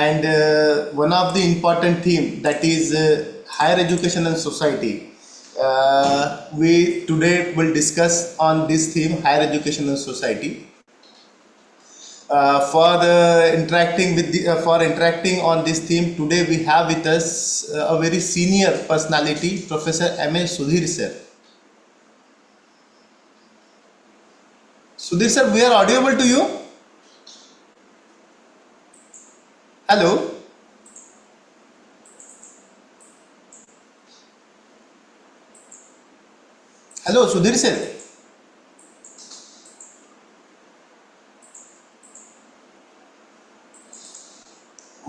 and one of the important theme, that is higher education and society. We today will discuss on this theme, higher education and society. For interacting on this theme, today we have with us a very senior personality, Professor M.A. Sudhir sir. Sudhir sir, we are audible to you? Hello. Hello, Sudhir sir.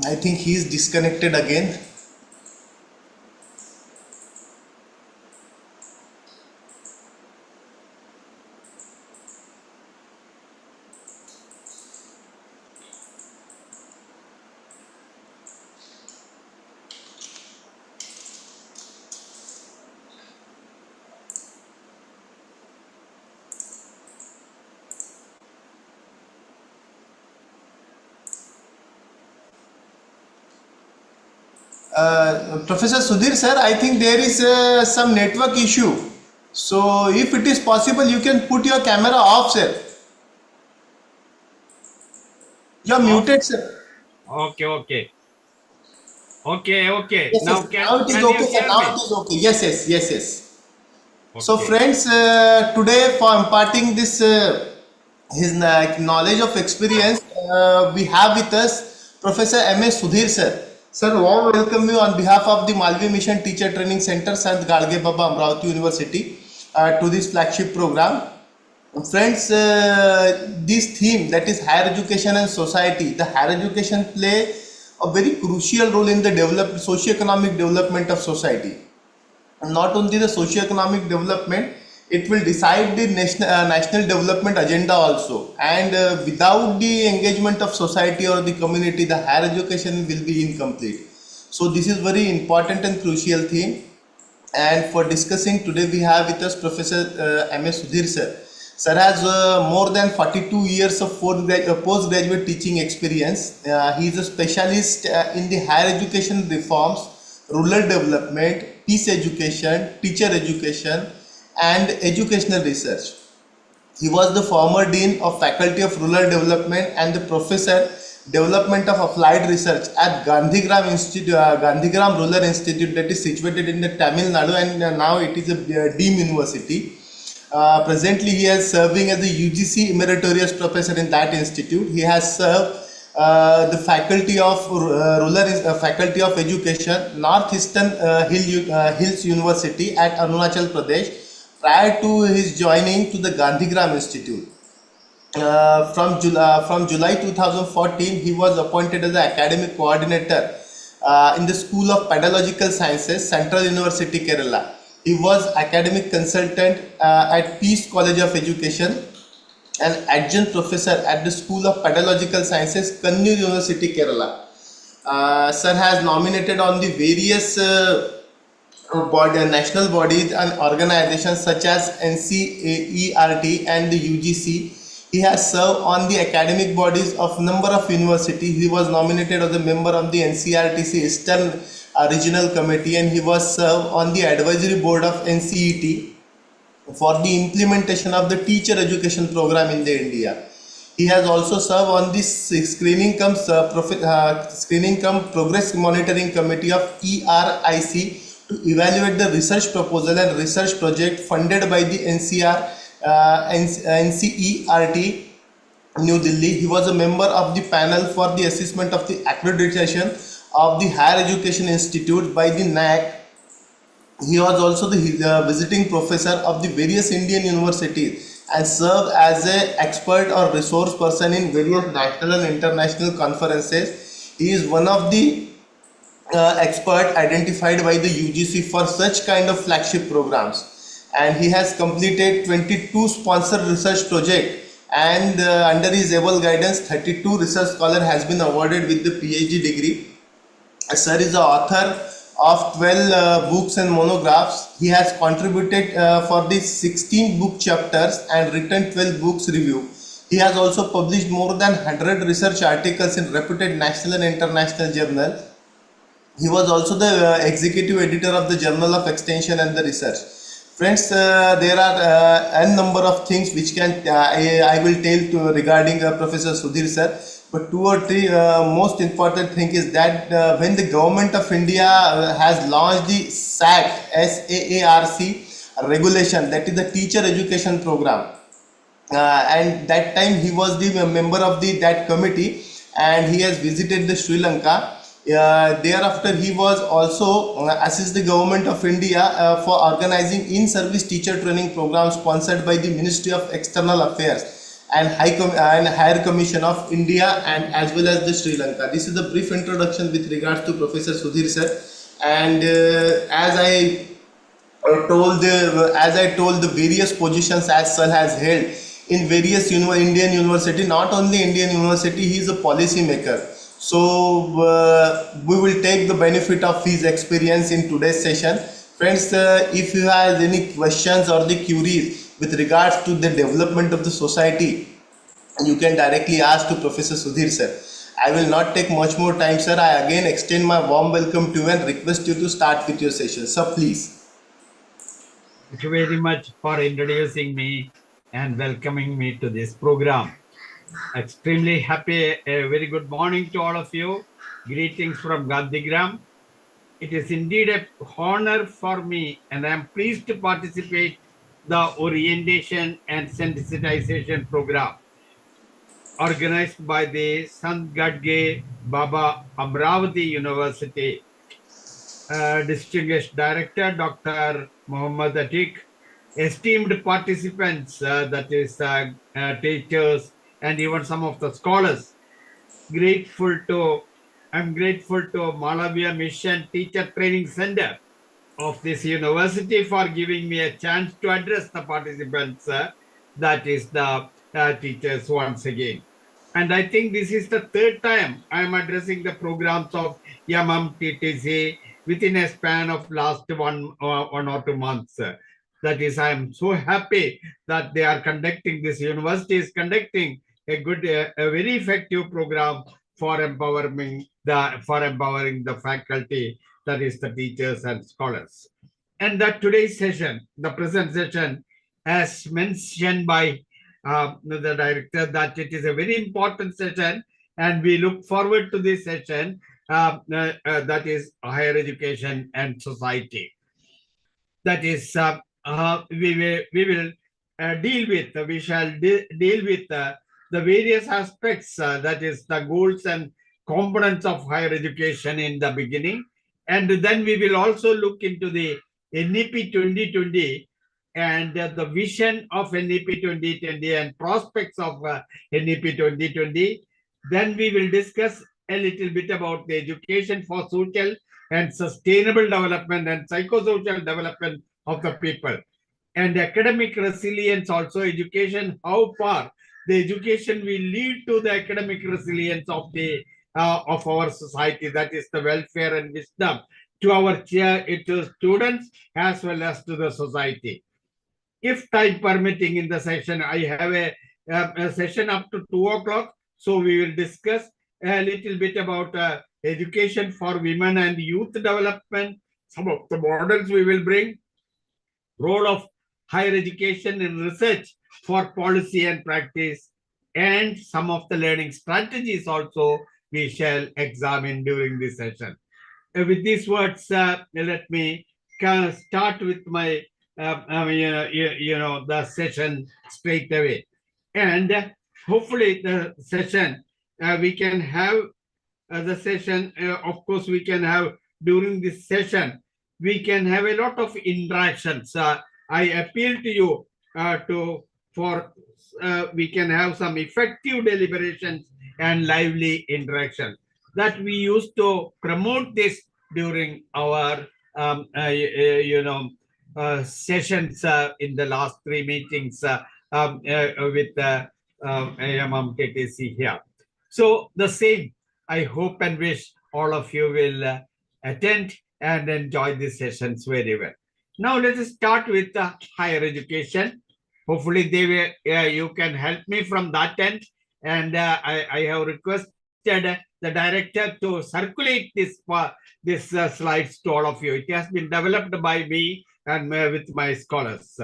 I think he is disconnected again. Professor Sudhir sir, I think there is some network issue. So if it is possible, you can put your camera off, sir. You are Off. muted, sir. Okay. Yes, Now yes. Now it is can okay, you sir. hear Now it me? is okay. Yes. So, Okay. friends, today for imparting this his knowledge of experience, we have with us Professor M.A. Sudhir sir. Sir, warm welcome you on behalf of the Malvi Mission Teacher Training Center, Sant Gadge Baba, Amravati University, to this flagship program. Friends, this theme, that is higher education and society, the higher education play a very crucial role in the socio-economic development of society. Not only the socio-economic development, it will decide the national development agenda also, and without the engagement of society or the community, the higher education will be incomplete. So this is very important and crucial theme, and for discussing today we have with us Professor M.A. Sudhir sir. Sir has more than 42 years of postgraduate teaching experience. He is a specialist in the higher education reforms, rural development, peace education, teacher education, and educational research. He was the former Dean of Faculty of Rural Development and the Professor Development of Applied Research at Gandhigram Rural Institute, that is situated in the Tamil Nadu, and now it is a deemed university. Presently, he is serving as the UGC Emeritorious Professor in that institute. He has served the Faculty of Faculty of Education, Northeastern Hills University at Arunachal Pradesh, prior to his joining to the Gandhigram Institute. From July 2014, he was appointed as the academic coordinator in the School of Pedagogical Sciences, Central University, Kerala. He was academic consultant at Peace College of Education and adjunct professor at the School of Pedagogical Sciences, Kannur University, Kerala. Sir has nominated on the various national bodies and organizations such as NCERT and the UGC. He has served on the academic bodies of number of universities. He was nominated as a member of the NCRTC Eastern Regional Committee, and he was served on the advisory board of NCET for the implementation of the teacher education program in the India. He has also served on the screening cum progress monitoring committee of ERIC to evaluate the research proposal and research project funded by the NCERT New Delhi. He was a member of the panel for the assessment of the accreditation of the Higher Education Institute by the NEP. He was also the visiting professor of the various Indian universities and served as an expert or resource person in various national and international conferences. He is one of the expert identified by the UGC for such kind of flagship programs, and he has completed 22 sponsored research projects, and under his able guidance 32 research scholar has been awarded with the PhD degree. Sir is the author of 12 books and monographs. He has contributed for the 16 book chapters and written 12 books review. He has also published more than 100 research articles in reputed national and international journals. He was also the executive editor of the Journal of Extension and the Research. Friends, there are n number of things which I will tell to regarding Professor Sudhir sir. But two or three most important thing is that when the government of India has launched the SAARC regulation, that is the Teacher Education Program, and that time he was the member of the that committee, and he has visited the Sri Lanka. Thereafter he was also assist the government of India for organizing in-service teacher training program sponsored by the Ministry of External Affairs and Higher Commission of India, and as well as the Sri Lanka. This is the brief introduction with regards to Professor Sudhir sir. And as I told the various positions as Sir has held in various Indian university, not only Indian university, he is a policy maker. So we will take the benefit of his experience in today's session. Friends, if you have any questions or the queries with regards to the development of the society, you can directly ask to Professor Sudhir sir. I will not take much more time, sir. I again extend my warm welcome to you and request you to start with your session. Sir, please. Thank you very much for introducing me and welcoming me to this program. Extremely happy. A very good morning to all of you. Greetings from Gandhigram. It is indeed an honor for me, and I am pleased to participate the orientation and sensitization program organized by the Sant Gadge Baba Amravati University. Distinguished Director Dr. Muhammad Atiq, esteemed participants, that is teachers and even some of the scholars. I'm grateful to Malavia Mission Teacher Training Center of this university for giving me a chance to address the participants, that is the teachers once again. And I think this is the third time I am addressing the programs of MMTTC within a span of last one or 2 months. That is, I am so happy that they are conducting, this university is conducting a very effective program for empowering the faculty, that is the teachers and scholars. And that today's session, the present session, as mentioned by the director, that it is a very important session, and we look forward to this session, that is higher education and society. That is, we shall deal with the various aspects, that is the goals and components of higher education in the beginning, and then we will also look into the NEP 2020 and the vision of NEP 2020 and prospects of NEP 2020. Then we will discuss a little bit about the education for social and sustainable development and psychosocial development of the people. And academic resilience also, education, how far the education will lead to the academic resilience of our society, that is the welfare and wisdom to our students as well as to the society. If time permitting in the session, I have a session up to 2 o'clock, so we will discuss a little bit about education for women and youth development, some of the models we will bring, role of higher education in research for policy and practice, and some of the learning strategies also we shall examine during this session. With these words, let me start with my the session straight away. And hopefully the session, we can have the session, of course we can have during this session, we can have a lot of interactions. I appeal to you we can have some effective deliberations and lively interaction. That we used to promote this during our sessions in the last 3 meetings with MMTTC here. So the same, I hope and wish all of you will attend and enjoy these sessions very well. Now let us start with higher education. Hopefully, you can help me from that end. And I have requested the director to circulate this slides to all of you. It has been developed by me and with my scholars.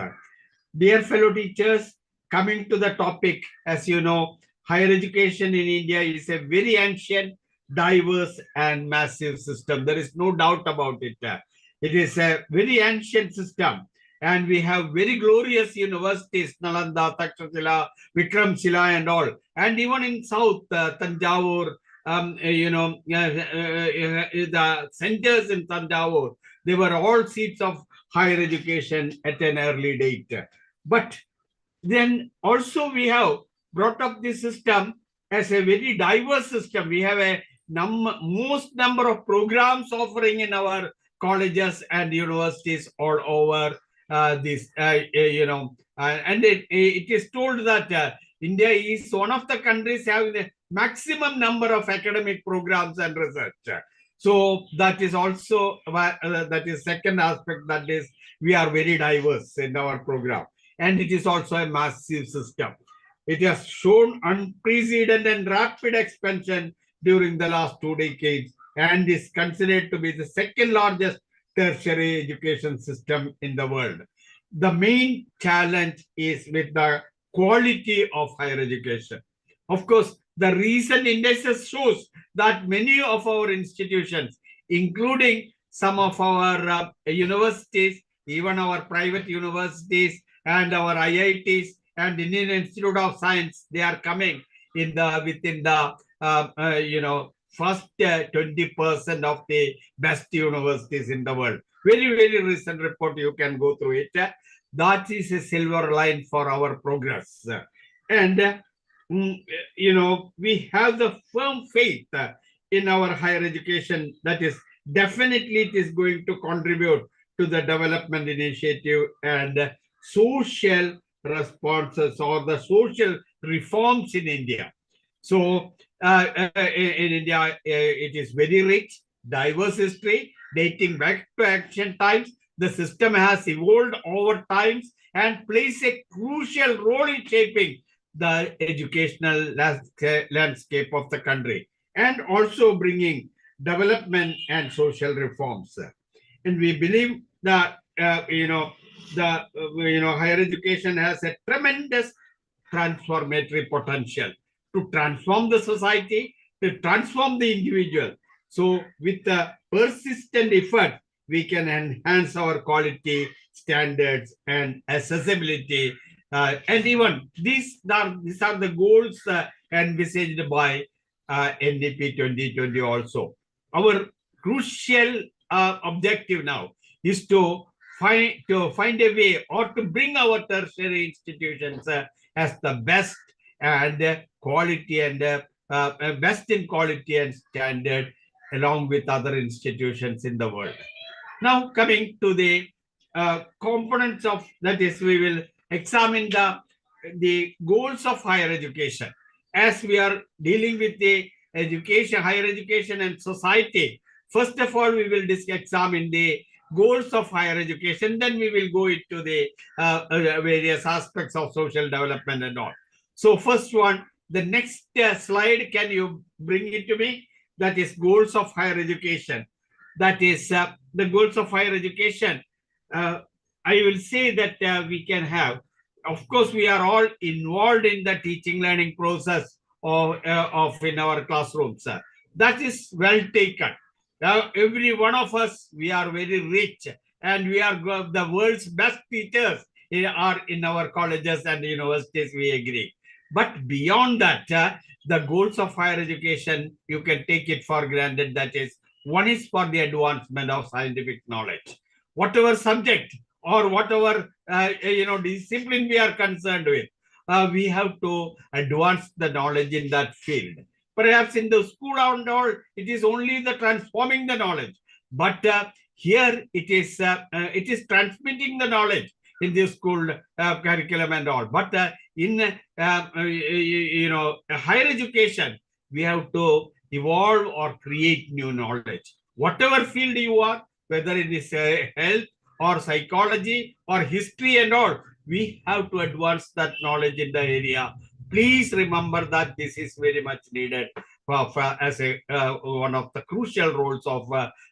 Dear fellow teachers, coming to the topic, as you know, higher education in India is a very ancient, diverse, and massive system. There is no doubt about it. It is a very ancient system, and we have very glorious universities, Nalanda, Takshashila, Vikramshila, and all. And even in South, Tanjavur, the centers in Tanjavur, they were all seats of higher education at an early date. But then also we have brought up this system as a very diverse system. We have a most number of programs offering in our colleges and universities all over and it is told that India is one of the countries having the maximum number of academic programs and research. So that is also that is second aspect, that is we are very diverse in our program, and it is also a massive system. It has shown unprecedented and rapid expansion during the last 2 decades and is considered to be the second largest tertiary education system in the world. The main challenge is with the quality of higher education. Of course, the recent indices shows that many of our institutions, including some of our universities, even our private universities and our IITs and Indian Institute of Science, they are coming in within the first 20% of the best universities in the world. Very, very recent report, you can go through it. That is a silver line for our progress. And, we have the firm faith in our higher education that is definitely it is going to contribute to the development initiative and social responses or the social reforms in India. So in India, it is very rich, diverse history dating back to ancient times. The system has evolved over times and plays a crucial role in shaping the educational landscape of the country and also bringing development and social reforms. And we believe that higher education has a tremendous transformatory potential to transform the society, to transform the individual. So with the persistent effort, we can enhance our quality standards and accessibility. And even these are the goals envisaged by NEP 2020 also. Our crucial objective now is to find a way or to bring our tertiary institutions as the best and quality and best in quality and standard along with other institutions in the world. Now coming to the components of that is we will examine the goals of higher education. As we are dealing with the education, higher education and society, first of all, we will examine the goals of higher education. Then we will go into the various aspects of social development and all. So first one, the next slide, can you bring it to me? That is goals of higher education. That is the goals of higher education. I will say that we can have, of course, we are all involved in the teaching learning process of in our classrooms. That is well taken. Every one of us, we are very rich and we are the world's best teachers are in our colleges and universities, we agree. But beyond that, the goals of higher education, you can take it for granted. That is, one is for the advancement of scientific knowledge. Whatever subject or whatever discipline we are concerned with, we have to advance the knowledge in that field. Perhaps in the school and all, it is only the transforming the knowledge. But here it is transmitting the knowledge in the school curriculum and all. But in higher education, we have to evolve or create new knowledge. Whatever field you are, whether it is health or psychology or history and all, we have to advance that knowledge in the area. Please remember that this is very much needed as one of the crucial roles of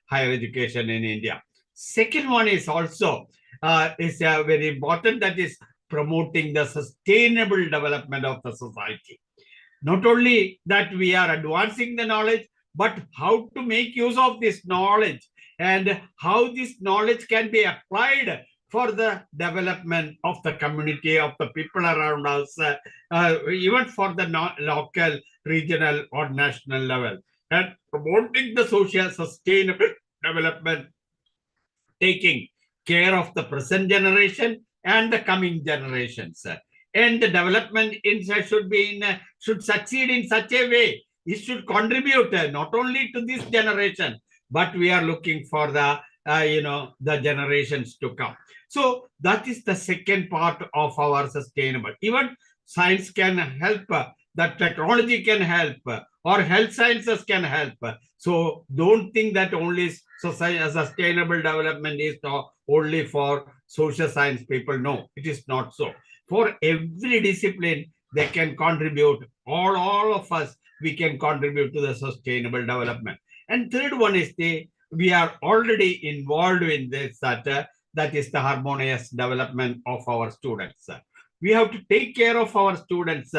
higher education in India. Second one is also very important, that is promoting the sustainable development of the society. Not only that we are advancing the knowledge, but how to make use of this knowledge and how this knowledge can be applied for the development of the community, of the people around us, even for the local, regional, or national level. And promoting the social sustainable development, taking care of the present generation and the coming generations. And the development should succeed in such a way. It should contribute not only to this generation, but we are looking for the generations to come. So that is the second part of our sustainable. Even science can help, that technology can help, or health sciences can help. So don't think that only sustainable development is only for social science people. No, it is not so. For every discipline, they can contribute. All of us, we can contribute to the sustainable development. And third one is we are already involved in this, that is the harmonious development of our students. We have to take care of our students.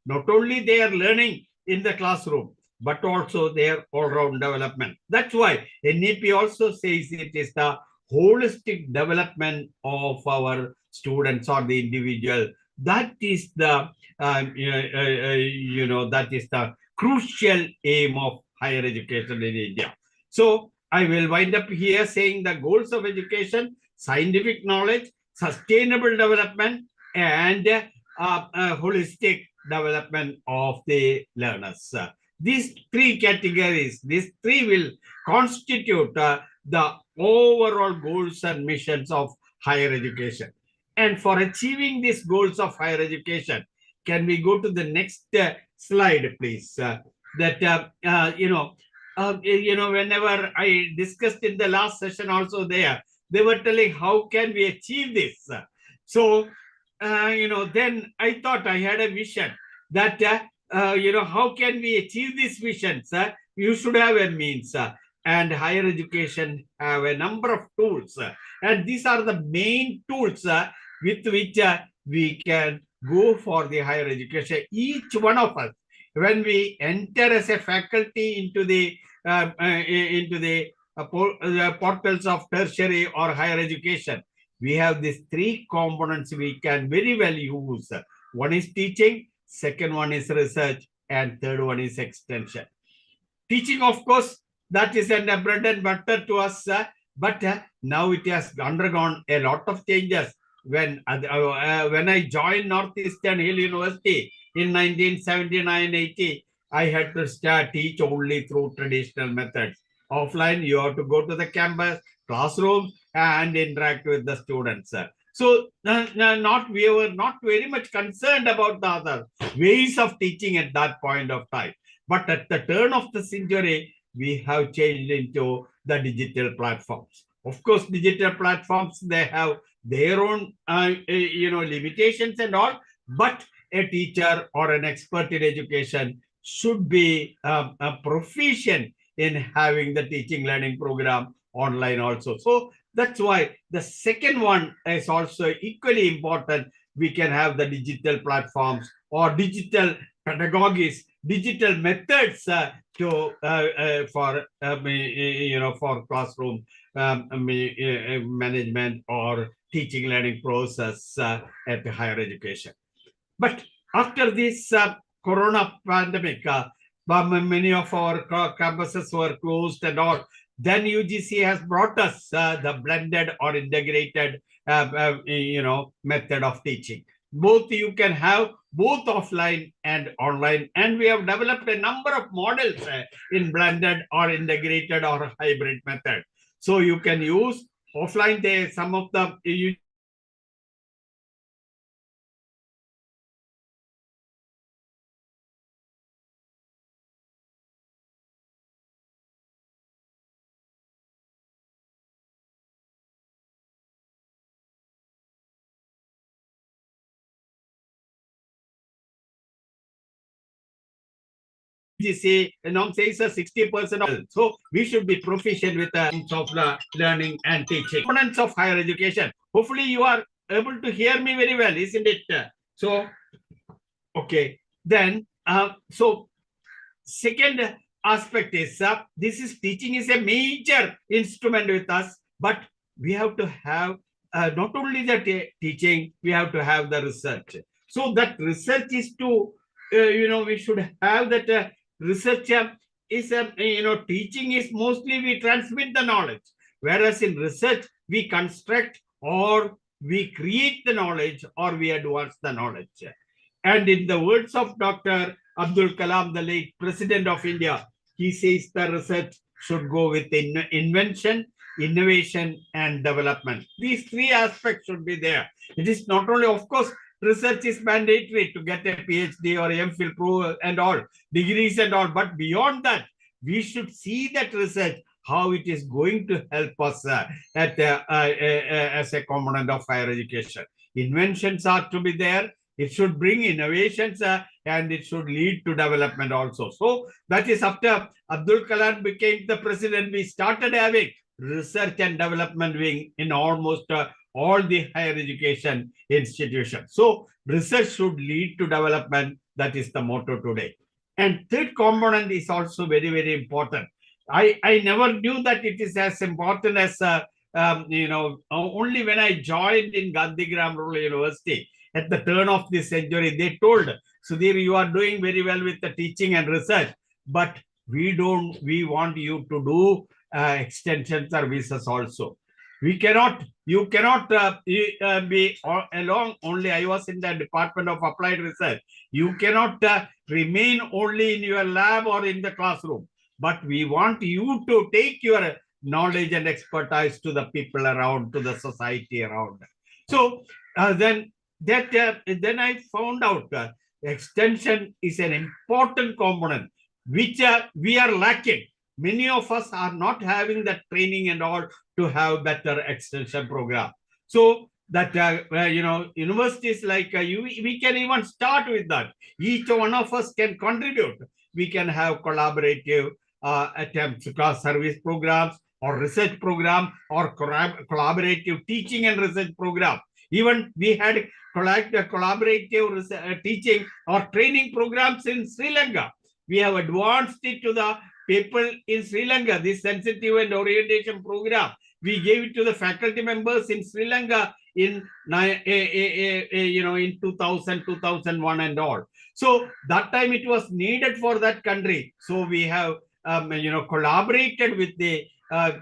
Not only they are learning in the classroom, but also their all-round development. That's why NEP also says it is the holistic development of our students or the individual. That is the that is the crucial aim of higher education in India. So I will wind up here saying the goals of education: scientific knowledge, sustainable development, and holistic development of the learners. These three categories, these three will constitute the overall goals and missions of higher education. And for achieving these goals of higher education, can we go to the next slide, please? Whenever I discussed in the last session also they were telling how can we achieve this. So, then I thought I had a vision that, how can we achieve these visions? You should have a means. And higher education have a number of tools. And these are the main tools with which we can go for the higher education. Each one of us, when we enter as a faculty into the portals of tertiary or higher education, we have these three components we can very well use. One is teaching, second one is research, and third one is extension. Teaching, of course, that is a bread and butter to us, but now it has undergone a lot of changes. When I joined Northeastern Hill University in 1979-80, I had to teach only through traditional methods. Offline, you have to go to the campus, classroom, and interact with the students. So we were not very much concerned about the other ways of teaching at that point of time. But at the turn of the century, we have changed into the digital platforms. Of course, digital platforms, they have their own limitations and all, but a teacher or an expert in education should be proficient in having the teaching learning program online also. So that's why the second one is also equally important. We can have the digital platforms or digital pedagogies, digital methods for classroom management or teaching learning process at higher education. But after this corona pandemic, many of our campuses were closed and all. Then UGC has brought us the blended or integrated method of teaching. Both you can have both offline and online, and we have developed a number of models in blended or integrated or hybrid method. So you can use offline. Some of the UGC norm says 60%. So we should be proficient with the of learning and teaching. Components of higher education. Hopefully you are able to hear me very well, isn't it? So, okay. Then, so second aspect is this is teaching is a major instrument with us, but we have to have not only the teaching, we have to have the research. So that research is to, we should have that research is, teaching is mostly we transmit the knowledge, whereas in research, we construct or we create the knowledge or we advance the knowledge. And in the words of Dr. Abdul Kalam, the late President of India, he says the research should go with invention, innovation, and development. These three aspects should be there. It is not only, of course, research is mandatory to get a PhD or MPhil pro and all, degrees and all, but beyond that, we should see that research, how it is going to help us as a component of higher education. Inventions are to be there. It should bring innovations and it should lead to development also. So that is after Abdul Kalam became the president, we started having research and development wing in almost all the higher education institutions. So research should lead to development. That is the motto today. And third component is also very, very important. I never knew that it is as important as, only when I joined in Gandhigram Rural University at the turn of the century, they told, Sudhir, you are doing very well with the teaching and research, but we want you to do extension services also. You cannot be along only. I was in the Department of Applied Research. You cannot remain only in your lab or in the classroom, but we want you to take your knowledge and expertise to the people around, to the society around. So then I found out extension is an important component which we are lacking. Many of us are not having that training and all to have better extension program. So that, universities like we can even start with that. Each one of us can contribute. We can have collaborative attempts, class service programs or research program or collaborative teaching and research program. Even we had collaborative teaching or training programs in Sri Lanka. We have advanced it to the people in Sri Lanka, this sensitive and orientation program. We gave it to the faculty members in Sri Lanka in 2000, 2001 and all. So that time it was needed for that country. So we have, collaborated with the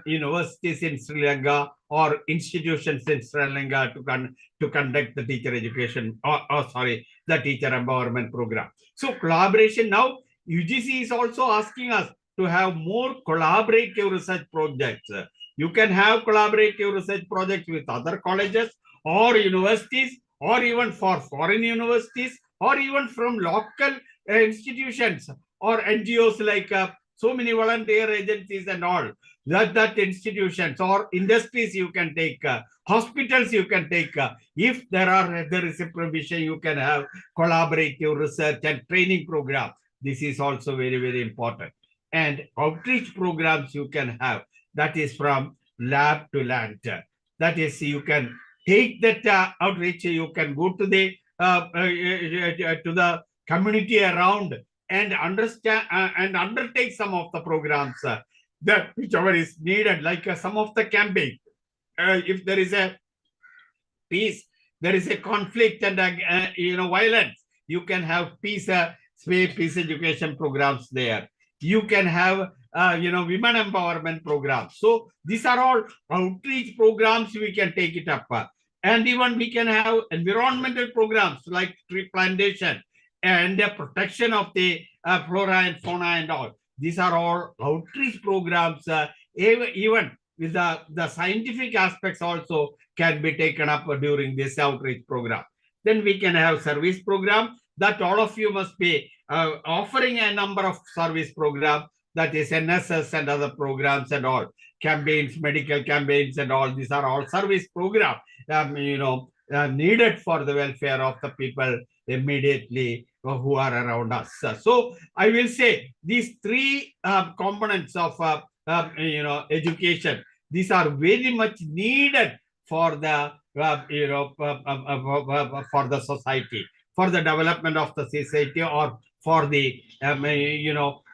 universities in Sri Lanka or institutions in Sri Lanka to conduct the teacher education, the teacher empowerment program. So collaboration now, UGC is also asking us to have more collaborative research projects. You can have collaborative research projects with other colleges or universities, or even for foreign universities, or even from local institutions or NGOs like so many volunteer agencies and all. That institutions or industries you can take, hospitals you can take. If there is a provision, you can have collaborative research and training programs. This is also very, very important. And outreach programs you can have. That is from lab to land. That is, you can take that outreach. You can go to the community around and understand and undertake some of the programs that whichever is needed, like some of the campaign. If there is a peace, there is a conflict and violence, you can have peace education programs there. You can have women empowerment programs. So these are all outreach programs. We can take it up, and even we can have environmental programs like tree plantation and the protection of the flora and fauna and all. These are all outreach programs. Even with the scientific aspects also can be taken up during this outreach program. Then we can have service program that all of you must be offering a number of service programs, that is NSS and other programs and all, campaigns, medical campaigns and all. These are all service programs, needed for the welfare of the people immediately who are around us. So I will say these three components of education, these are very much needed for the for the society, for the development of the society, or for the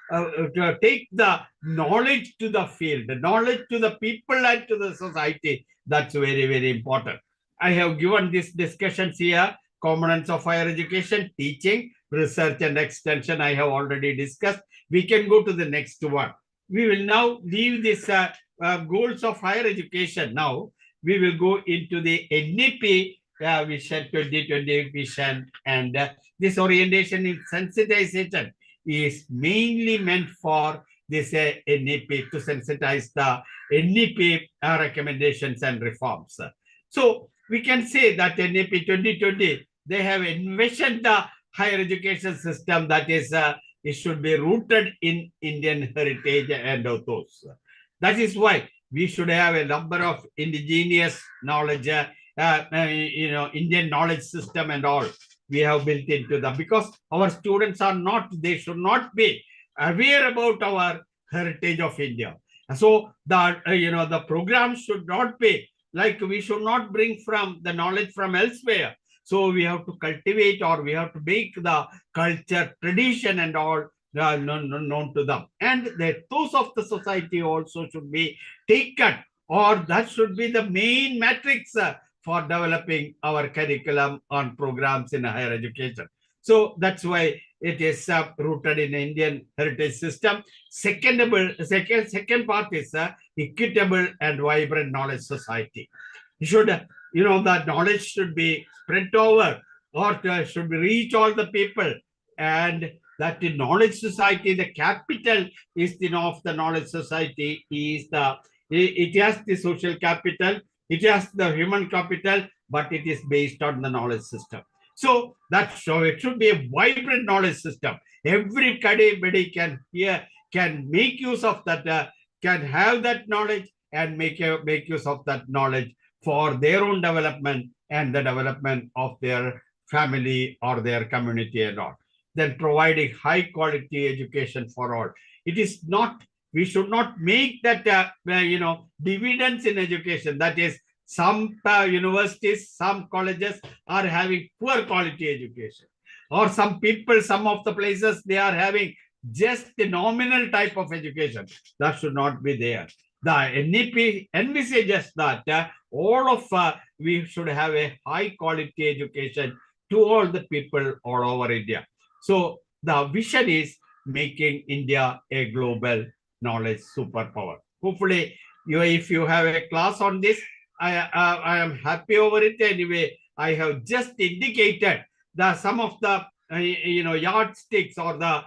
to take the knowledge to the field, the knowledge to the people and to the society. That's very, very important. I have given these discussions here: components of higher education, teaching, research, and extension. I have already discussed. We can go to the next one. We will now leave this goals of higher education. Now we will go into the NEP Vision 2020 vision, and this orientation in sensitization is mainly meant for this NEP, to sensitize the NEP recommendations and reforms. So we can say that NEP 2020, they have envisioned the higher education system that is it should be rooted in Indian heritage and those. That is why we should have a number of indigenous knowledge, Indian knowledge system and all we have built into them, because our students are not, they should not be aware about our heritage of India. So the the program should not be like, we should not bring from the knowledge from elsewhere. So we have to cultivate, or we have to make the culture, tradition and all known to them. And the those of the society also should be taken, or that should be the main matrix for developing our curriculum on programs in higher education. So that's why it is rooted in Indian heritage system. Second part is equitable and vibrant knowledge society. You should, the knowledge should be spread over, or should reach all the people, and that the knowledge society, the capital is of the knowledge society is it has the social capital, it has the human capital, but it is based on the knowledge system. So it should be a vibrant knowledge system. Everybody can make use of that, can have that knowledge and make use of that knowledge for their own development and the development of their family or their community and all. Then providing high quality education for all. It is not, we should not make that dividends in education. That is, some universities, some colleges are having poor quality education, or some people, some of the places, they are having just the nominal type of education. That should not be there. The NEP envisages that all of we should have a high quality education to all the people all over India. So the vision is making India a global knowledge superpower. Hopefully, if you have a class on this, I am happy over it. Anyway, I have just indicated some of the yardsticks or the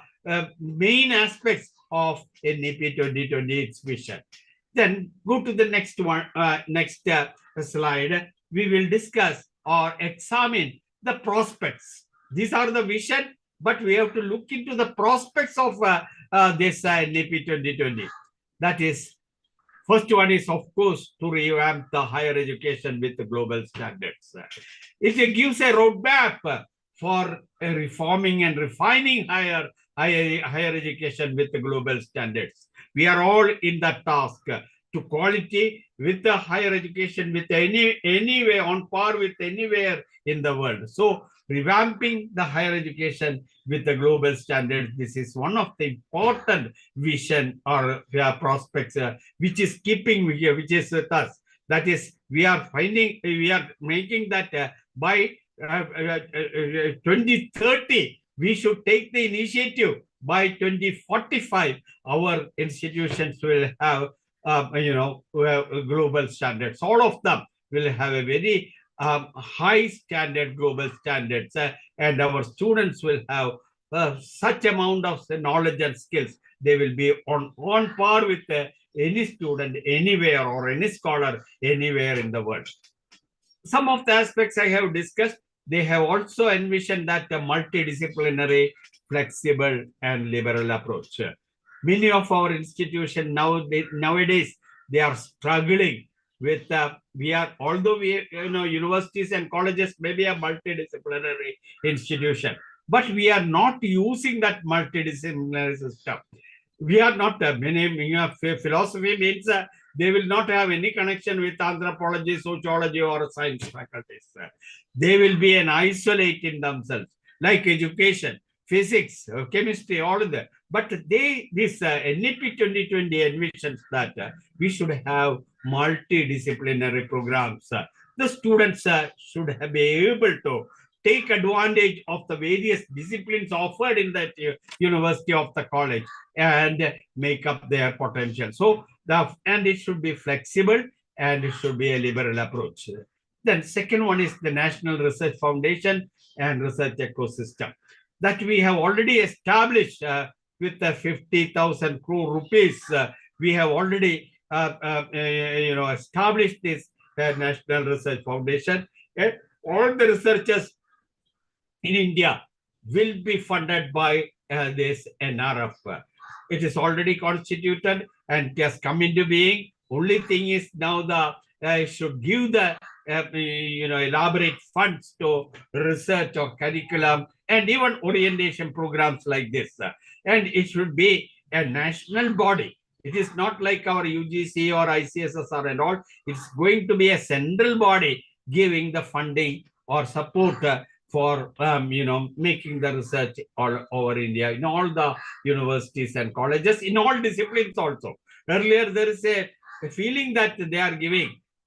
main aspects of NEP 2020, its vision. Then go to the next one, next slide. We will discuss or examine the prospects. These are the vision, but we have to look into the prospects of this NEP 2020. That is, first one is, of course, to revamp the higher education with the global standards. It gives a roadmap for reforming and refining higher education with the global standards. We are all in that task to quality with the higher education with anyway on par with anywhere in the world. So revamping the higher education with the global standards, this is one of the important vision or prospects which is keeping here, which is with us. That is, we are making that by 2030, we should take the initiative. By 2045, our institutions will have global standards. All of them will have a very high standard, global standards, and our students will have such amount of knowledge and skills. They will be on par with any student anywhere or any scholar anywhere in the world. Some of the aspects I have discussed, they have also envisioned that a multidisciplinary, flexible and liberal approach. Many of our institutions nowadays, they are struggling with although universities and colleges may be a multidisciplinary institution, but we are not using that multidisciplinary system. We are not philosophy means they will not have any connection with anthropology, sociology, or science faculties. They will be an isolate in themselves, like education, physics, chemistry, all of that. But this NEP 2020 envisions that we should have multidisciplinary programs. The students should be able to take advantage of the various disciplines offered in that university of the college and make up their potential. So and it should be flexible and it should be a liberal approach. Then second one is the National Research Foundation and Research Ecosystem that we have already established with the 50,000 crore rupees. We have already established this National Research Foundation. And all the researchers in India will be funded by this NRF. It is already constituted and it has come into being. Only thing is now the should give the elaborate funds to research or curriculum and even orientation programs like this. And it should be a national body. It is not like our UGC or ICSSR and all. It's going to be a central body giving the funding or support for making the research all over India in all the universities and colleges in all disciplines also. Earlier there is a feeling that they are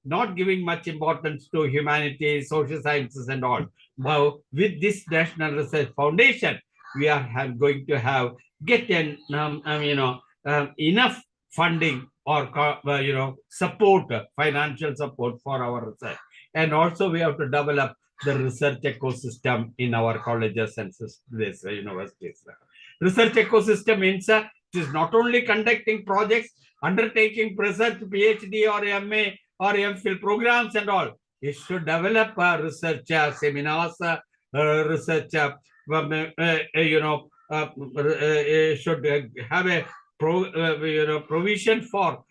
not giving much importance to humanities, social sciences and all. Now with this National Research Foundation, we are going to get enough funding or support, financial support for our research. And also we have to develop the research ecosystem in our colleges and this universities. Research ecosystem means it is not only conducting projects, undertaking research, PhD or MA or MPhil programs and all. It should develop research seminars, research, should have a provision for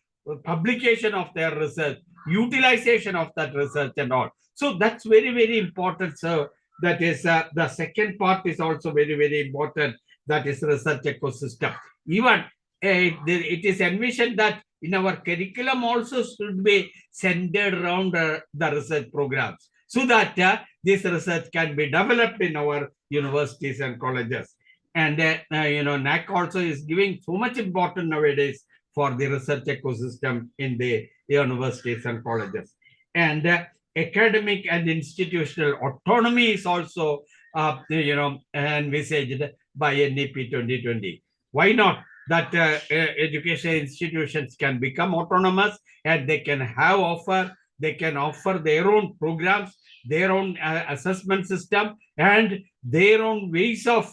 publication of their research, utilization of that research and all. So that's very, very important. So that is the second part is also very, very important. That is research ecosystem. Even it is envisioned that in our curriculum also should be centered around the research programs so that this research can be developed in our universities and colleges. And NAC also is giving so much importance nowadays for the research ecosystem in the universities and colleges. And academic and institutional autonomy is also envisaged by NEP 2020. Why not? That education institutions can become autonomous and they can offer their own programs, their own assessment system, and their own ways of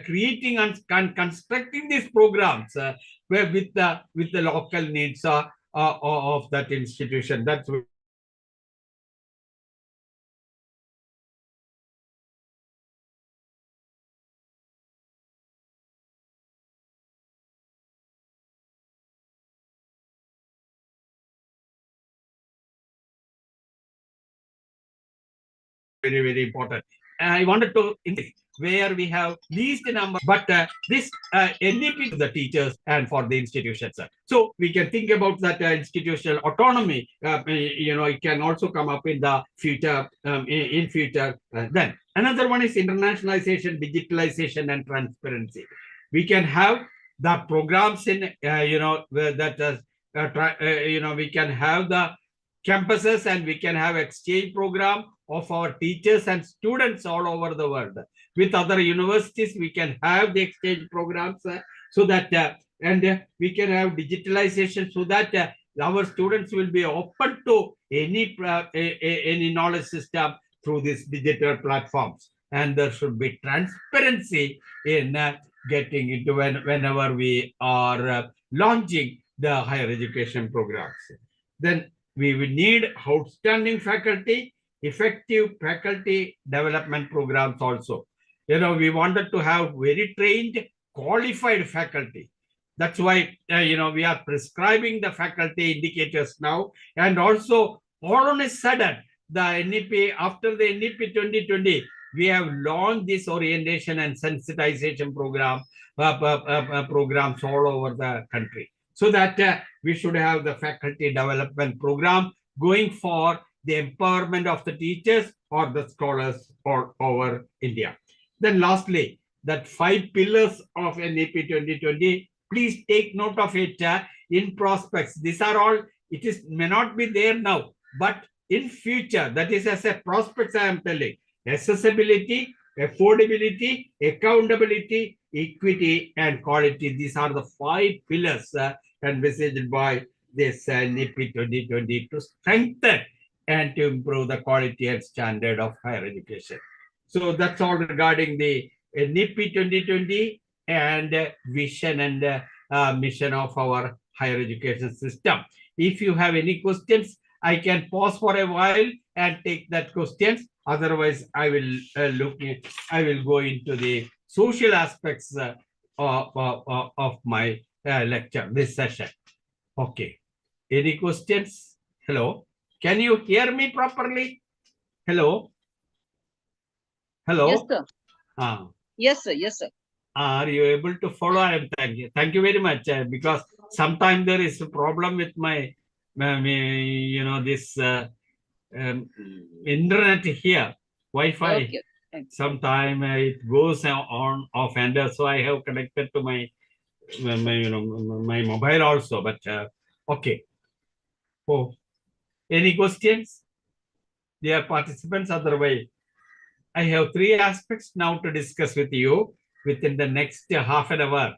creating and constructing these programs with the local needs of that institution. That's very, very important. I wanted to where we have least number, but this NEP to the teachers and for the institutions. So we can think about that institutional autonomy. It can also come up in the future. In future, then another one is internationalization, digitalization, and transparency. We can have the programs in we can have the campuses and we can have exchange program of our teachers and students all over the world. With other universities, we can have the exchange programs so that we can have digitalization so that our students will be open to any knowledge system through these digital platforms. And there should be transparency in getting into whenever we are launching the higher education programs. Then we will need outstanding faculty, effective faculty development programs also. We wanted to have very trained, qualified faculty. That's why, we are prescribing the faculty indicators now. And also, all on a sudden, the NEP, after the NEP 2020, we have launched this orientation and sensitization programs all over the country, so that we should have the faculty development program going for the empowerment of the teachers or the scholars all over India. Then lastly, that 5 pillars of NEP 2020, please take note of it in prospects. These are all, may not be there now, but in future, that is as a prospects I am telling, accessibility, affordability, accountability, equity, and quality. These are the 5 pillars envisaged by this NEP 2020 to strengthen and to improve the quality and standard of higher education. So that's all regarding the NEP 2020 and vision and mission of our higher education system. If you have any questions, I can pause for a while and take that questions. Otherwise, I will go into the social aspects of my lecture, this session. Okay. Any questions? Hello. Can you hear me properly? Hello. Hello. Yes, sir. Yes, sir. Yes, sir. Are you able to follow? Thank you. Thank you very much. Because sometimes there is a problem with my, this internet here, Wi-Fi. Okay. Sometimes it goes on off, and so I have connected to my mobile also. But okay. Oh, any questions, dear participants? Otherwise, I have 3 aspects now to discuss with you within the next half an hour.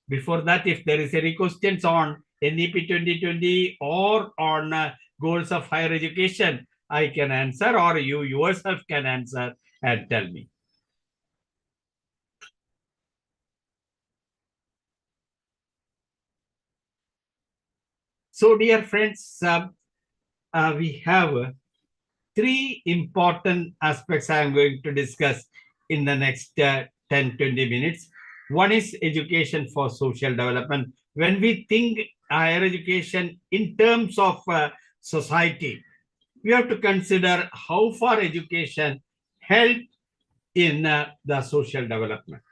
Before that, if there is any questions on NEP 2020 or on goals of higher education, I can answer, or you yourself can answer and tell me. So, dear friends, we have 3 important aspects I am going to discuss in the next 10-20 minutes. One is education for social development. When we think higher education in terms of society, we have to consider how far education helped in the social development.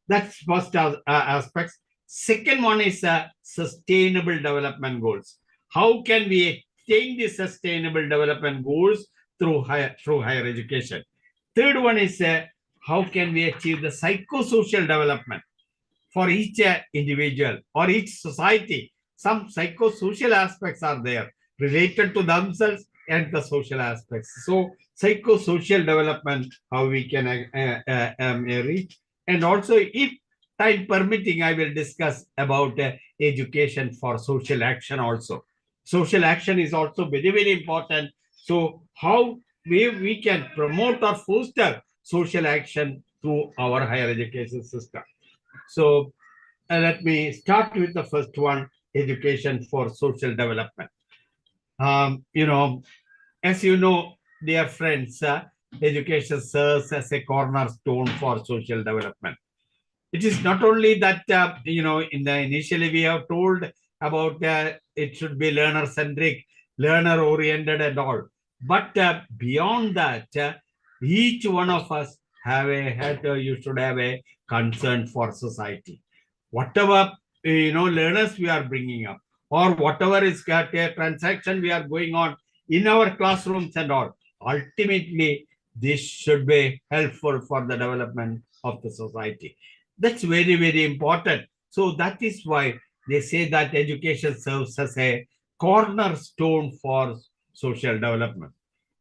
That's first aspect. Second one is sustainable development goals. How can we attain the sustainable development goals through higher education? Third one is how can we achieve the psychosocial development for each individual or each society? Some psychosocial aspects are there related to themselves and the social aspects. So psychosocial development, how we can reach. And also, if time permitting, I will discuss about education for social action also. Social action is also very, very important. So how we can promote or foster social action through our higher education system. So let me start with the first one, education for social development. As you know, dear friends, education serves as a cornerstone for social development. It is not only that, initially we have told about it should be learner-centric, learner-oriented and all. But beyond that, each one of us you should have a concern for society. Whatever, learners we are bringing up, or whatever is got a transaction we are going on in our classrooms and all, ultimately, this should be helpful for the development of the society. That's very, very important. So that is why they say that education serves as a cornerstone for social development.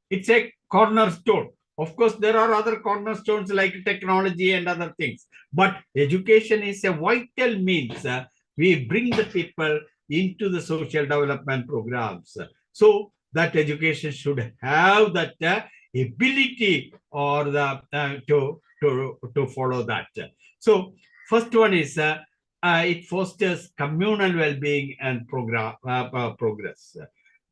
It's a cornerstone. Of course, there are other cornerstones like technology and other things. But education is a vital means. We bring the people into the social development programs. So that education should have that ability or the to follow that. So first one is it fosters communal well-being and progress.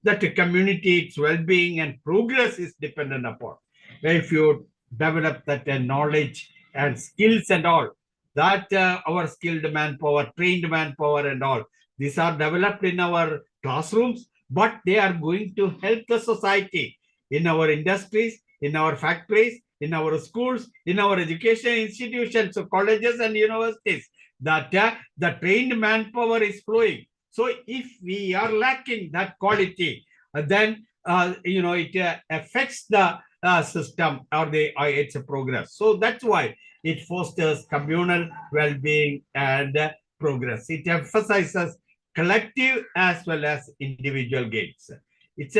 That community, its well-being and progress is dependent upon. If you develop that knowledge and skills and all, that our skilled manpower, trained manpower and all, these are developed in our classrooms, but they are going to help the society in our industries, in our factories, in our schools, in our education institutions, so colleges and universities, that the trained manpower is flowing. So if we are lacking that quality, then it affects the system or its progress. So that's why it fosters communal well-being and progress. It emphasizes collective as well as individual gains. It's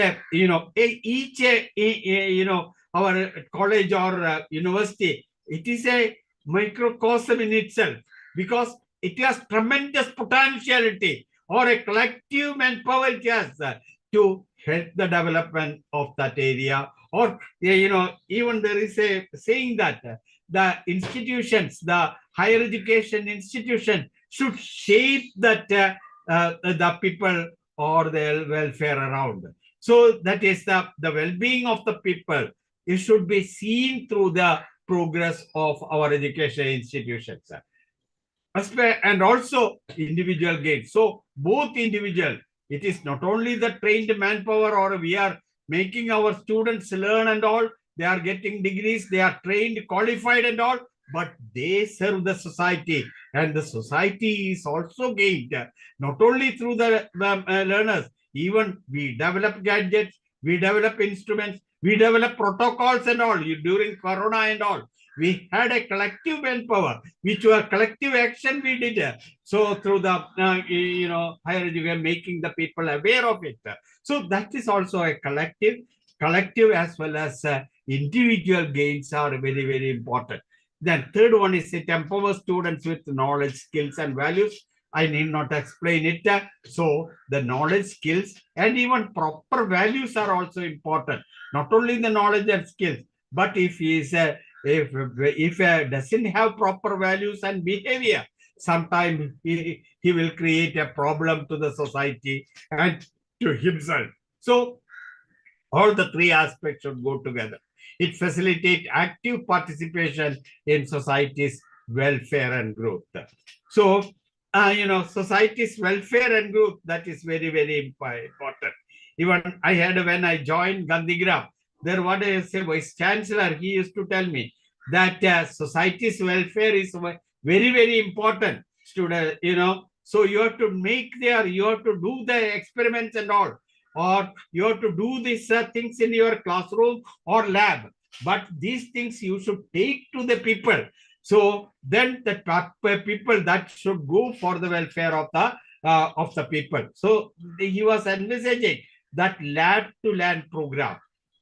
our college or university, it is a microcosm in itself, because it has tremendous potentiality, or a collective manpower it has to help the development of that area. Or even there is a saying that the institutions, the higher education institution, should shape that the people or their welfare around. So that is the well-being of the people. It should be seen through the progress of our education institutions, and also individual gains. So both individual, it is not only the trained manpower, or we are making our students learn and all, they are getting degrees, they are trained, qualified and all, but they serve the society, and the society is also gained not only through the learners. Even we develop gadgets, we develop instruments, we develop protocols and all. During Corona and all, we had a collective manpower, which were collective action we did. So through the higher education, making the people aware of it. So that is also a collective as well as individual gains are very, very important. Then third one is it empowers students with knowledge, skills and values. I need not explain it. So the knowledge, skills and even proper values are also important. Not only the knowledge and skills, but if he is if doesn't have proper values and behavior, sometimes he will create a problem to the society and to himself. So all the three aspects should go together. It facilitates active participation in society's welfare and growth. So, society's welfare and growth, that is very, very important. Even I had, when I joined Gandhigram, there what I say, Vice Chancellor, he used to tell me that society's welfare is very, very important. Student, so you have to you have to do the experiments and all, or you have to do these things in your classroom or lab. But these things you should take to the people. So then the people that should go for the welfare of the people. So he was envisaging that lab to land program.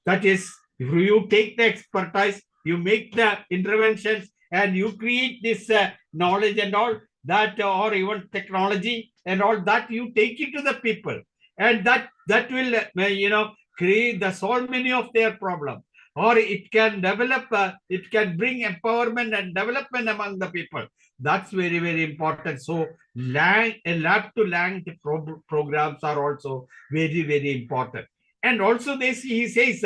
That is, if you take the expertise, you make the interventions, and you create this knowledge and all that, or even technology and all that, you take it to the people, and that will create solve many of their problems, or it can develop, it can bring empowerment and development among the people. That's very, very important. So lab to land programs are also very, very important. And also this, he says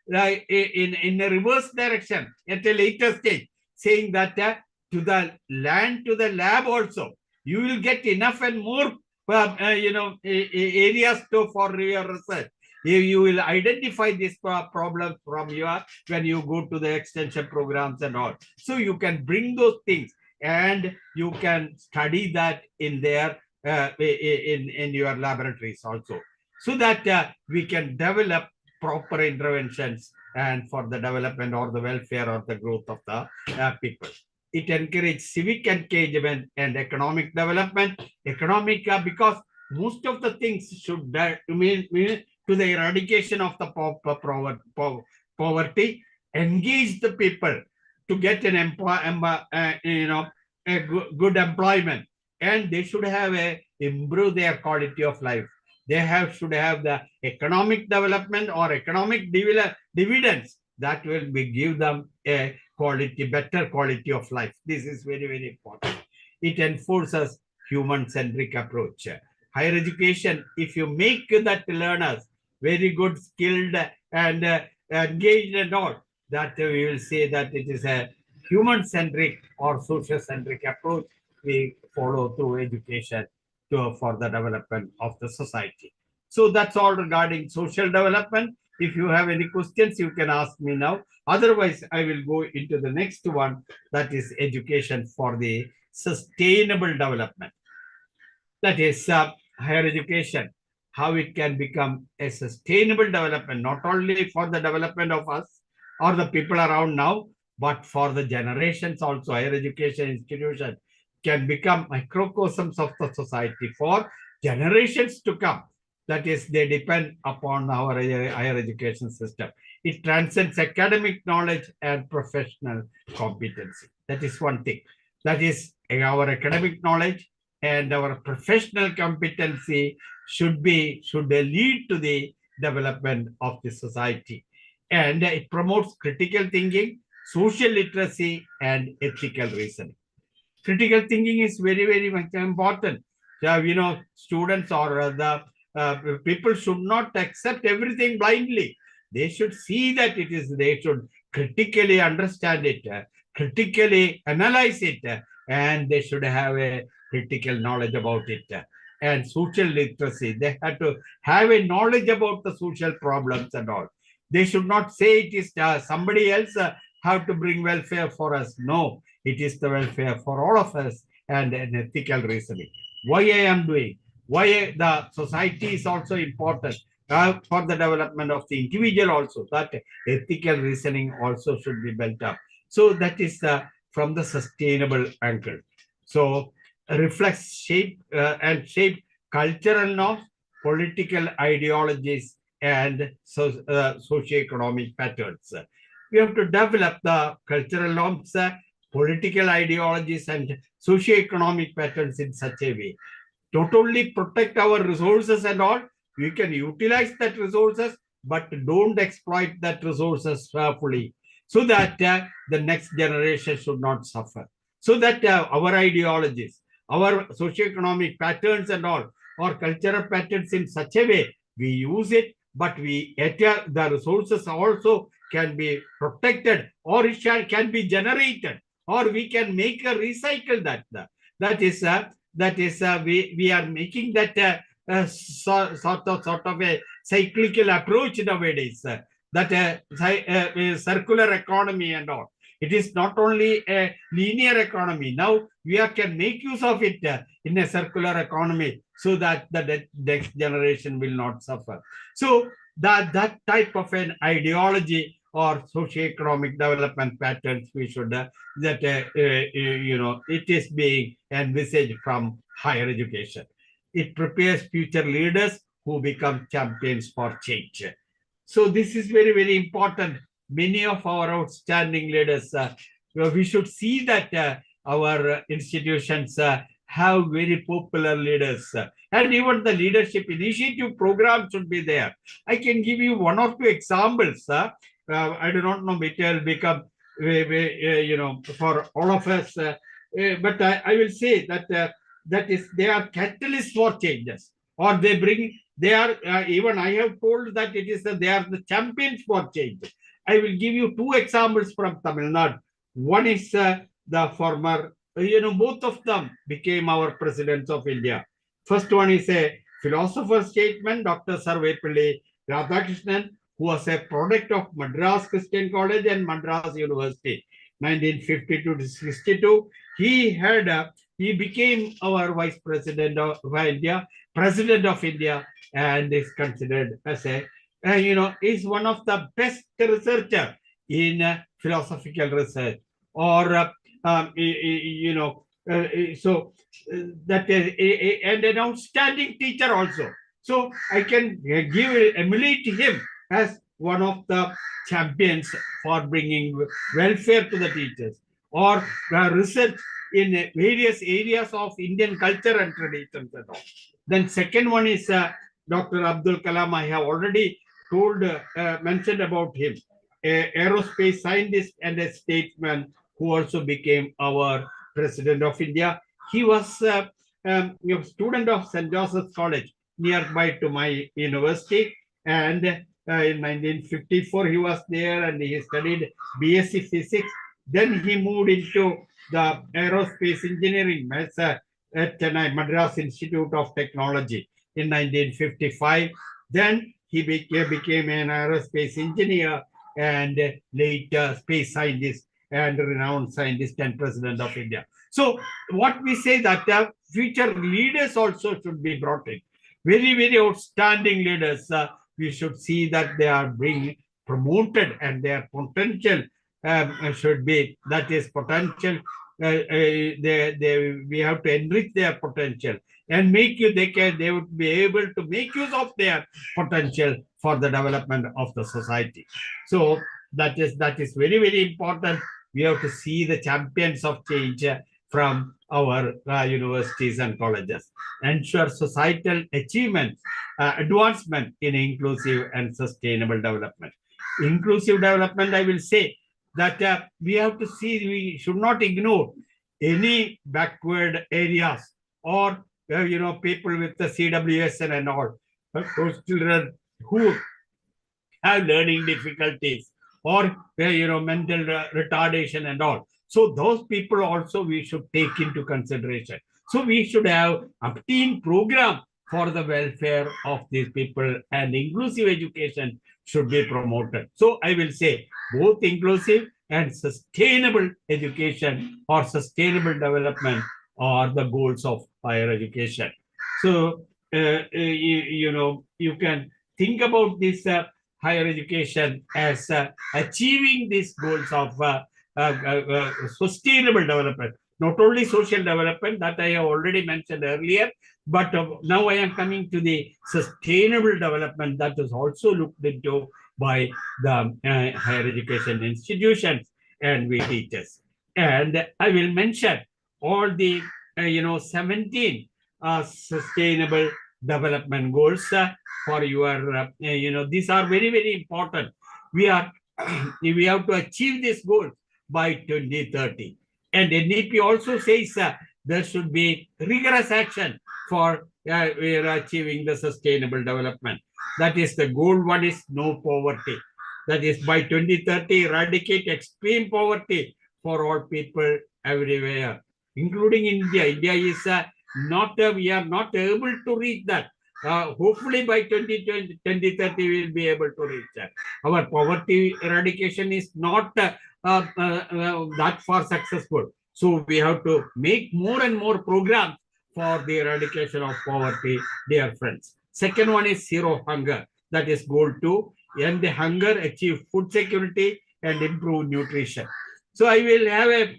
in a reverse direction at a later stage, saying that to the land, to the lab also, you will get enough and more areas for your research. You will identify this problem from when you go to the extension programs and all. So you can bring those things and you can study that in their in your laboratories also, so that we can develop proper interventions and for the development or the welfare or the growth of the people. It encourages civic engagement and economic development. Because most of the things should mean to the eradication of the poverty, engage the people to get an a good employment, and they should have improve their quality of life. They should have the economic development or economic dividends that will give them a better quality of life. This is very, very important. It enforces human-centric approach. Higher education, if you make that learners very good, skilled and engaged and all, that we will say that it is a human-centric or social-centric approach we follow through education for the development of the society. So that's all regarding social development. If you have any questions, you can ask me now. Otherwise, I will go into the next one, that is education for the sustainable development. That is higher education, how it can become a sustainable development, not only for the development of us or the people around now, but for the generations also. Higher education institution can become microcosms of the society for generations to come. That is, they depend upon our higher education system. It transcends academic knowledge and professional competency. That is one thing. That is, our academic knowledge and our professional competency should lead to the development of the society. And it promotes critical thinking, social literacy, and ethical reasoning. Critical thinking is very, very much important. Students or the people should not accept everything blindly. They should see that they should critically understand it, critically analyze it, and they should have a critical knowledge about it. And social literacy, they have to have a knowledge about the social problems and all. They should not say it is somebody else have to bring welfare for us. No, it is the welfare for all of us, and an ethical reasoning. Why I am doing, why the society is also important for the development of the individual also. That ethical reasoning also should be built up. So that is from the sustainable angle. So reflects, shape cultural norms, political ideologies, and socioeconomic patterns. We have to develop the cultural norms, political ideologies, and socioeconomic patterns in such a way. Not only protect our resources and all, we can utilize that resources, but don't exploit that resources fully, so that the next generation should not suffer. So that our ideologies, our socioeconomic patterns and all, or cultural patterns in such a way, we use it, but the resources also can be protected, or it can be generated, or we can make a recycle that. That is we are making that sort of a cyclical approach nowadays. Circular economy and all. It is not only a linear economy. Now we can make use of it in a circular economy, so that the next generation will not suffer. So that type of an ideology or socioeconomic development patterns we should it is being envisaged from higher education. It prepares future leaders who become champions for change. So this is very, very important. Many of our outstanding leaders, we should see that our institutions have very popular leaders, and even the leadership initiative program should be there. I can give you one or two examples. I do not know it will become for all of us, but I will say that they are catalysts for changes, or they are even I have told that they are the champions for change. I will give you two examples from Tamil Nadu. One is the former, both of them became our presidents of India. First one is a philosopher's statement, Dr. Sarvepalli Radhakrishnan, who was a product of Madras Christian College and Madras University, 1952 to 62. He became our vice president of India, president of India, and is considered as is one of the best researcher in philosophical research, or and an outstanding teacher also. So I can emulate him as one of the champions for bringing welfare to the teachers, or research in various areas of Indian culture and traditions and all. Then second one is Dr. Abdul Kalam. I have already mentioned about him, an aerospace scientist and a statesman who also became our president of India. He was a student of St. Joseph's College nearby to my university, and in 1954 he was there, and he studied BSc Physics. Then he moved into the aerospace engineering at Chennai Madras Institute of Technology in 1955. Then he became an aerospace engineer and later space scientist and renowned scientist and president of India. So what we say that future leaders also should be brought in. Very, very outstanding leaders. We should see that they are being promoted and their potential should be, that is potential. We have to enrich their potential and they would be able to make use of their potential for the development of the society. So that is very, very important. We have to see the champions of change from our universities and colleges. Ensure societal achievement, advancement in inclusive and sustainable development. Inclusive development, I will say that we have to see, we should not ignore any backward areas or people with the CWSN and all, those children who have learning difficulties or mental retardation and all. So those people also we should take into consideration. So we should have obtained program for the welfare of these people, and inclusive education should be promoted. So I will say both inclusive and sustainable education or sustainable development are the goals of higher education. So you can think about this higher education as achieving these goals of sustainable development, not only social development that I have already mentioned earlier, but now I am coming to the sustainable development that is also looked into by the higher education institutions and we teachers. And I will mention all the 17 sustainable development goals for your these are very, very important. We have to achieve this goal by 2030. And NEP also says there should be rigorous action for achieving the sustainable development. That is, the goal one is no poverty. That is, by 2030, eradicate extreme poverty for all people everywhere, including India. India is we are not able to reach that. Hopefully by 2030, we will be able to reach that. Our poverty eradication is not that far successful. So we have to make more and more programs for the eradication of poverty, dear friends. Second one is zero hunger. That is goal 2. End the hunger, achieve food security, and improve nutrition. So I will have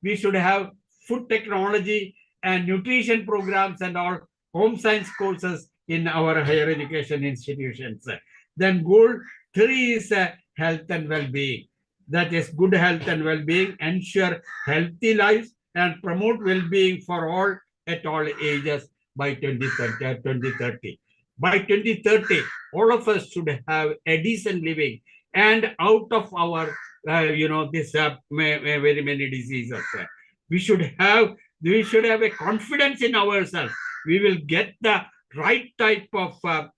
we should have food technology and nutrition programs and all home science courses in our higher education institutions. Then goal 3 is health and well-being. That is good health and well-being, ensure healthy lives and promote well-being for all at all ages by 2030. By 2030, all of us should have a decent living and out of our, this very many diseases. We should have a confidence in ourselves. We will get the right type of health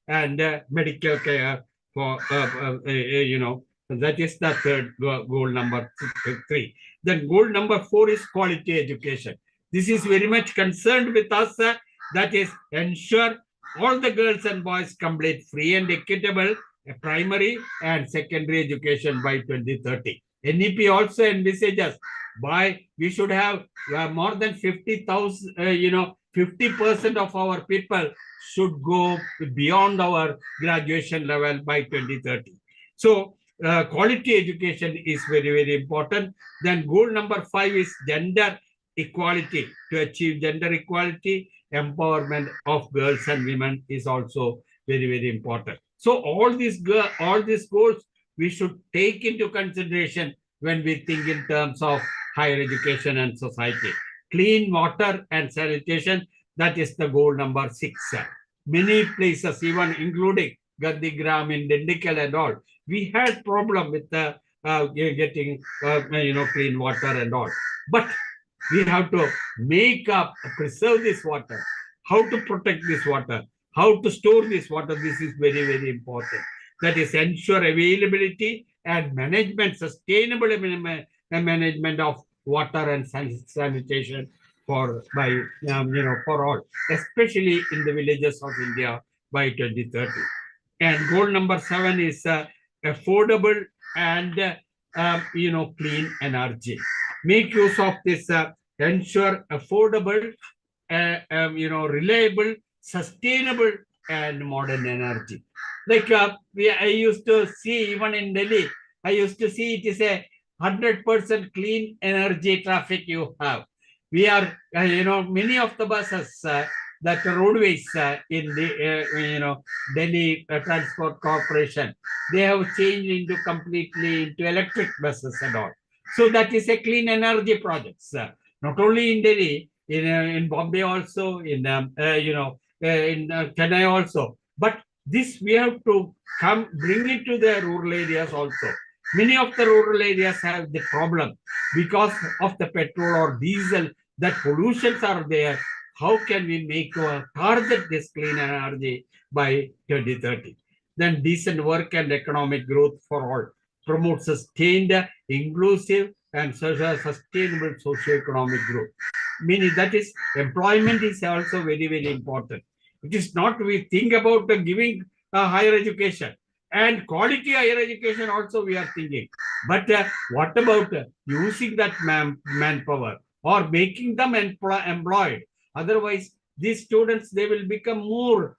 and medical care for, that is the third goal number 3. Then goal number 4 is quality education. This is very much concerned with us. That is, ensure all the girls and boys complete free and equitable primary and secondary education by 2030. NEP also envisages we should have more than 50,000, 50% of our people should go beyond our graduation level by 2030. So quality education is very, very important. Then goal number 5 is gender equality. To achieve gender equality, empowerment of girls and women is also very, very important. So all these goals we should take into consideration when we think in terms of higher education and society. Clean water and sanitation, that is the goal number 6. Many places, even including Gandhigram in Dindikal and all, we had problem with getting clean water and all. But we have to preserve this water. How to protect this water? How to store this water? This is very, very important. That is, ensure availability and management, sustainable management of water and sanitation for all, especially in the villages of India by 2030. And goal number 7 is affordable and clean energy. Make use of this, ensure affordable, reliable, sustainable, and modern energy. Like I used to see even in Delhi, I used to see it is a 100% clean energy traffic you have. We are, many of the buses that roadways in the, Delhi Transport Corporation, they have changed into completely into electric buses and all. So that is a clean energy projects. Not only in Delhi, in Bombay also, in Chennai also. But this we have to bring it to the rural areas also. Many of the rural areas have the problem because of the petrol or diesel, that pollutions are there. How can we make target this clean energy by 2030? Then decent work and economic growth for all. Promote sustained, inclusive, and sustainable socio-economic growth. Meaning that is, employment is also very, very important. It is not we think about giving higher education and quality higher education also we are thinking. But what about using that manpower or making them employed? Otherwise, these students, they will become more,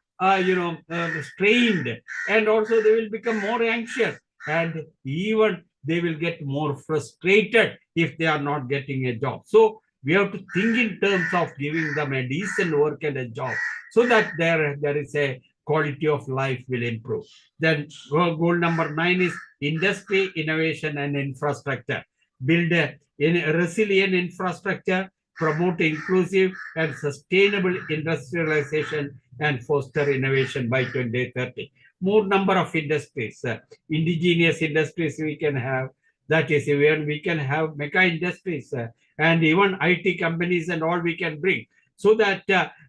strained, and also they will become more anxious, and even they will get more frustrated if they are not getting a job. So we have to think in terms of giving them a decent work and a job, so that there is a quality of life will improve. Then goal number 9 is industry, innovation, and infrastructure. Build a resilient infrastructure, promote inclusive and sustainable industrialization, and foster innovation by 2030. More number of industries, indigenous industries we can have. That is, when we can have mega industries and even IT companies and all we can bring, so that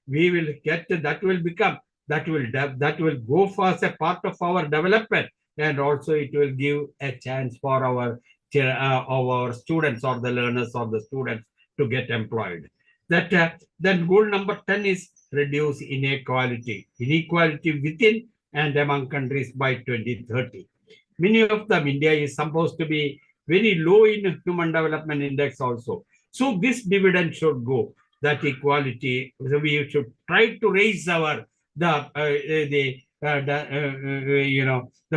we will get that will become that will go for as a part of our development, and also it will give a chance for our students or the learners or the students to get employed. That then goal number 10 is reduce inequality within and among countries by 2030. Many of them, India is supposed to be very low in human development index also. So this dividend should go, that equality. We should try to raise our the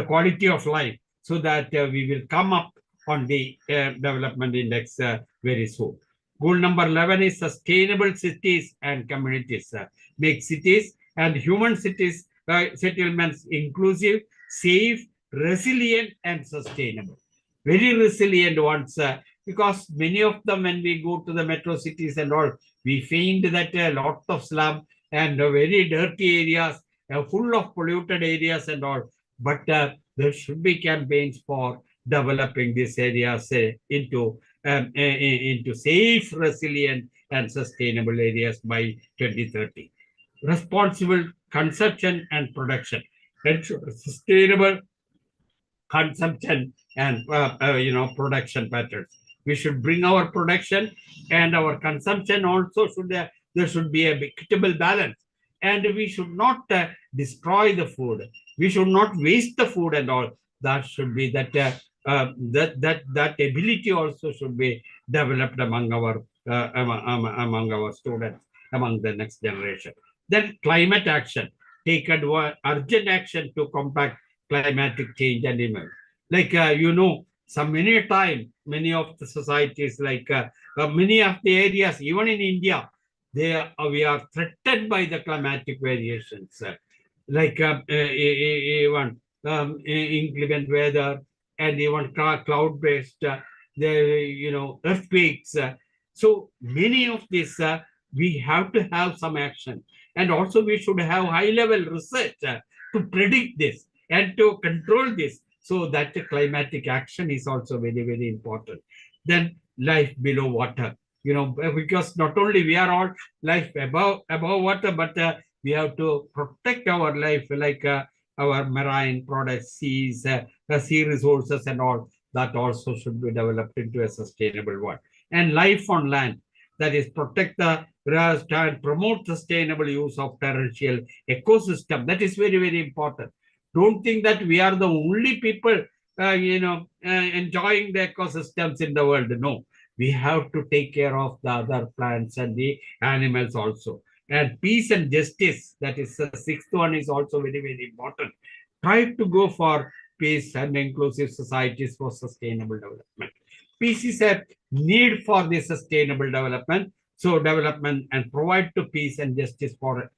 quality of life, so that we will come up on the development index very soon. Goal number 11 is sustainable cities and communities. Make cities and human cities settlements inclusive, safe, resilient, and sustainable. Very resilient ones, because many of them, when we go to the metro cities and all, we find that a lot of slum and very dirty areas, full of polluted areas and all. But there should be campaigns for developing these areas into safe, resilient, and sustainable areas by 2030. Responsible consumption and production. Ensure sustainable consumption and production patterns. We should bring our production and our consumption also there should be a equitable balance, and we should not destroy the food. We should not waste the food and all. That should be that ability also should be developed among our students, among the next generation. Then climate action. Take urgent action to combat climatic change and emerge. Like many of the societies, like many of the areas, even in India, we are threatened by the climatic variations, like even inclement weather and even cloud-based, earthquakes. So many of this, we have to have some action, and also we should have high-level research to predict this and to control this, so that the climatic action is also very, very important. Then life below water, because not only we are all life above water, but we have to protect our life, like our marine products, seas, sea resources and all. That also should be developed into a sustainable one. And life on land. that is protect the rest and promote sustainable use of terrestrial ecosystem. That is very, very important. Don't think that we are the only people, enjoying the ecosystems in the world. No, we have to take care of the other plants and the animals also. And peace and justice, that is the sixth one, is also very, very important. Try to go for peace and inclusive societies for sustainable development. Peace is a need for the sustainable development. So development and provide to peace and justice for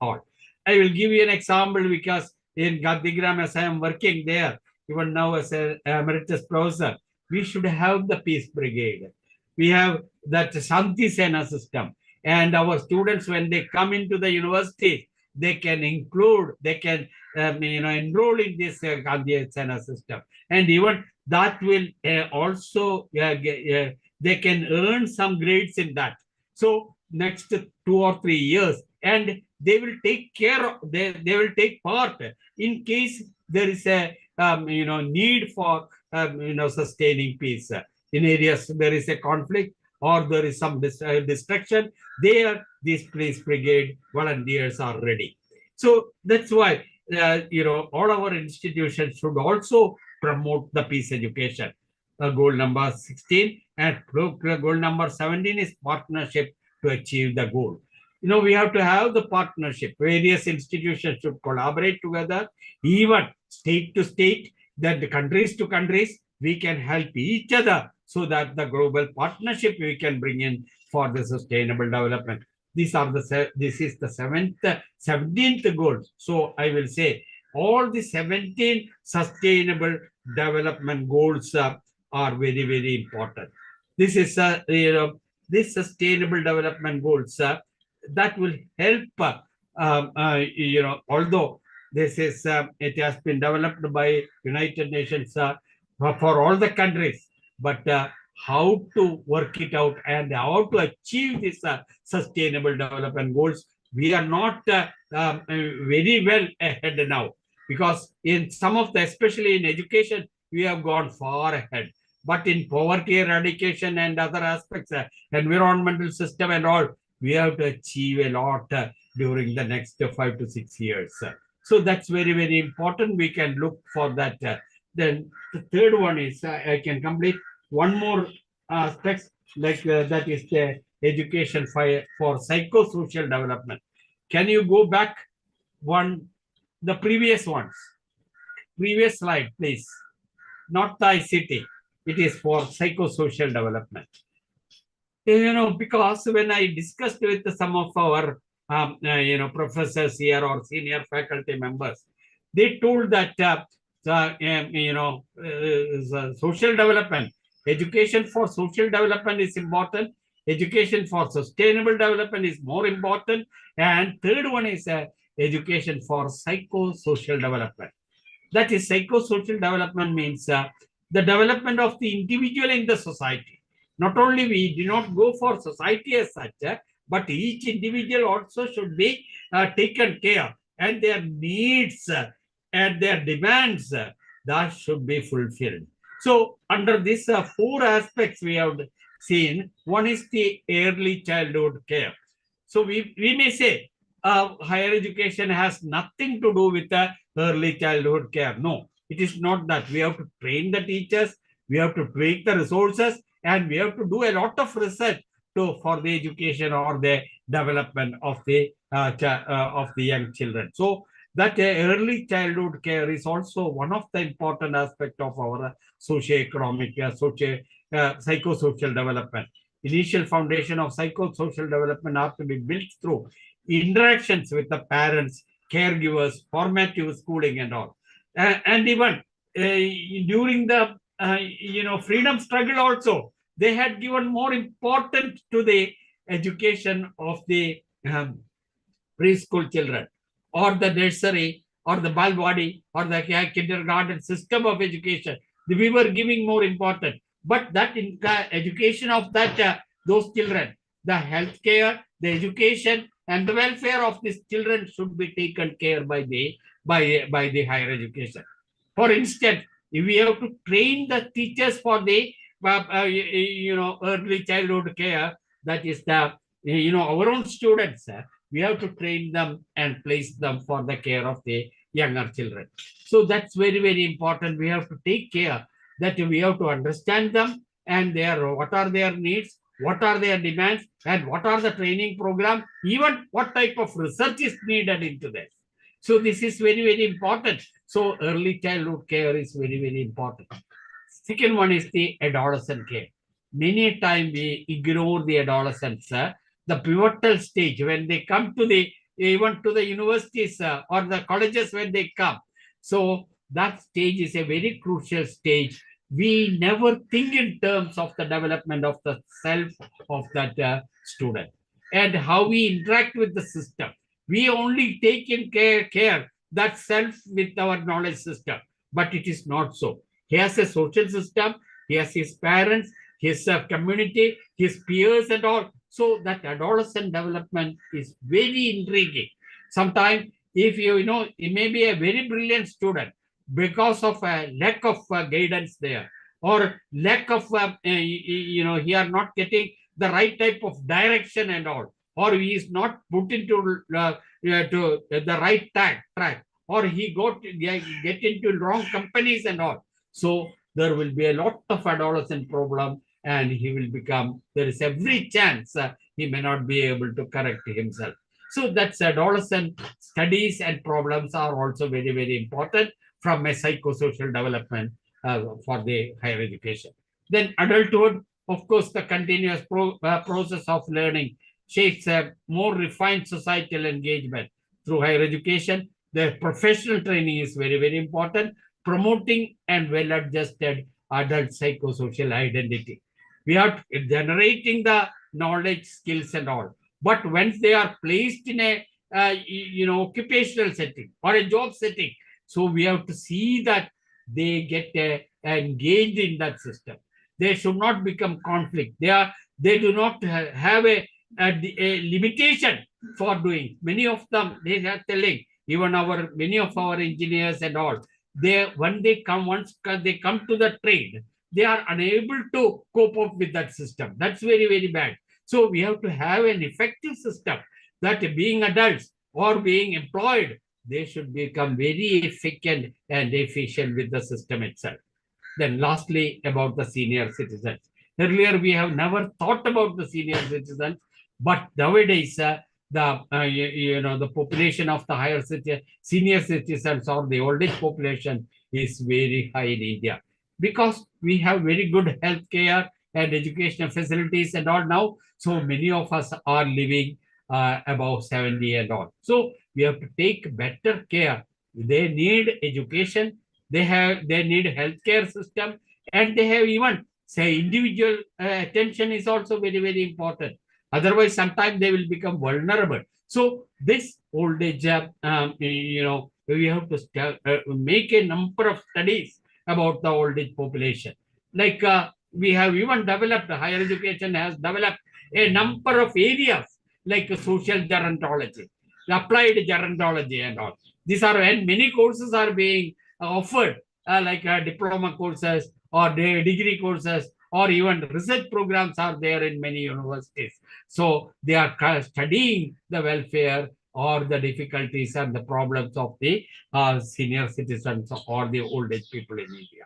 all. I will give you an example because in Gandhigram, as I am working there, even now as an emeritus professor, we should have the peace brigade. We have that Shanti Sena system. And our students, when they come into the university, they can enroll in this Gandhi Sena system. And even that will also, they can earn some grades in that. So next 2 or 3 years, and they will take care, they will take part in case there is a need for sustaining peace. In areas there is a conflict or there is some destruction, there these police brigade volunteers are ready. So that's why all our institutions should also promote the peace education. Goal number 16 and goal number 17 is partnership to achieve the goal. We have to have the partnership. Various institutions should collaborate together, even state to state, that the countries to countries, we can help each other so that the global partnership we can bring in for the sustainable development. This is the 17th goal. So I will say all the 17 sustainable development goals are very, very important. This is this sustainable development goals that will help. Although this is it has been developed by United Nations for all the countries, but how to work it out and how to achieve this sustainable development goals, we are not very well ahead now, because in some of the, especially in education, we have gone far ahead. But in poverty eradication and other aspects, environmental system and all, we have to achieve a lot during the next 5 to 6 years. So that's very, very important. We can look for that. Then the third one is, I can complete one more aspect, like that is the education for psychosocial development. Can you go back the previous ones? Previous slide, please. Not the ICT. It is for psychosocial development. Because when I discussed with some of our professors here or senior faculty members, they told that social development, education for social development is important. Education for sustainable development is more important. And third one is education for psychosocial development. That is, psychosocial development means the development of the individual in the society. Not only we do not go for society as such, but each individual also should be taken care, and their needs and their demands that should be fulfilled. So under these 4 aspects we have seen, one is the early childhood care. So we may say higher education has nothing to do with the early childhood care. No, it is not that. We have to train the teachers, we have to tweak the resources, and we have to do a lot of research for the education or the development of the young children. So that early childhood care is also one of the important aspects of our socio-economic, psychosocial development. Initial foundation of psychosocial development have to be built through interactions with the parents, caregivers, formative schooling and all. And even during the freedom struggle also, they had given more importance to the education of the preschool children, or the nursery, or the balwadi, or the kindergarten system of education. We were giving more importance. But that education of those children, the health care, the education, and the welfare of these children should be taken care by the higher education. For instance, if we have to train the teachers for the early childhood care, that is the, our own students, we have to train them and place them for the care of the younger children. So that's very, very important. We have to take care that we have to understand them and what are their needs, what are their demands, and what are the training program, even what type of research is needed into this. So this is very, very important. So early childhood care is very, very important. Second one is the adolescent care. Many a time we ignore the adolescents, the pivotal stage when they come to the, even to the universities or the colleges when they come. So that stage is a very crucial stage. We never think in terms of the development of the self of that student and how we interact with the system. We only take in care that self with our knowledge system, but it is not so. He has a social system, he has his parents, his community, his peers and all. So that adolescent development is very intriguing. Sometimes if you know, he may be a very brilliant student because of a lack of guidance there, or lack of, he are not getting the right type of direction and all, or he is not put into to the right track, or he get into wrong companies and all. So there will be a lot of adolescent problem, and he will become, there is every chance he may not be able to correct himself. So that's adolescent studies and problems are also very, very important from a psychosocial development for the higher education. Then adulthood, of course, the continuous process of learning shapes a more refined societal engagement through higher education. The professional training is very, very important, promoting and well-adjusted adult psychosocial identity. We are generating the knowledge, skills, and all. But once they are placed in a occupational setting or a job setting, so we have to see that they get engaged in that system. They should not become conflict. They do not have a limitation for doing. Many of them, they are telling, even many of our engineers and all, once they come to the trade, they are unable to cope up with that system. That's very, very bad. So we have to have an effective system that being adults or being employed, they should become very effective and efficient with the system itself. Then lastly, about the senior citizens. Earlier, we have never thought about the senior citizens, but nowadays, the population of the senior citizens or the old age population is very high in India, because we have very good healthcare and educational facilities and all now. So many of us are living above 70 and all. So we have to take better care. They need education, they need healthcare system, and they have even, say, individual attention is also very, very important. Otherwise, sometimes they will become vulnerable. So this old age, we have to make a number of studies about the old age population. Like we have even developed, higher education has developed a number of areas like social gerontology, applied gerontology and all. These are, and many courses are being offered like diploma courses or degree courses, or even research programs are there in many universities. So they are studying the welfare or the difficulties and the problems of the senior citizens or the old age people in India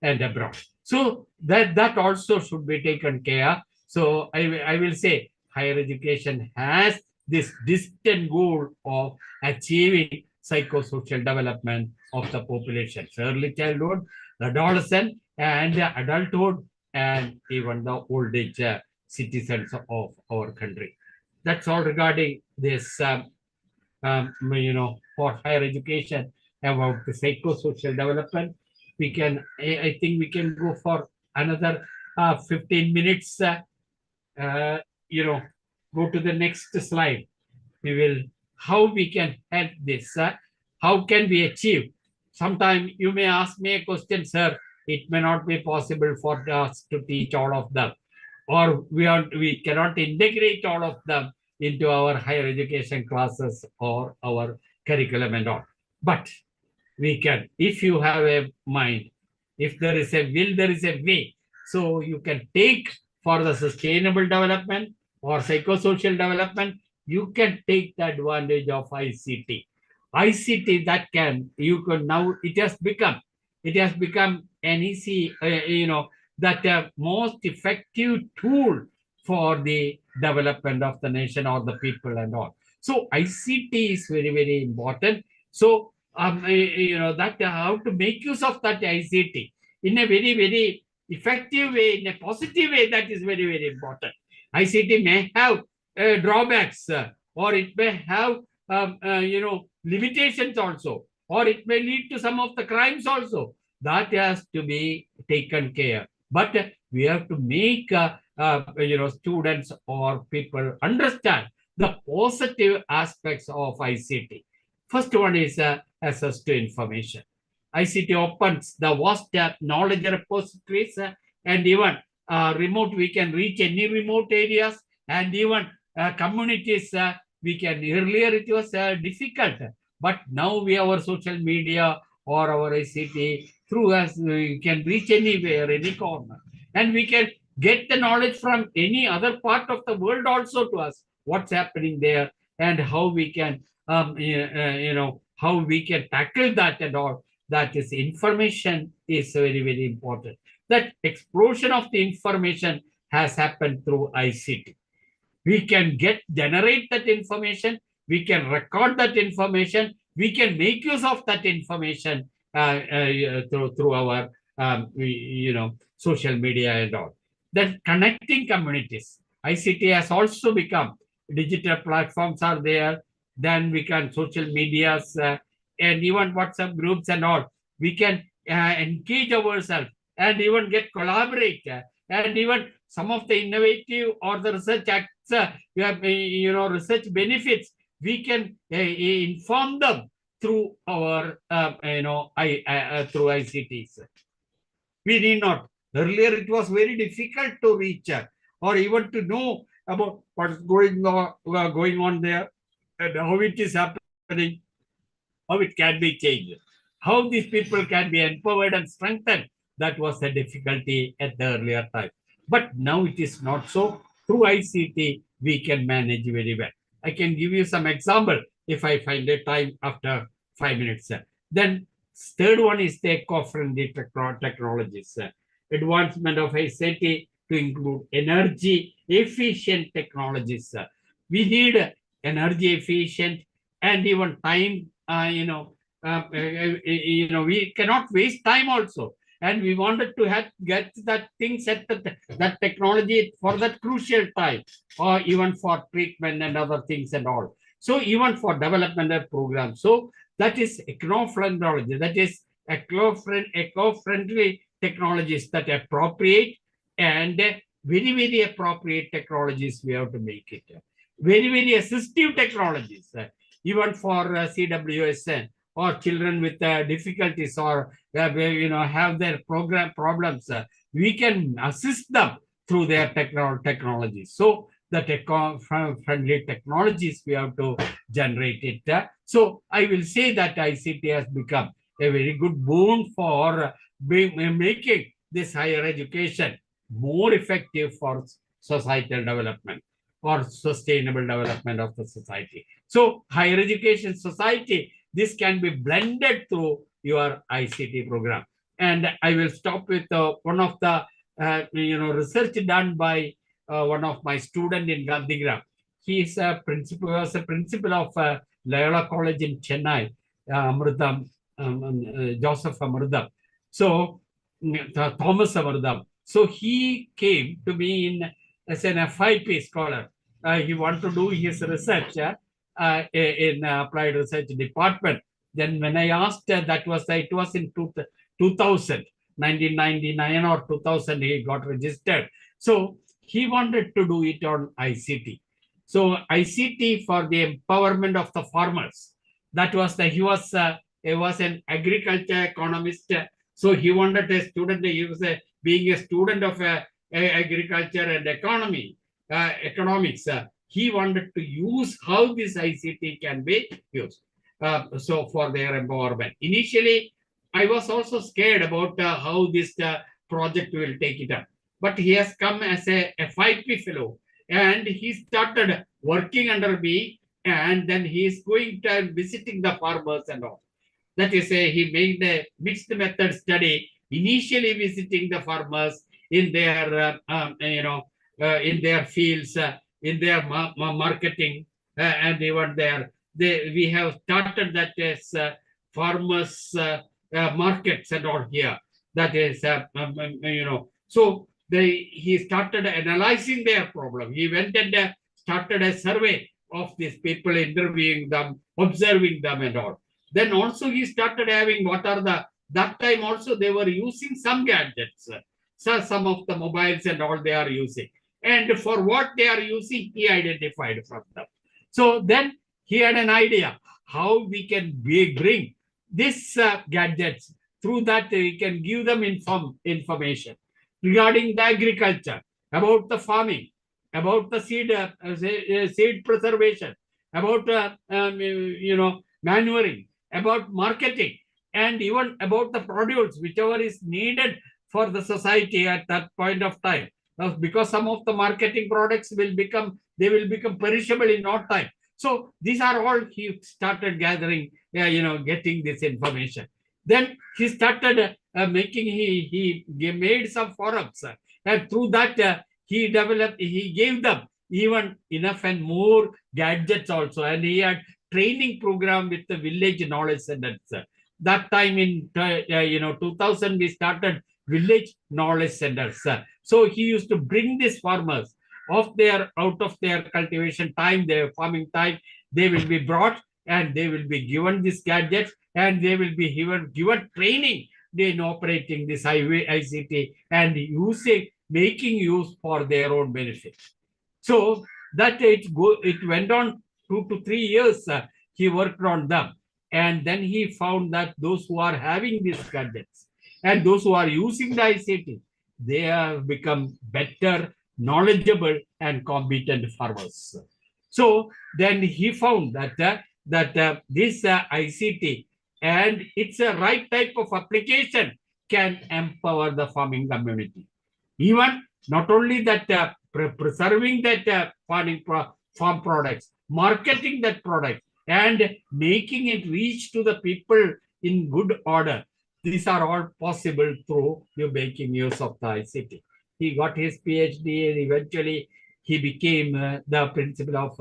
and abroad. So that also should be taken care. So I will say higher education has this distant goal of achieving psychosocial development of the population, early childhood, adolescent, and adulthood, and even the old age citizens of our country. That's all regarding this, for higher education about the psychosocial development. We can, I think we can go for another 15 minutes. Go to the next slide. We will, how we can help this, how can we achieve? Sometime you may ask me a question, sir, it may not be possible for us to teach all of them, or we cannot integrate all of them into our higher education classes or our curriculum and all. But we can, if you have a mind, if there is a will, there is a way. So you can take for the sustainable development, or psychosocial development, you can take the advantage of ICT. ICT that can, you can now, it has become an easy, that most effective tool for the development of the nation or the people and all. So ICT is very, very important. So, that how to make use of that ICT in a very, very effective way, in a positive way, that is very, very important. ICT may have drawbacks, or it may have, limitations also, or it may lead to some of the crimes also. That has to be taken care. But we have to make, students or people understand the positive aspects of ICT. First one is access to information. ICT opens the vast knowledge repositories, and even remote, we can reach any remote areas, and even communities, we can, earlier it was difficult, but now we have our social media or our ICT, through us we can reach anywhere, any corner, and we can get the knowledge from any other part of the world also to us, what's happening there, and how we can, how we can tackle that and all. That is, information is very, very important. That explosion of the information has happened through ICT. We can generate that information, we can record that information, we can make use of that information through our social media and all. Then connecting communities. ICT has also become, digital platforms are there, then we can social medias, and even WhatsApp groups and all. We can engage ourselves and even get collaborate, and even some of the innovative or the research acts, research benefits, we can inform them through our, through ICTs. We need not. Earlier, it was very difficult to reach or even to know about what's going on there, and how it is happening, how it can be changed, how these people can be empowered and strengthened. That was a difficulty at the earlier time. But now it is not so. Through ICT, we can manage very well. I can give you some example if I find a time after 5 minutes. Then third one is the eco-friendly technologies. Advancement of ICT to include energy efficient technologies. We need energy efficient and even time, we cannot waste time also. And we wanted to get that thing set, that technology for that crucial time, or even for treatment and other things and all. So even for developmental programs. So that is eco-friendly, that is eco-friendly technologies that are appropriate, and very, very appropriate technologies we have to make it. Very, very assistive technologies, even for CWSN or children with difficulties or have their problems, we can assist them through their technologies. So that eco-friendly technologies we have to generate it. So I will say that ICT has become a very good boon for making this higher education more effective for societal development or sustainable development of the society. So higher education society, this can be blended through your ICT program. And I will stop with one of the research done by one of my students in Gandhigram. He is a principal, was a principal of Loyola College in Chennai, Amritam, Joseph Amritam. So Thomas Amritam. So he came to me in as an FIP scholar. He wanted to do his research in applied research department. Then when I asked, it was in 2000, 1999 or 2000, he got registered. So he wanted to do it on ICT. So ICT for the empowerment of the farmers. That was he was an agriculture economist. So he wanted a student, he was being a student of agriculture and economics. He wanted to use how this ICT can be used. So for their empowerment. Initially, I was also scared about how this project will take it up. But he has come as a FIP fellow. and he started working under me, and then he is going to visiting the farmers and all. That is, he made a mixed method study, initially visiting the farmers in their, in their fields, in their marketing, and even there. We have started that as farmers markets and all here. That is, so he started analyzing their problem. He went and started a survey of these people, interviewing them, observing them and all. Then also he started having that time also they were using some gadgets. So some of the mobiles and all they are using. And for what they are using, he identified from them. So then he had an idea how we can bring these gadgets. Through that, we can give them information regarding the agriculture, about the farming, about the seed preservation, about manuring, about marketing, and even about the produce, whichever is needed for the society at that point of time. Now, because some of the marketing products will become perishable in no time. So these are all he started gathering, getting this information. Then he started he made some forums, and through that he gave them even enough and more gadgets also, and he had training program with the village knowledge centers. That time in 2000 we started village knowledge centers. So he used to bring these farmers out of their cultivation time, their farming time. They will be brought and they will be given these gadgets, and they will be given training in operating this ICT and making use for their own benefit. So that it went on 2 to 3 years. He worked on them, and then he found that those who are having these gadgets and those who are using the ICT, they have become better, knowledgeable, and competent farmers. So then he found that this ICT and it's a right type of application can empower the farming community. Even not only that preserving that farm products, marketing that product, and making it reach to the people in good order. These are all possible through you making use of the ICT. He got his PhD, and eventually he became the principal of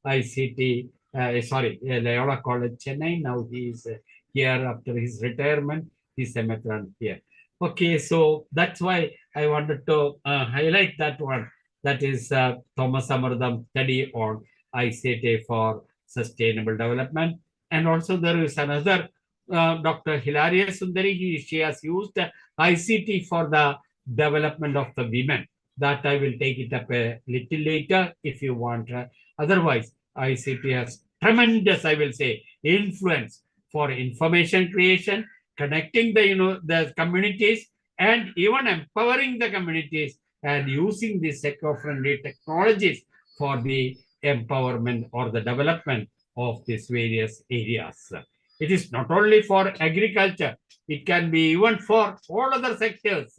ICT. Loyola College, Chennai. Now he is here after his retirement. He's a matron here. Okay, so that's why I wanted to highlight that one. That is Thomas Amardam study on ICT for sustainable development. And also there is another Dr. Hilaria Sundari. She has used ICT for the development of the women. That I will take it up a little later if you want. Otherwise, ICT has tremendous, I will say, influence for information creation, connecting the communities, and even empowering the communities, and using these eco-friendly technologies for the empowerment or the development of these various areas. It is not only for agriculture, it can be even for all other sectors.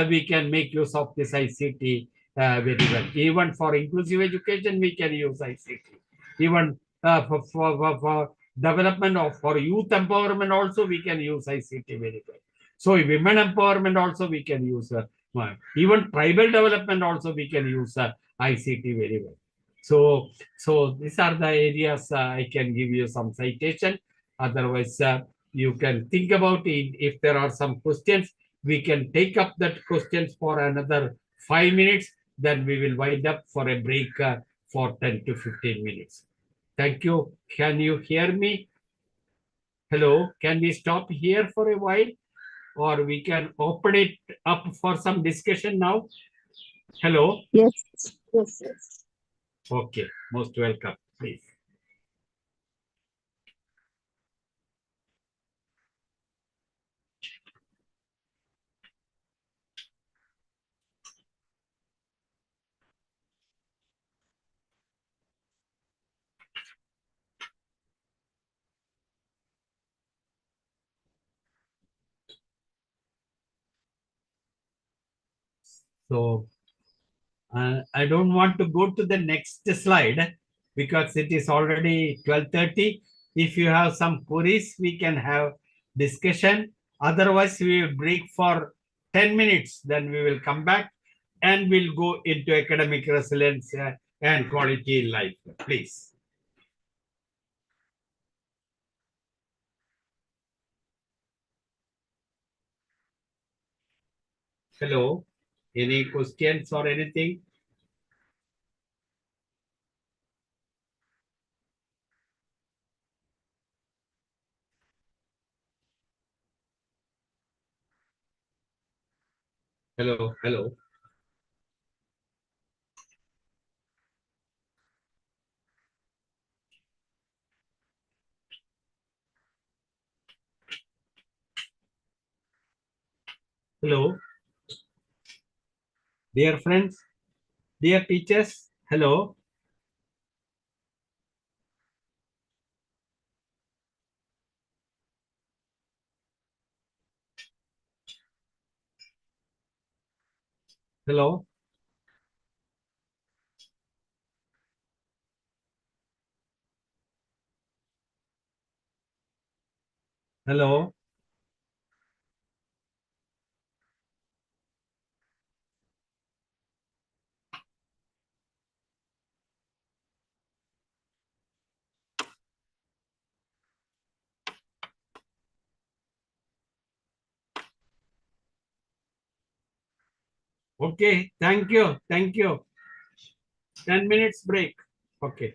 We can make use of this ICT very well. Even for inclusive education, we can use ICT. Even for development of for youth empowerment also, we can use ICT very well. So women empowerment also we can use. Even tribal development also we can use ICT very well. So these are the areas I can give you some citation. Otherwise, you can think about it. If there are some questions, we can take up that questions for another 5 minutes. Then we will wind up for a break for 10 to 15 minutes. Thank you. Can you hear me? Hello. Can we stop here for a while? Or we can open it up for some discussion now? Hello? Yes, yes, yes. Okay. Most welcome. Please. So I don't want to go to the next slide because it is already 12:30. If you have some queries, we can have discussion. Otherwise, we will break for 10 minutes. Then we will come back and we'll go into academic resilience and quality in life. Please. Hello. Any questions or anything? Hello. Hello. Hello. Dear friends, dear teachers, hello. Hello. Hello. Okay. Thank you. Thank you. 10 minutes break. Okay.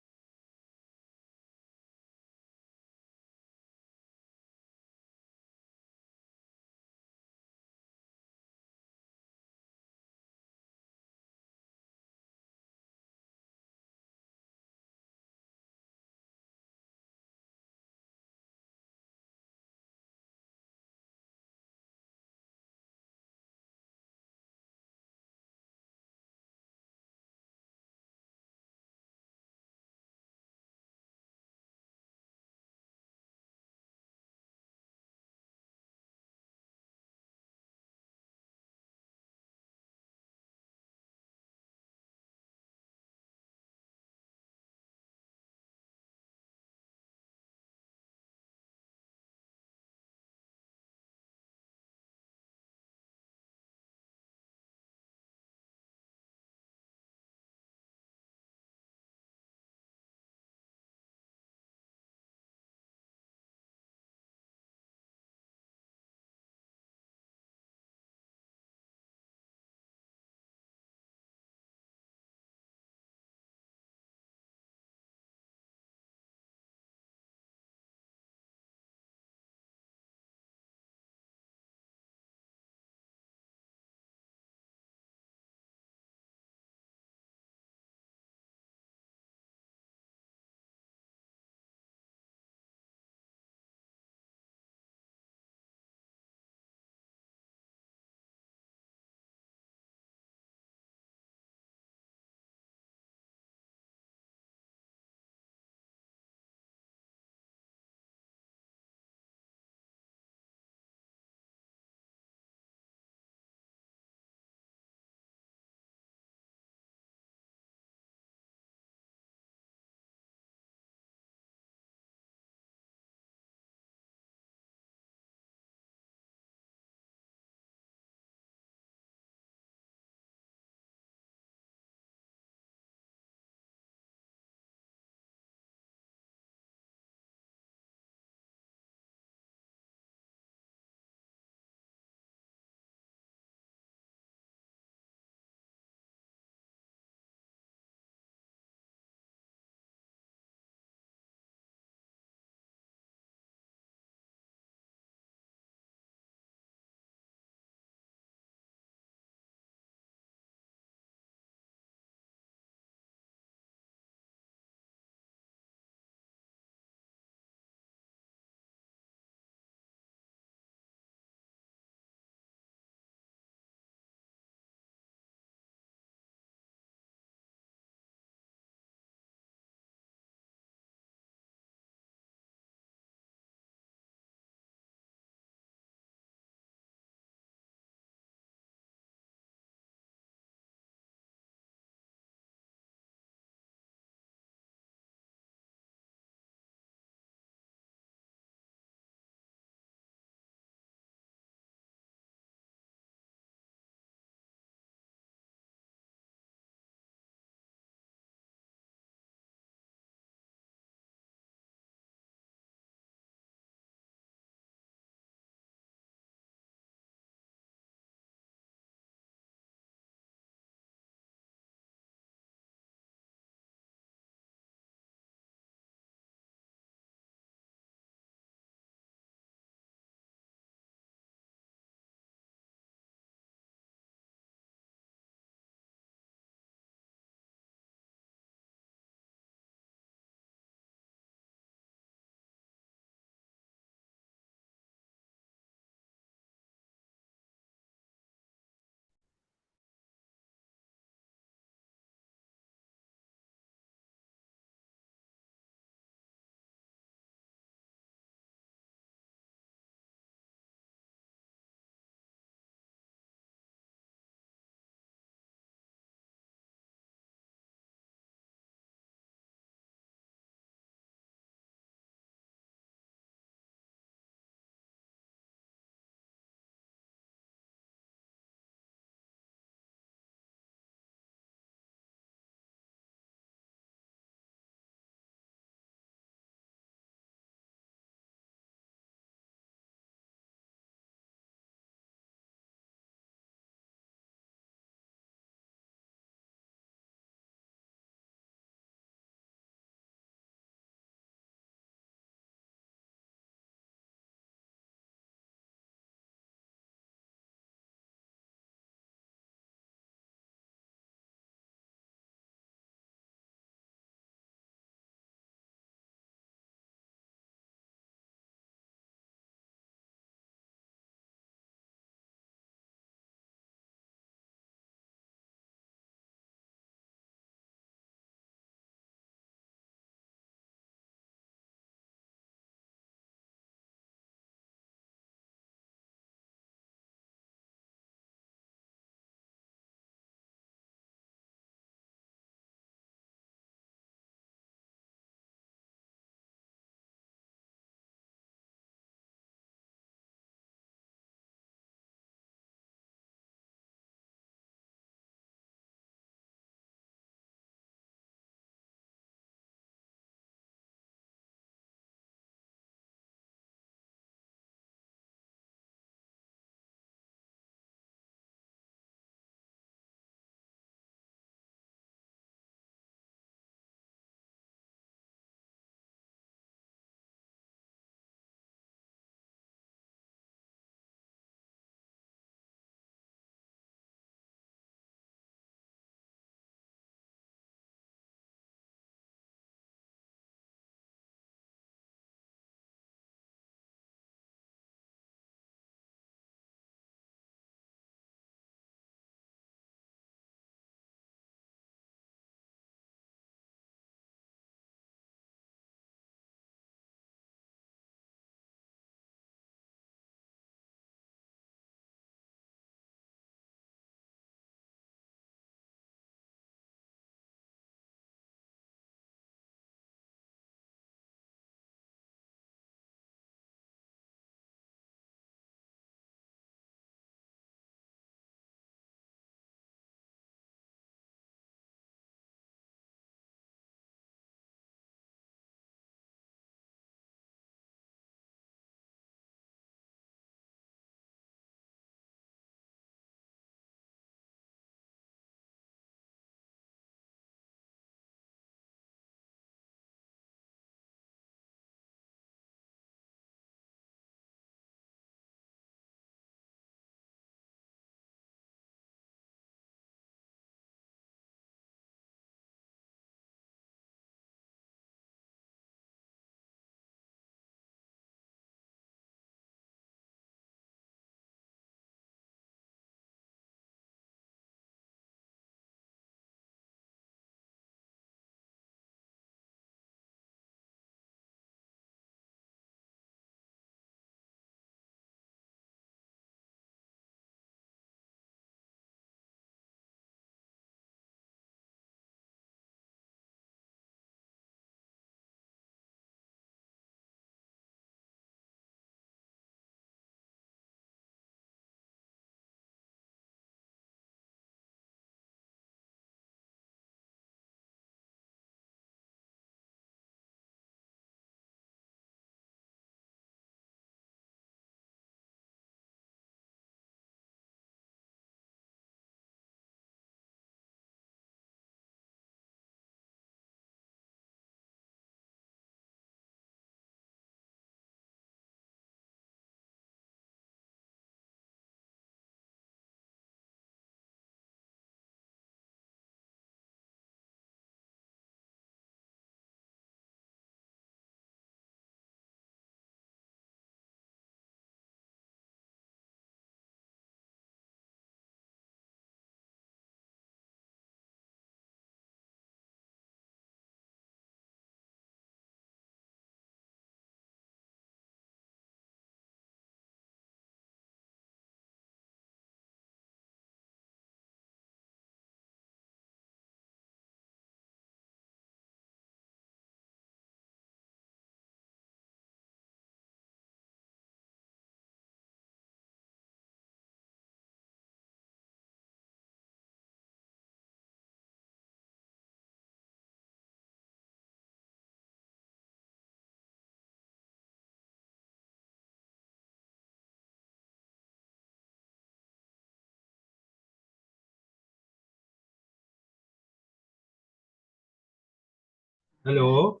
Hello,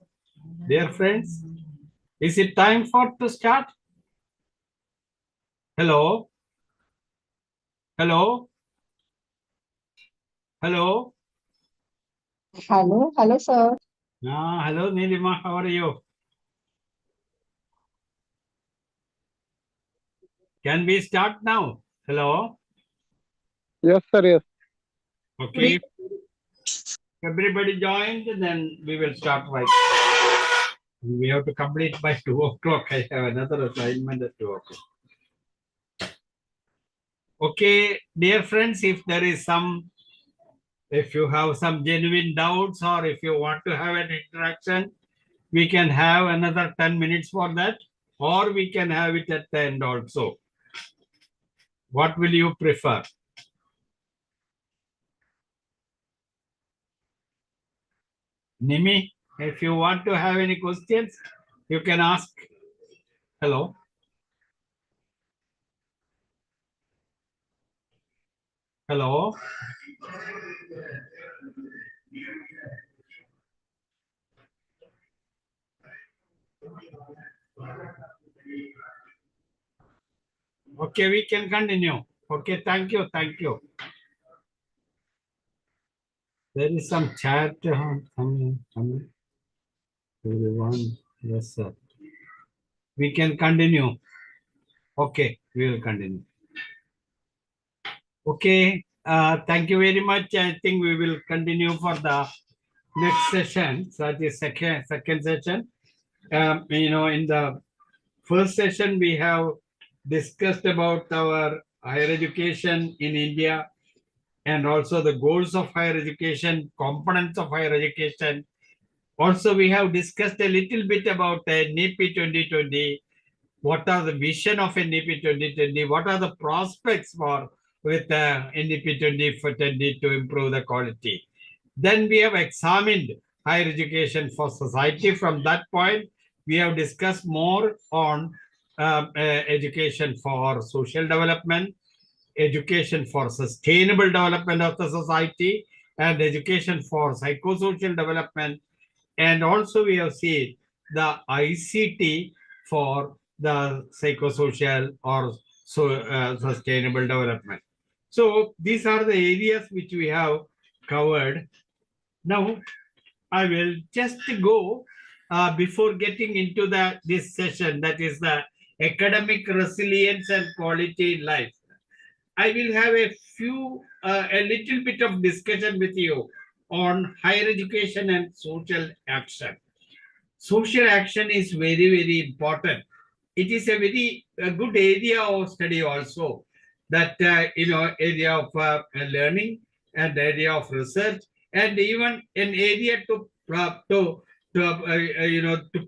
dear friends. Is it time for to start? Hello, hello, hello. Hello, sir. Hello, Nilima. How are you? Can we start now? Hello. Yes, sir. Yes. Okay. Everybody joined, then we will start right. We have to complete by 2 o'clock. I have another assignment at 2 o'clock. Okay, dear friends, if you have some genuine doubts or if you want to have an interaction, we can have another 10 minutes for that, or we can have it at the end also. What will you prefer? Nimi, if you want to have any questions, you can ask. Hello. Hello. Okay, we can continue. Okay, thank you. Thank you. There is some chat. Coming. Everyone. Yes, sir. We can continue. Okay, we will continue. Okay, thank you very much. I think we will continue for the next session. So that is second session. In the first session, we have discussed about our higher education in India and also the goals of higher education, components of higher education. Also, we have discussed a little bit about NEP 2020. What are the vision of NEP 2020? What are the prospects for with NEP 2020 to improve the quality? Then we have examined higher education for society. From that point, we have discussed more on education for social development, education for sustainable development of the society, and education for psychosocial development. And also we have seen the ICT for the psychosocial or sustainable development. So these are the areas which we have covered. Now I will just go before getting into this session, that is the academic resilience and quality in life. I will have a little bit of discussion with you on higher education and social action. Social action is very, very important. It is a very good area of study also. That area of learning and area of research, and even an area to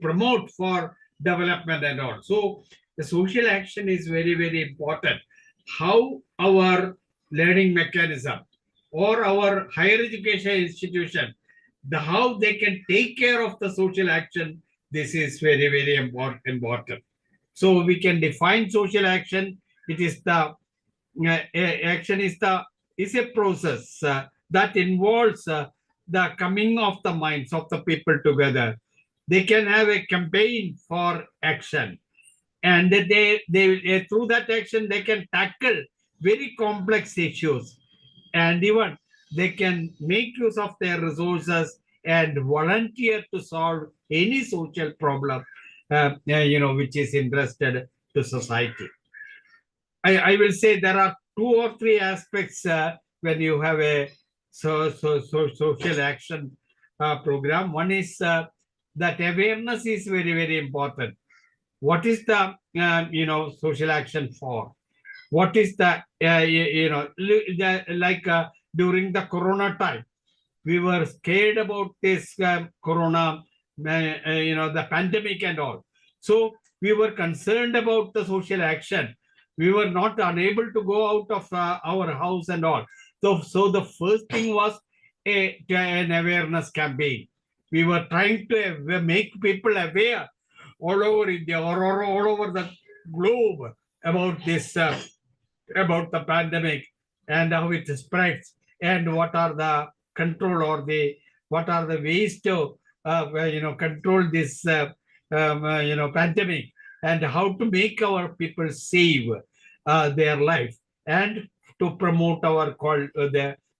promote for development and all. So the social action is very, very important. How our learning mechanism or our higher education institution, how they can take care of the social action, this is very, very important. So we can define social action. It is the action is a process that involves the coming of the minds of the people together. They can have a campaign for action, and they through that action they can tackle very complex issues, and even they can make use of their resources and volunteer to solve any social problem which is interested to society. I will say there are 2 or 3 aspects when you have a social action program. One is that awareness is very, very important. What is the social action for? What is the during the corona time, we were scared about this corona, the pandemic and all. So we were concerned about the social action. We were not unable to go out of our house and all. So the first thing was an awareness campaign. We were trying to make people aware all over India or all over the globe about this, about the pandemic and how it spreads, and what are the control or what are the ways to control this pandemic, and how to make our people save their life and to promote our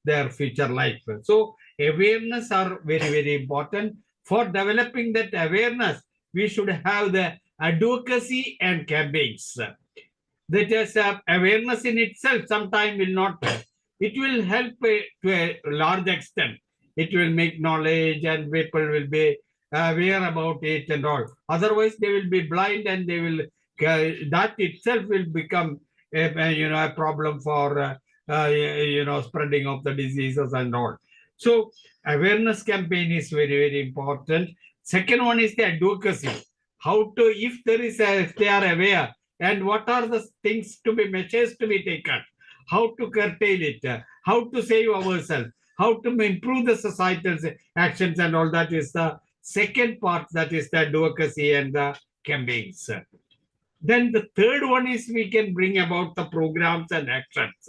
their future life. So awareness are very, very important. For developing that awareness, we should have the advocacy and campaigns. That is awareness in itself sometimes will not help. It will help to a large extent. It will make knowledge and people will be aware about it and all. Otherwise, they will be blind and they will that itself will become a problem for spreading of the diseases and all. So awareness campaign is very, very important. Second one is the advocacy. How to, if they are aware, and what are the things to be, measures to be taken, how to curtail it, how to save ourselves, how to improve the societal actions and all. That is the second part, that is the advocacy and the campaigns. Then the third one is we can bring about the programs and actions.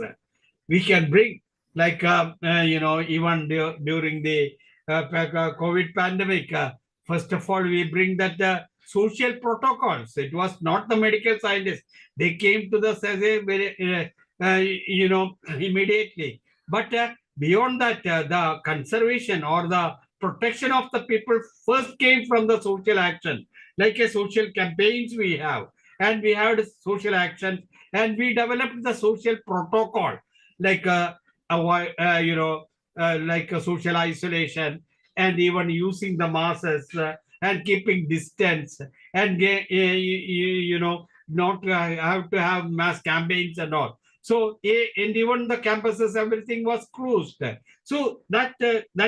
We can bring like, even during the COVID pandemic, first of all, we bring that social protocols. It was not the medical scientists. They came to the immediately. But beyond that, the conservation or the protection of the people first came from the social action, like a social campaigns we have, and we had social action, and we developed the social protocol, like like a social isolation, and even using the masks and keeping distance, and not have to have mass campaigns and all. So, and even the campuses, everything was closed. So that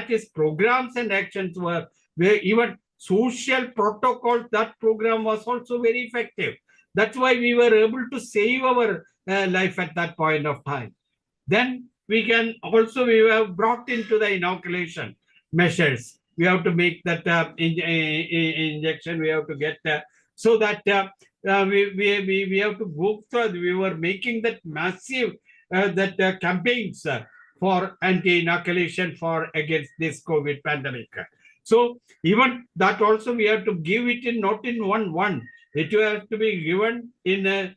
is programs and actions where even social protocols, that program was also very effective. That's why we were able to save our life at that point of time. Then we can also, we have brought into the inoculation measures. We have to make that injection, we have to get so that we have to go through. We were making that massive campaigns for anti-inoculation for against this COVID pandemic. So even that also we have to give it in, not in one. It has to be given in the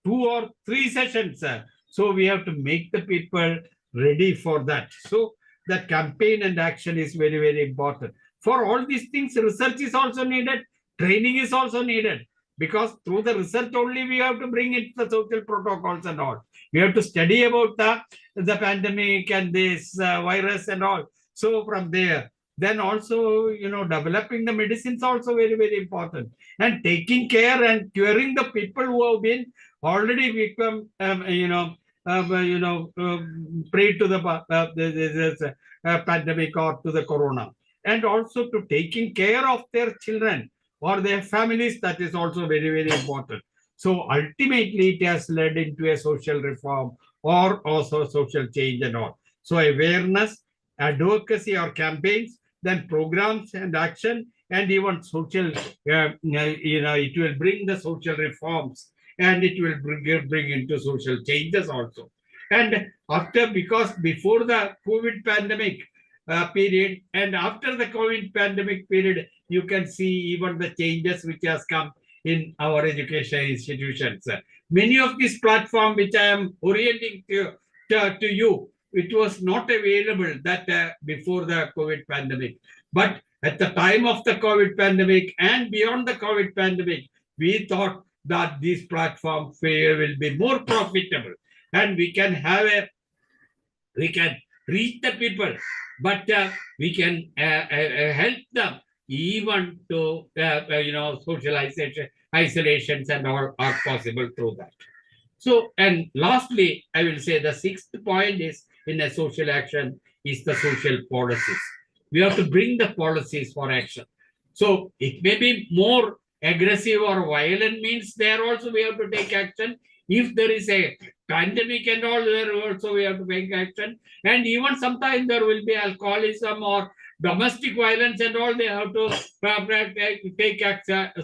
2 or 3 sessions. So we have to make the people ready for that. So the campaign and action is very, very important. For all these things, research is also needed. Training is also needed, because through the research only we have to bring in the social protocols and all. We have to study about the pandemic and this virus and all. So from there, then also, developing the medicines also very, very important. And taking care and curing the people who have been already become, prey to the pandemic or to the corona. And also to taking care of their children or their families, that is also very, very important. So ultimately, it has led into a social reform or also social change and all. So awareness, advocacy or campaigns, then programs and action, and even social, it will bring the social reforms, and it will bring into social changes also. And after, because before the COVID pandemic period and after the COVID pandemic period, you can see even the changes which has come in our education institutions. Many of these platforms which I am orienting to you, it was not available that before the COVID pandemic. But at the time of the COVID pandemic and beyond the COVID pandemic, we thought that these platforms will be more profitable, and we can reach the people, but we can help them even to socialization, isolations and all are possible through that. So, and lastly, I will say the 6th point is in a social action is the social policies. We have to bring the policies for action. So it may be more aggressive or violent means, there also we have to take action. If there is a pandemic and all, there also we have to take action. And even sometimes there will be alcoholism or domestic violence and all, they have to take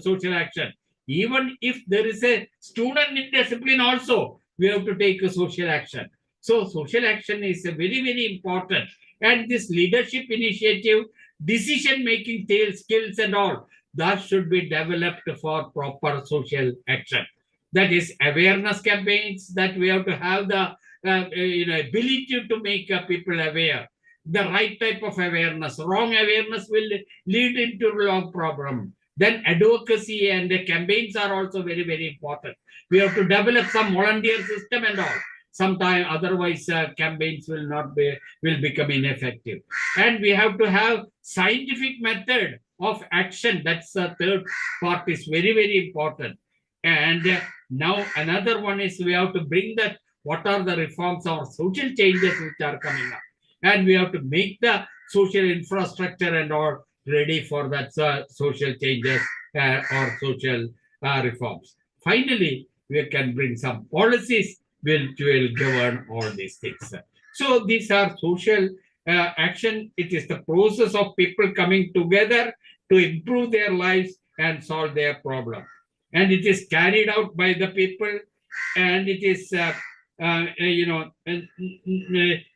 social action. Even if there is a student indiscipline also, we have to take a social action. So social action is very, very important. And this leadership initiative decision-making skills and all, that should be developed for proper social action. That is awareness campaigns, that we have to have the ability to make people aware. The right type of awareness. Wrong awareness will lead into long problem. Then advocacy and the campaigns are also very, very important. We have to develop some volunteer system and all. Sometime otherwise campaigns will become ineffective. And we have to have scientific method of action. That's the third part is very, very important. And now another one is we have to bring that what are the reforms or social changes which are coming up. And we have to make the social infrastructure and all ready for that social changes or social reforms. Finally, we can bring some policies which will govern all these things. So these are social action. It is the process of people coming together to improve their lives and solve their problem. And it is carried out by the people, and it is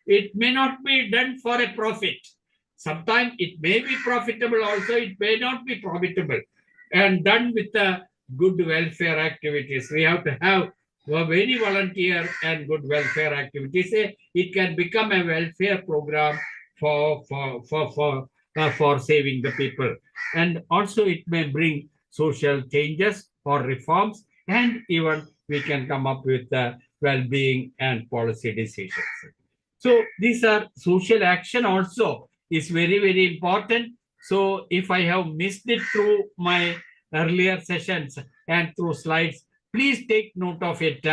it may not be done for a profit. Sometimes it may be profitable also, it may not be profitable, and done with the good welfare activities. We have to have a very volunteer and good welfare activities. It can become a welfare program for saving the people. And also it may bring social changes or reforms, and even we can come up with well-being and policy decisions. So these are social action also is very, very important. So if I have missed it through my earlier sessions and through slides, please take note of it,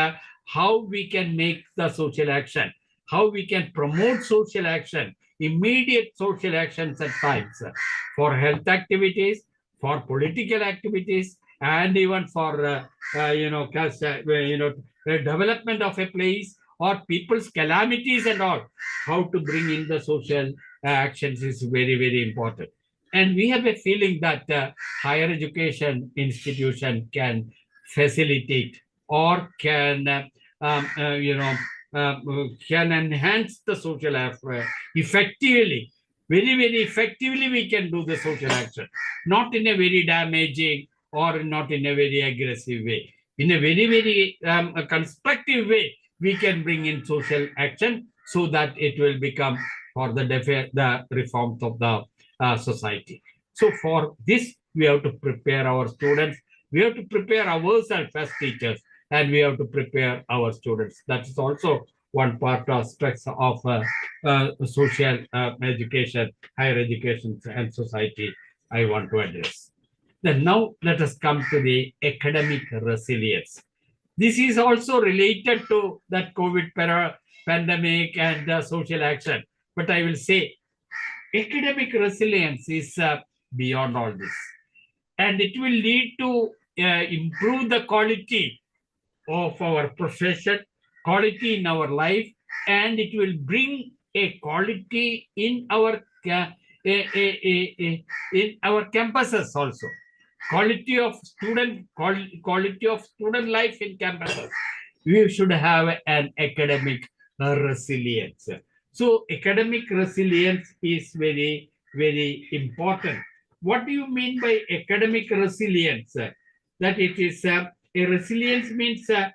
how we can make the social action, how we can promote social action, immediate social actions at times for health activities, for political activities, and even for development of a place or people's calamities and all. How to bring in the social actions is very, very important. And we have a feeling that higher education institution can facilitate or can can enhance the social effectively. Very, very effectively we can do the social action, not in a very damaging or not in a very aggressive way. In a very, very constructive way, we can bring in social action so that it will become for the reforms of the society. So for this, we have to prepare our students. We have to prepare ourselves as teachers, and we have to prepare our students. That is also one part of aspects of social education, higher education and society I want to address. Then now let us come to the academic resilience. This is also related to that COVID pandemic and social action. But I will say academic resilience is beyond all this. And it will lead to improve the quality of our profession, quality in our life, and it will bring a quality in our campuses also. Quality of student life in campuses. We should have an academic resilience. So academic resilience is very, very important. What do you mean by academic resilience? That it is a resilience means that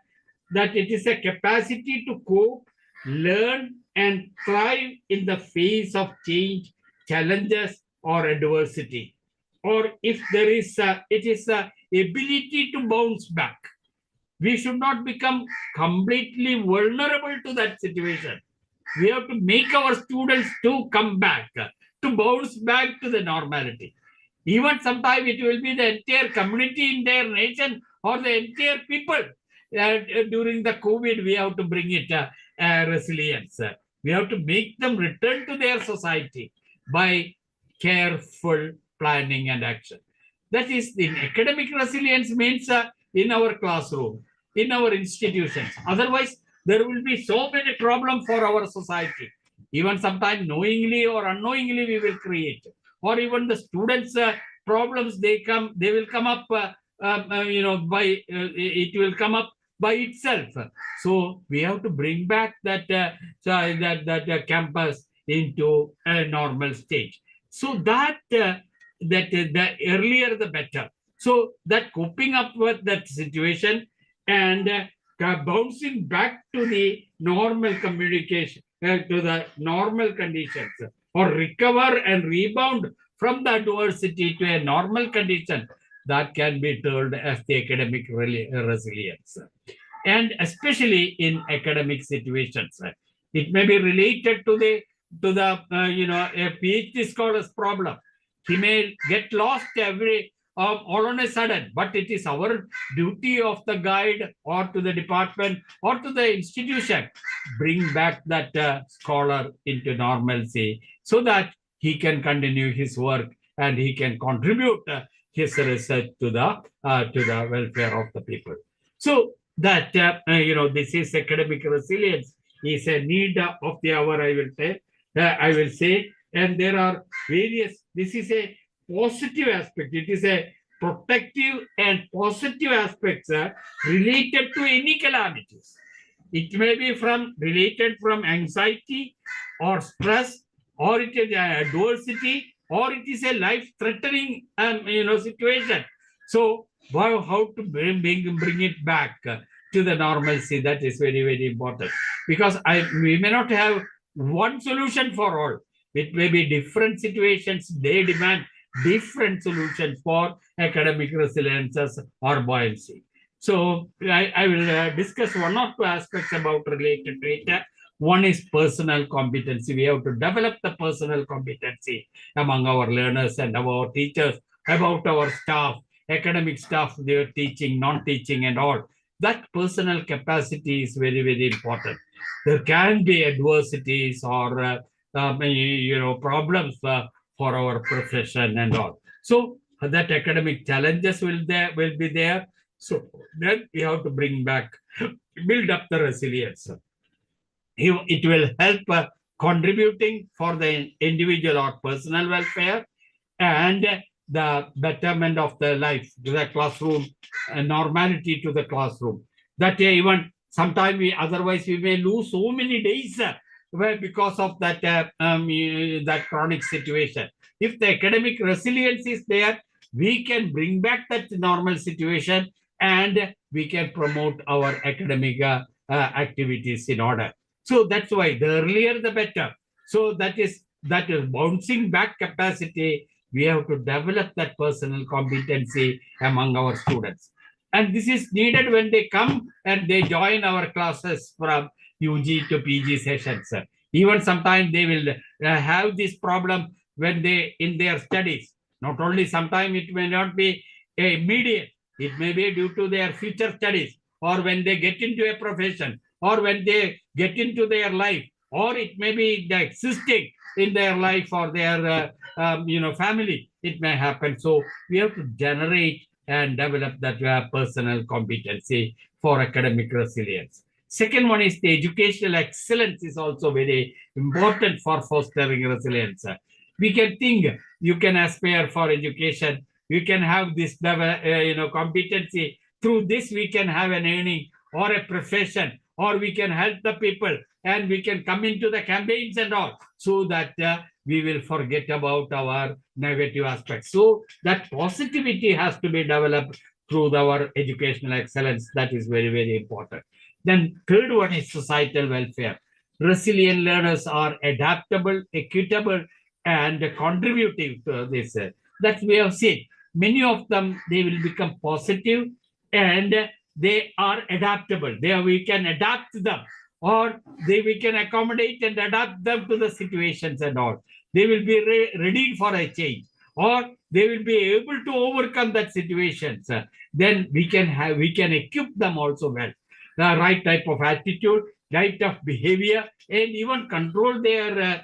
it is a capacity to cope, learn, and thrive in the face of change, challenges, or adversity. Or if there is, it is the ability to bounce back. We should not become completely vulnerable to that situation. We have to make our students to come back, to bounce back to the normality. Even sometimes it will be the entire community in their nation or the entire people. During the COVID, we have to bring it resilience. We have to make them return to their society by careful planning and action. That is, the academic resilience means in our classroom, in our institutions. Otherwise, there will be so many problems for our society. Even sometimes knowingly or unknowingly we will create. Or even the students' problems, they will come up, it will come up by itself. So we have to bring back that campus into a normal stage. So that the earlier the better. So that coping up with that situation and bouncing back to the normal communication, to the normal conditions, or recover and rebound from the adversity to a normal condition, that can be termed as the academic resilience. And especially in academic situations, it may be related to the a PhD scholar's problem. He may get lost all on a sudden, but it is our duty of the guide or to the department or to the institution, bring back that scholar into normalcy so that he can continue his work and he can contribute his research to the welfare of the people. So that this is academic resilience is a need of the hour, I will say, and there are various. This is a positive aspect. It is a protective and positive aspects related to any calamities. It may be related from anxiety or stress, or it is adversity, or it is a life-threatening situation. So how to bring it back to the normalcy, that is very, very important, because we may not have one solution for all. It may be different situations, they demand different solutions for academic resilience or buoyancy. So I will discuss one or two aspects about related to it. One is personal competency. We have to develop the personal competency among our learners and our teachers, about our staff, academic staff, their teaching, non-teaching and all. That personal capacity is very, very important. There can be adversities or problems for our profession and all. So that academic challenges will be there. So then we have to build up the resilience. It will help contributing for the individual or personal welfare and the betterment of the life, to the classroom, normality to the classroom. That even sometimes otherwise we may lose so many days because of that that chronic situation. If the academic resilience is there, we can bring back that normal situation and we can promote our academic activities in order. So that's why the earlier the better. So that is bouncing back capacity. We have to develop that personal competency among our students. And this is needed when they come and they join our classes from UG to PG sessions. Even sometimes they will have this problem when they in their studies. Not only sometimes it may not be immediate. It may be due to their future studies, or when they get into a profession, or when they get into their life, or it may be the existing in their life or their family. It may happen. So we have to generate and develop that personal competency for academic resilience. Second one is the educational excellence is also very important for fostering resilience. We can think you can aspire for education. You can have this competency. Through this, we can have an earning or a profession, or we can help the people and we can come into the campaigns and all, so that we will forget about our negative aspects. So that positivity has to be developed through our educational excellence. That is very, very important. Then third one is societal welfare. Resilient learners are adaptable, equitable, and contributive to this. That we have seen. Many of them, they will become positive and they are adaptable. We can adapt them, or we can accommodate and adapt them to the situations and all. They will be ready for a change, or they will be able to overcome that situations. Then we can equip them also well. The right type of attitude, right of behavior, and even control their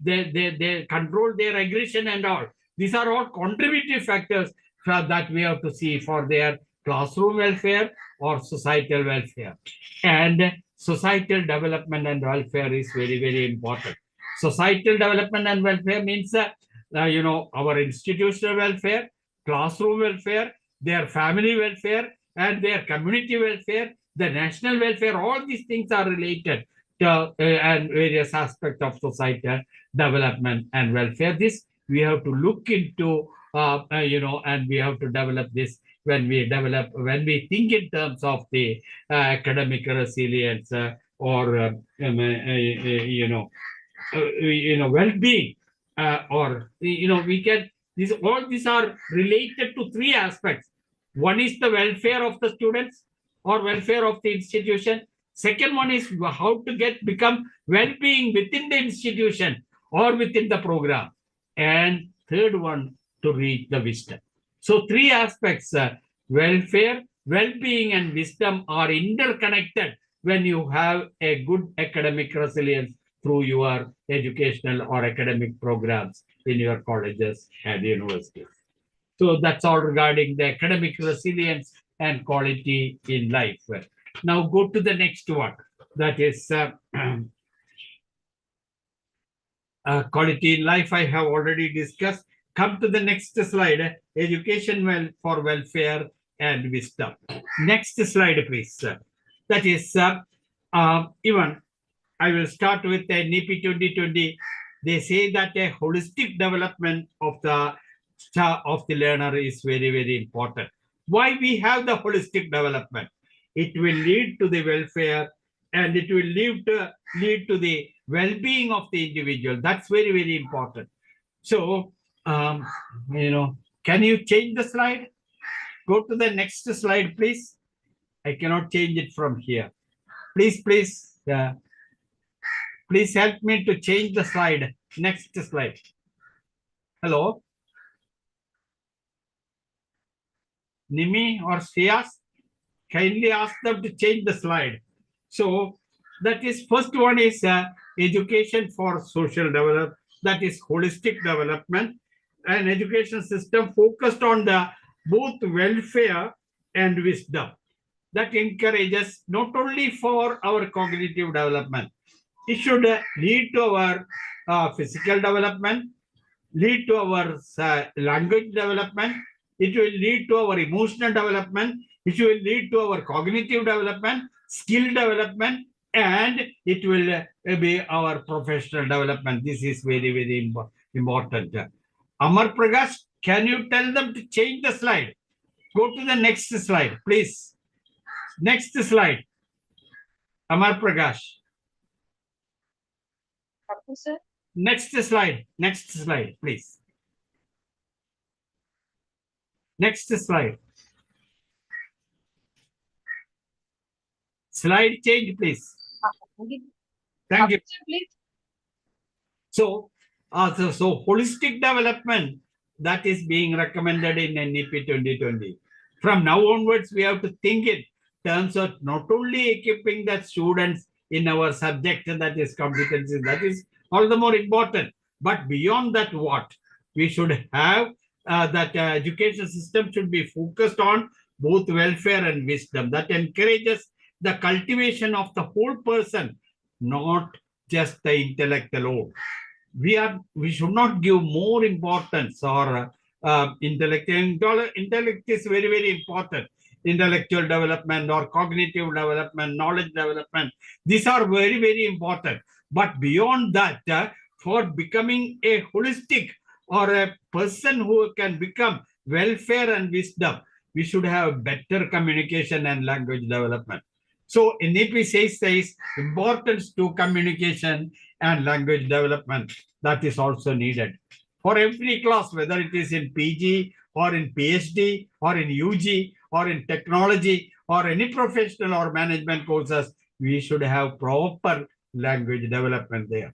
they control their aggression and all. These are all contributive factors that we have to see for their classroom welfare or societal welfare. And societal development and welfare is very, very important. Societal development and welfare means our institutional welfare, classroom welfare, their family welfare, and their community welfare, the national welfare. All these things are related and various aspects of societal development and welfare. This we have to look into, and we have to develop this when we think in terms of the academic resilience well-being, or we can. All these are related to three aspects. One is the welfare of the students or welfare of the institution. Second one is how to become well-being within the institution or within the program. And third one, to reach the wisdom. So three aspects, welfare, well-being, and wisdom are interconnected when you have a good academic resilience through your educational or academic programs in your colleges and universities. So that's all regarding the academic resilience and quality in life. Now go to the next one. That is quality in life. I have already discussed. Come to the next slide. Education for welfare and wisdom. Next slide, please. That is even I will start with the NEP 2020. They say that a holistic development of the learner is very, very important. Why we have the holistic development? It will lead to the welfare and it will lead to the well-being of the individual. That's very, very important. So, can you change the slide? Go to the next slide, please. I cannot change it from here. Please, please help me to change the slide. Next slide. Hello? Nimi or Siyas? Kindly ask them to change the slide. So that is, first one is education for social development. That is holistic development. An education system focused on the both welfare and wisdom. That encourages not only for our cognitive development, it should lead to our physical development, lead to our language development, it will lead to our emotional development, it will lead to our cognitive development, skill development, and it will be our professional development. This is very, very important. Amar Prakash, can you tell them to change the slide? Go to the next slide, please. Next slide. Amar Prakash. Sir. Next slide, please. Next slide. Slide change, please. Thank you. Please. So holistic development, that is being recommended in NEP 2020. From now onwards, we have to think in terms of not only equipping the students in our subject, that is competencies, that is all the more important. But beyond that, what we should have, that education system should be focused on both welfare and wisdom. That encourages the cultivation of the whole person, not just the intellect alone. We should not give more importance or intellect. Intellect is very, very important. Intellectual development or cognitive development, knowledge development, these are very, very important. But beyond that, for becoming a holistic or a person who can become welfare and wisdom, we should have better communication and language development. So NEP says importance to communication and language development, that is also needed. For every class, whether it is in PG or in PhD or in UG or in technology or any professional or management courses, we should have proper language development there.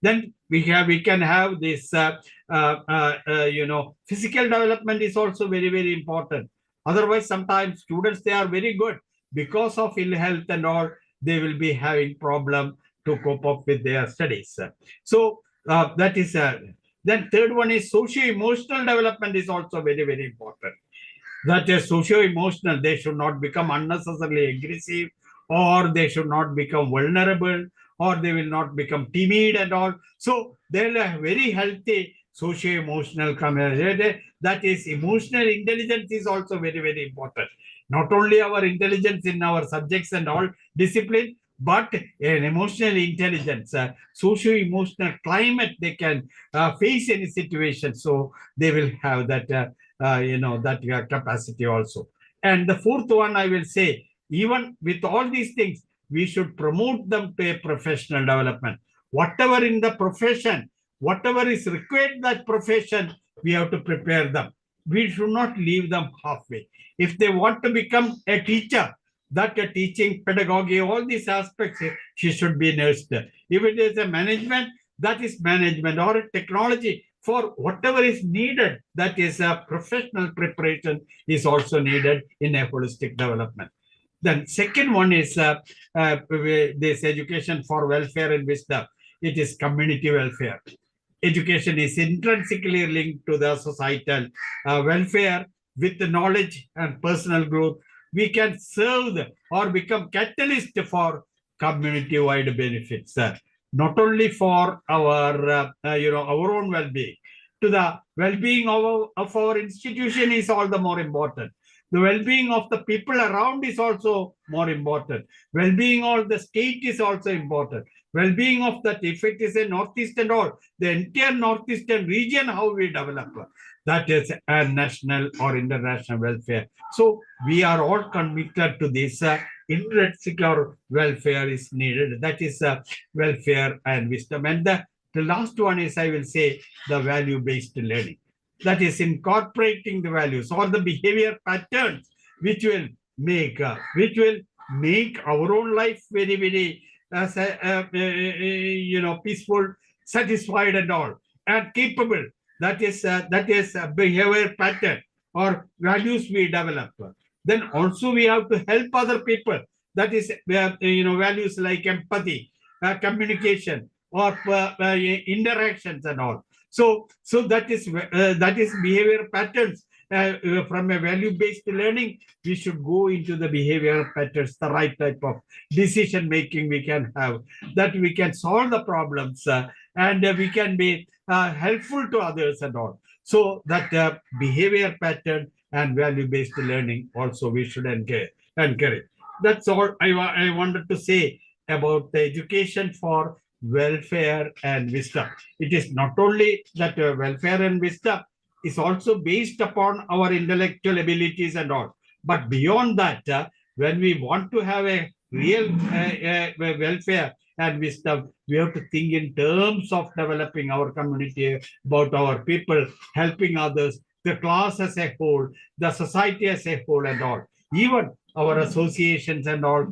Then we can have this, physical development is also very, very important. Otherwise, sometimes students, they are very good. Because of ill health and all, they will be having problem to cope up with their studies. So that is, then third one is socio-emotional development is also very, very important. That is socio-emotional, they should not become unnecessarily aggressive, or they should not become vulnerable, or they will not become timid and all. So they'll have very healthy socio-emotional community. That is, emotional intelligence is also very, very important. Not only our intelligence in our subjects and all discipline, but an emotional intelligence, socio-emotional climate, they can face any situation. So they will have that, that capacity also. And the fourth one, I will say, even with all these things, we should promote them to a professional development. Whatever in the profession, whatever is required in that profession, we have to prepare them. We should not leave them halfway. If they want to become a teacher, that a teaching pedagogy, all these aspects, she should be nursed. If it is a management, that is management, or a technology, for whatever is needed, that is a professional preparation is also needed in a holistic development. Then second one is this education for welfare and wisdom. It is community welfare. Education is intrinsically linked to the societal welfare. With the knowledge and personal growth, we can serve or become catalyst for community-wide benefits, not only for our our own well-being. To the well-being of our institution is all the more important. The well-being of the people around is also more important. Well-being of the state is also important. Well-being of that, if it is a Northeast and all, the entire Northeastern region, how we develop, that is a national or international welfare. So we are all committed to this. Intrinsic or welfare is needed. That is welfare and wisdom. And the last one is, I will say, the value-based learning. That is incorporating the values or the behavior patterns which will make our own life very, very peaceful, satisfied and all, and capable. That is a behavior pattern or values we develop. Then also we have to help other people. That is values like empathy, communication, or interactions and all. So that is behavior patterns. From a value-based learning, we should go into the behavioral patterns, the right type of decision making we can have, that we can solve the problems, and we can be helpful to others and all. So that behavior pattern and value-based learning also we should encourage. That's all I wanted to say about the education for welfare and wisdom. It is not only that welfare and wisdom is also based upon our intellectual abilities and all, but beyond that, when we want to have a real welfare and wisdom, we have to think in terms of developing our community, about our people, helping others, the class as a whole, the society as a whole and all. Even our associations and all,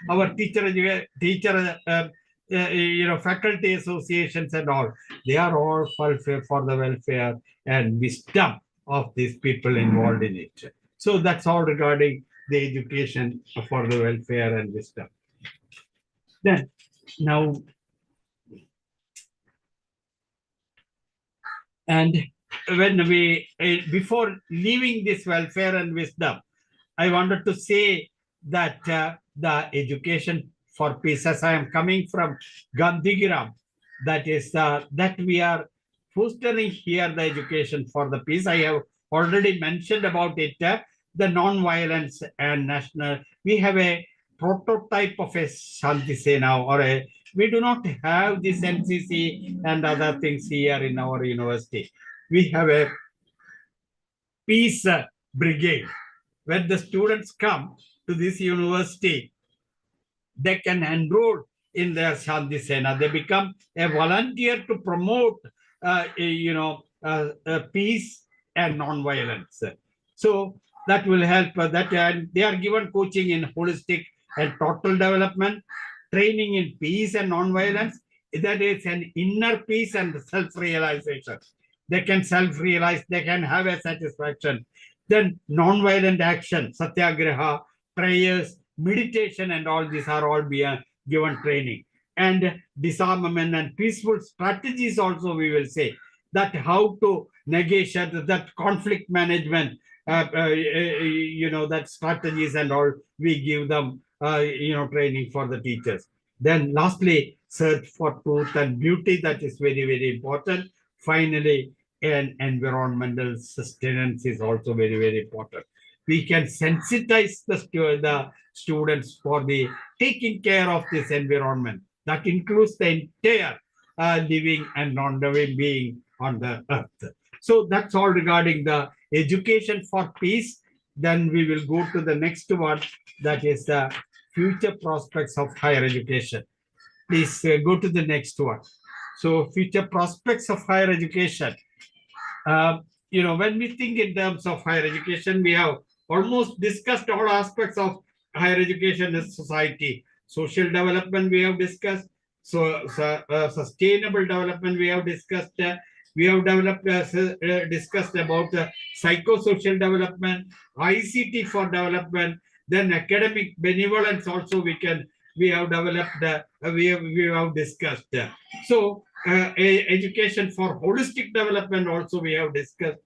our teacher faculty associations and all, they are all for the welfare and wisdom of these people involved in it. So that's all regarding the education for the welfare and wisdom. Then now, and when we, before leaving this welfare and wisdom, I wanted to say that the education for peace, as I am coming from Gandhigram, that is that we are fostering here the education for the peace. I have already mentioned about it, the non-violence and national. We have a prototype of a Shanti Sena, or we do not have this NCC and other things here in our university. We have a peace brigade. When the students come to this university, they can enroll in their Shanti Sena. They become a volunteer to promote, peace and non-violence. So that will help. And they are given coaching in holistic and total development, training in peace and non-violence. That is an inner peace and self-realization. They can self-realize. They can have a satisfaction. Then non-violent action, satyagraha, prayers, meditation, and all these are all being given training. And disarmament and peaceful strategies also, we will say that how to negotiate, that conflict management, that strategies and all, we give them, training for the teachers. Then lastly, search for truth and beauty. That is very, very important. Finally, and environmental sustenance is also very, very important. we can sensitize the students for the taking care of this environment. That includes the entire living and non-living being on the earth. So that's all regarding the education for peace. Then we will go to the next one, that is the future prospects of higher education. Please go to the next one. So future prospects of higher education. When we think in terms of higher education, we have almost discussed all aspects of higher education in society. Social development we have discussed. So sustainable development we have discussed. We have discussed about psychosocial development, ICT for development, then academic benevolence also we have developed, we have discussed. So education for holistic development also we have discussed,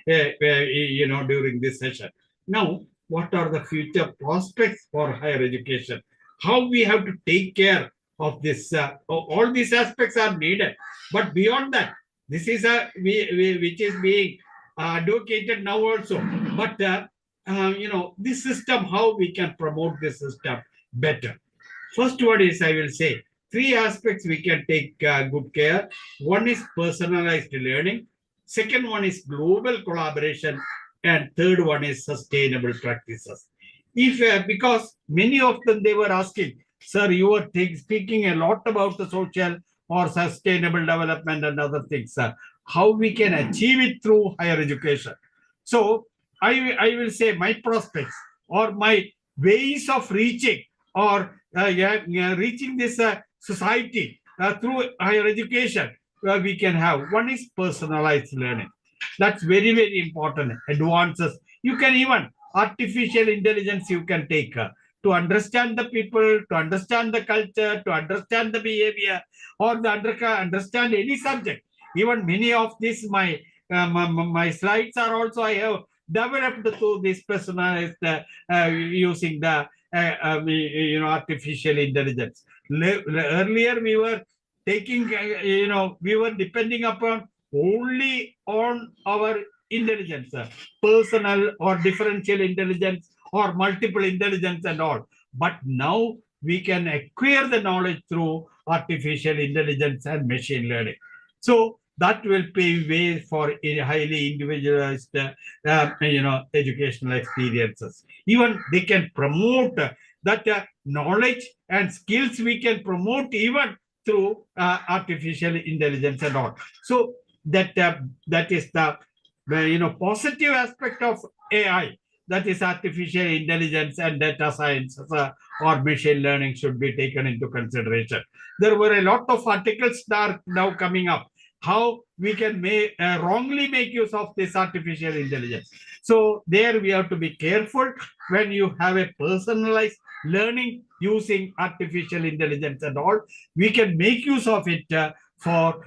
during this session. Now, what are the future prospects for higher education? How we have to take care of this? All these aspects are needed, but beyond that, this is which is being advocated now also. But this system, how we can promote this system better. First one is, I will say, three aspects we can take good care. One is personalized learning. Second one is global collaboration. And third one is sustainable practices. Because many of them, they were asking, sir, you were speaking a lot about the social or sustainable development and other things. How we can achieve it through higher education. So I will say my prospects or my ways of reaching or reaching this society through higher education, we can have. One is personalized learning. That's very, very important. Advances. You can even artificial intelligence you can take to understand the people, to understand the culture, to understand the behavior, or understand any subject. Even many of these my slides are also I have developed through this personalized using the artificial intelligence. Earlier we were taking we were depending upon only on our intelligence, personal or differential intelligence or multiple intelligence and all. But now we can acquire the knowledge through artificial intelligence and machine learning. So that will pave way for highly individualized, educational experiences. Even they can promote that knowledge and skills we can promote even through artificial intelligence and all. So that is the positive aspect of AI. That is artificial intelligence and data science or machine learning should be taken into consideration. There were a lot of articles that are now coming up. How we can wrongly make use of this artificial intelligence. So there we have to be careful when you have a personalized learning using artificial intelligence and all. We can make use of it for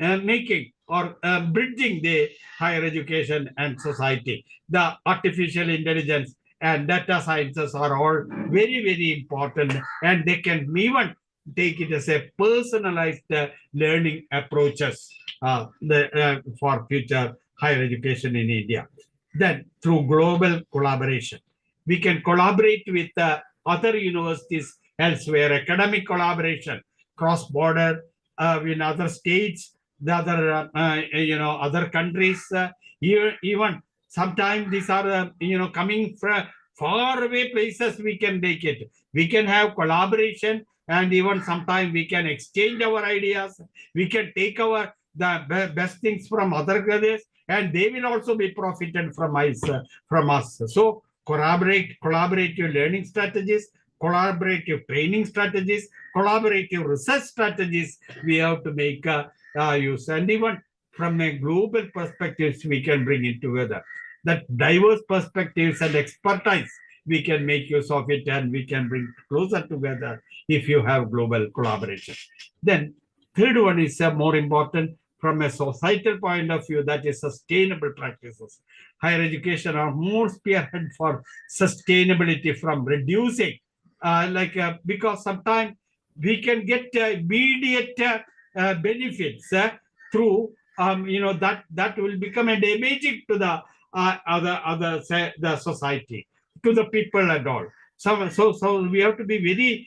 making or bridging the higher education and society. The artificial intelligence and data sciences are all very, very important, and they can even take it as a personalized learning approaches for future higher education in India. Then through global collaboration, we can collaborate with other universities elsewhere, academic collaboration, cross-border in other states, the other other countries. Even sometimes these are coming from far away places. We can take it. We can have collaboration, and even sometimes we can exchange our ideas. We can take the best things from other countries, and they will also be profited from us. So collaborative learning strategies, collaborative training strategies, collaborative research strategies we have to make use. And even from a global perspective, we can bring it together. That diverse perspectives and expertise, we can make use of it, and we can bring closer together if you have global collaboration. Then third one is more important from a societal point of view, that is sustainable practices. Higher education are more spearhead for sustainability from reducing, because sometimes we can get immediate benefits through, that will become a damaging to the the society, to the people and all. So we have to be very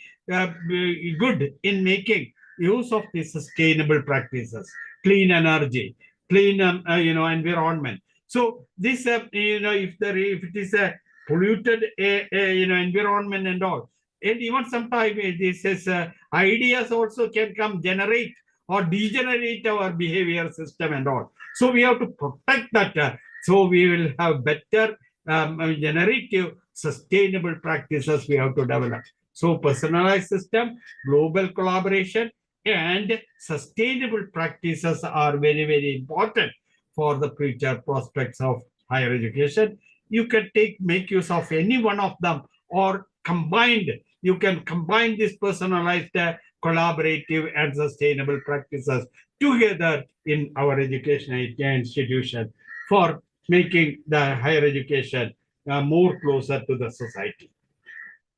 good in making use of the sustainable practices, clean energy, clean environment. So this if it is a polluted environment and all, and even sometimes this is ideas also can come generate or degenerate our behavior system and all. So we have to protect that. So we will have better generative sustainable practices we have to develop. So personalized system, global collaboration, and sustainable practices are very, very important for the future prospects of higher education. You can make use of any one of them, or combined. You can combine this personalized, collaborative, and sustainable practices together in our education institution for making the higher education more closer to the society.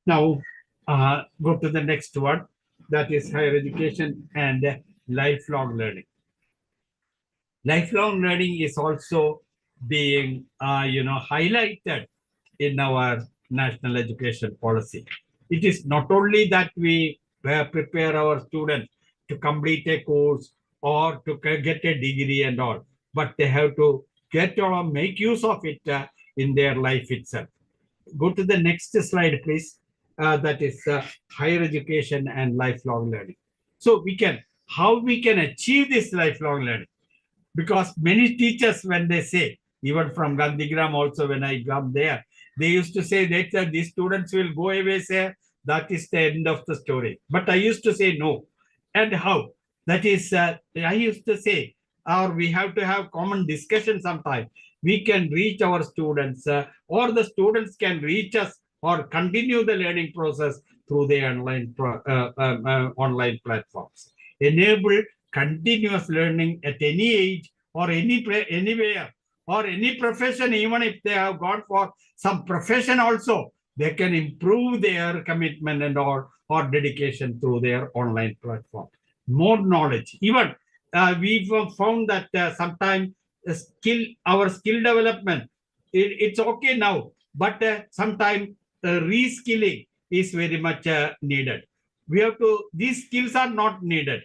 Now, go to the next one, that is higher education and lifelong learning. Lifelong learning is also being, highlighted in our national education policy. It is not only that we prepare our students to complete a course or to get a degree and all, but they have to get or make use of it in their life itself. Go to the next slide, please. That is higher education and lifelong learning. So how we can achieve this lifelong learning? Because many teachers, when they say, even from Gandhigram also, when I come there, they used to say that these students will go away, say, that is the end of the story. But I used to say no. And how? That is, I used to say, or we have to have common discussion sometime. We can reach our students, or the students can reach us or continue the learning process through the online platforms. Enable continuous learning at any age or anywhere or any profession. Even if they have gone for some profession also, they can improve their commitment and or dedication through their online platform. More knowledge. Even we've found that sometimes our skill development, it's okay now, but sometimes reskilling is very much needed. These skills are not needed.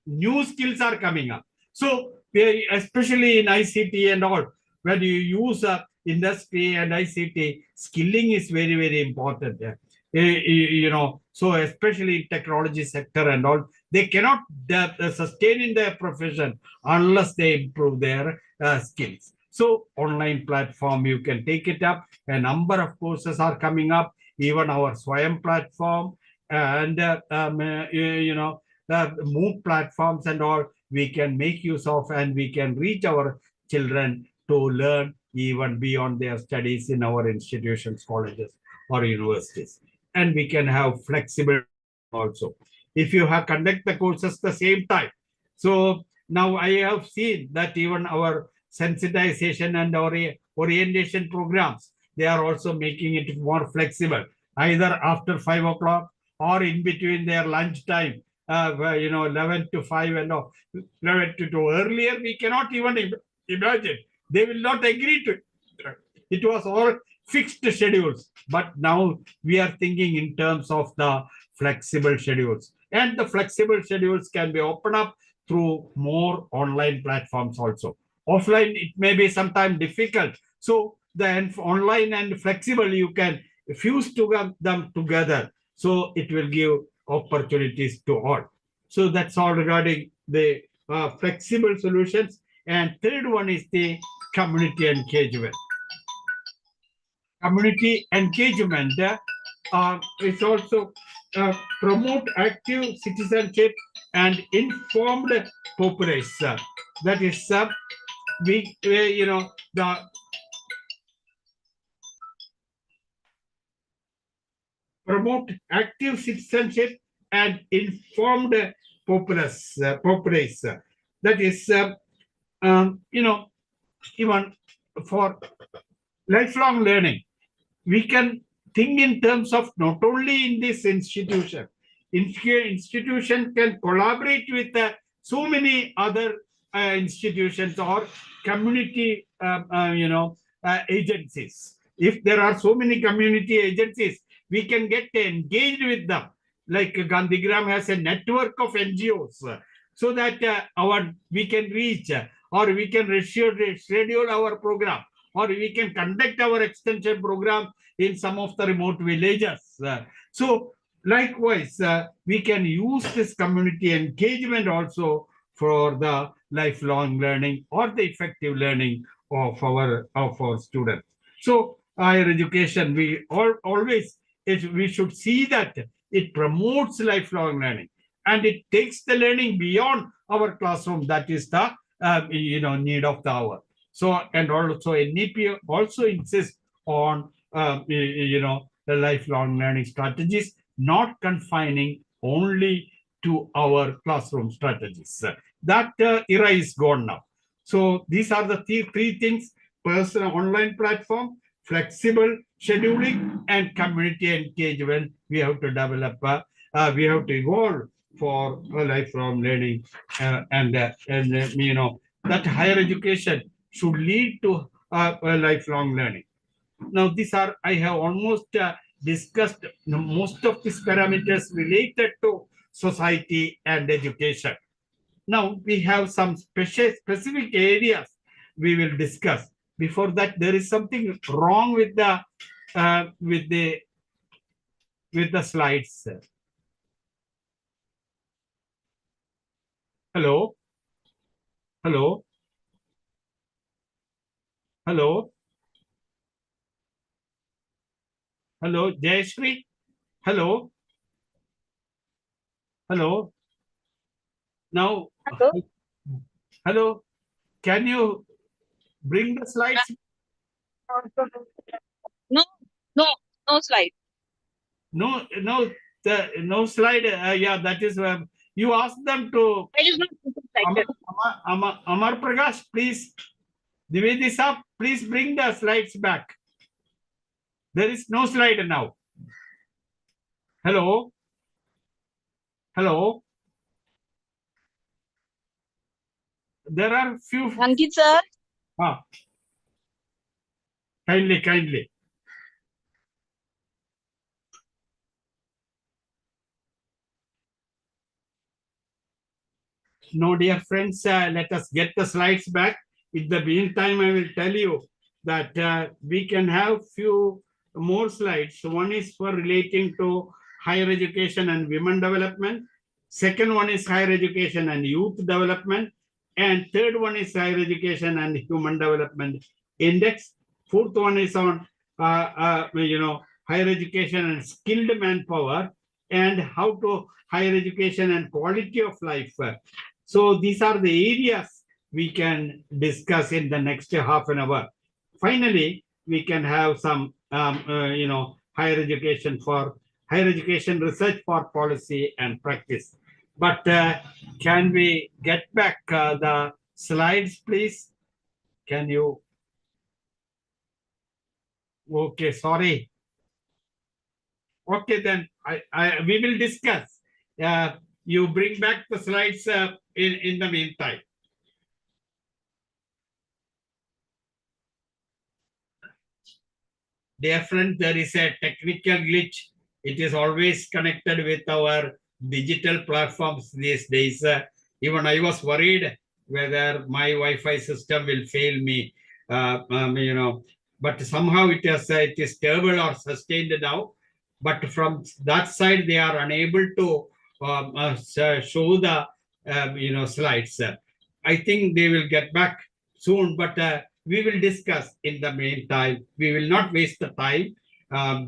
New skills are coming up. So especially in ICT and all, when you use industry and ICT, skilling is very, very important. So especially in technology sector and all, they cannot sustain in their profession unless they improve their skills. So online platform, you can take it up. A number of courses are coming up. Even our Swayam platform and the MOOC platforms and all, we can make use of, and we can reach our children to learn even beyond their studies in our institutions, colleges, or universities. And we can have flexible also. If you have conduct the courses the same time. So now I have seen that even our sensitization and our orientation programs, they are also making it more flexible, either after 5 o'clock or in between their lunch time, 11 to 5 and 11 to 2. Earlier, we cannot even imagine. They will not agree to it. It was all fixed schedules. But now we are thinking in terms of the flexible schedules. And the flexible schedules can be opened up through more online platforms also. Offline, it may be sometimes difficult. So the online and flexible, you can fuse them together. So it will give opportunities to all. So that's all regarding the flexible solutions. And third one is the community engagement. Community engagement is also promote active citizenship and informed population. That is the promote active citizenship and informed population. That is even for lifelong learning, we can think in terms of not only in this institution. Institution can collaborate with so many other institutions or community, agencies. If there are so many community agencies, we can get engaged with them. Like Gandhigram has a network of NGOs, so that we can reach, or we can schedule our program, or we can conduct our extension program in some of the remote villages. So likewise, we can use this community engagement also for the lifelong learning or the effective learning of our students. So higher education, we always we should see that it promotes lifelong learning and it takes the learning beyond our classroom. That is the need of the hour. So, and also NEP also insists on the lifelong learning strategies, not confining only to our classroom strategies. That era is gone now. So these are the three things: personal online platform, flexible scheduling, and community engagement. We have to develop, we have to evolve for lifelong learning, and that higher education should lead to lifelong learning. Now, I have almost discussed most of these parameters related to society and education. Now, we have some specific areas we will discuss. Before that, there is something wrong with the slides. Hello? Hello? Hello? Hello, Jayashree? Hello? Hello? Now, hello? Can you bring the slides? No slide. No slide. Yeah, that is you ask them to. I just not Amar Prakash, please. Divedisa, please bring the slides back. There is no slide now. Hello? Hello? There are few. Ankit sir. Kindly. No, dear friends, let us get the slides back. In the meantime, I will tell you that we can have few more slides. One is for relating to higher education and women development. Second one is higher education and youth development. And third one is higher education and human development index. Fourth one is on higher education and skilled manpower, and how to higher education and quality of life. So these are the areas we can discuss in the next half an hour. Finally, we can have some higher education research for policy and practice. But can we get back the slides, please? Can you? Okay, sorry. Okay, then we will discuss. You bring back the slides in the meantime. Dear friend, there is a technical glitch. It is always connected with our digital platforms these days. Even I was worried whether my Wi-Fi system will fail me. But somehow it is stable or sustained now. But from that side, they are unable to show the slides. I think they will get back soon, but we will discuss in the meantime. We will not waste the time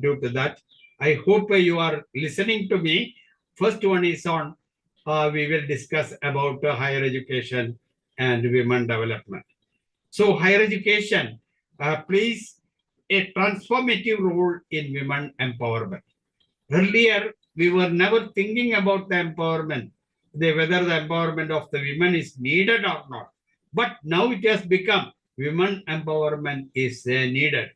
due to that. I hope you are listening to me. First one is on, we will discuss about higher education and women development. So higher education plays a transformative role in women empowerment. Earlier, we were never thinking about the empowerment, whether the empowerment of the women is needed or not. But now it has become women empowerment is needed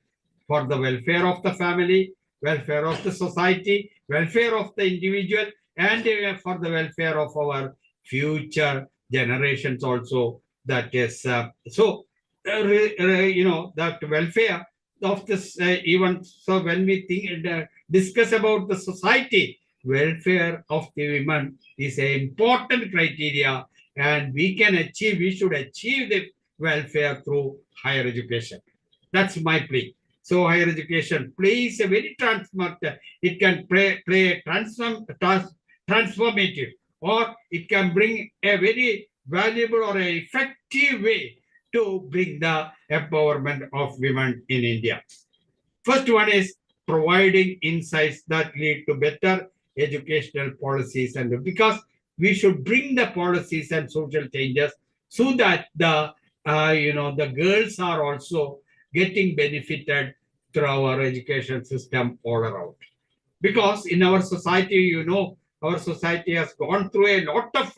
for the welfare of the family, welfare of the society, welfare of the individual, and for the welfare of our future generations also. That is that welfare of this even. So when we think and discuss about the society, welfare of the women is an important criteria, and we should achieve the welfare through higher education. That's my plea. So higher education plays a very it can play a transformative, or it can bring a very valuable or a effective way to bring the empowerment of women in India. First one is providing insights that lead to better educational policies, and because we should bring the policies and social changes so that the girls are also getting benefited through our education system all around. Because in our society, our society has gone through a lot of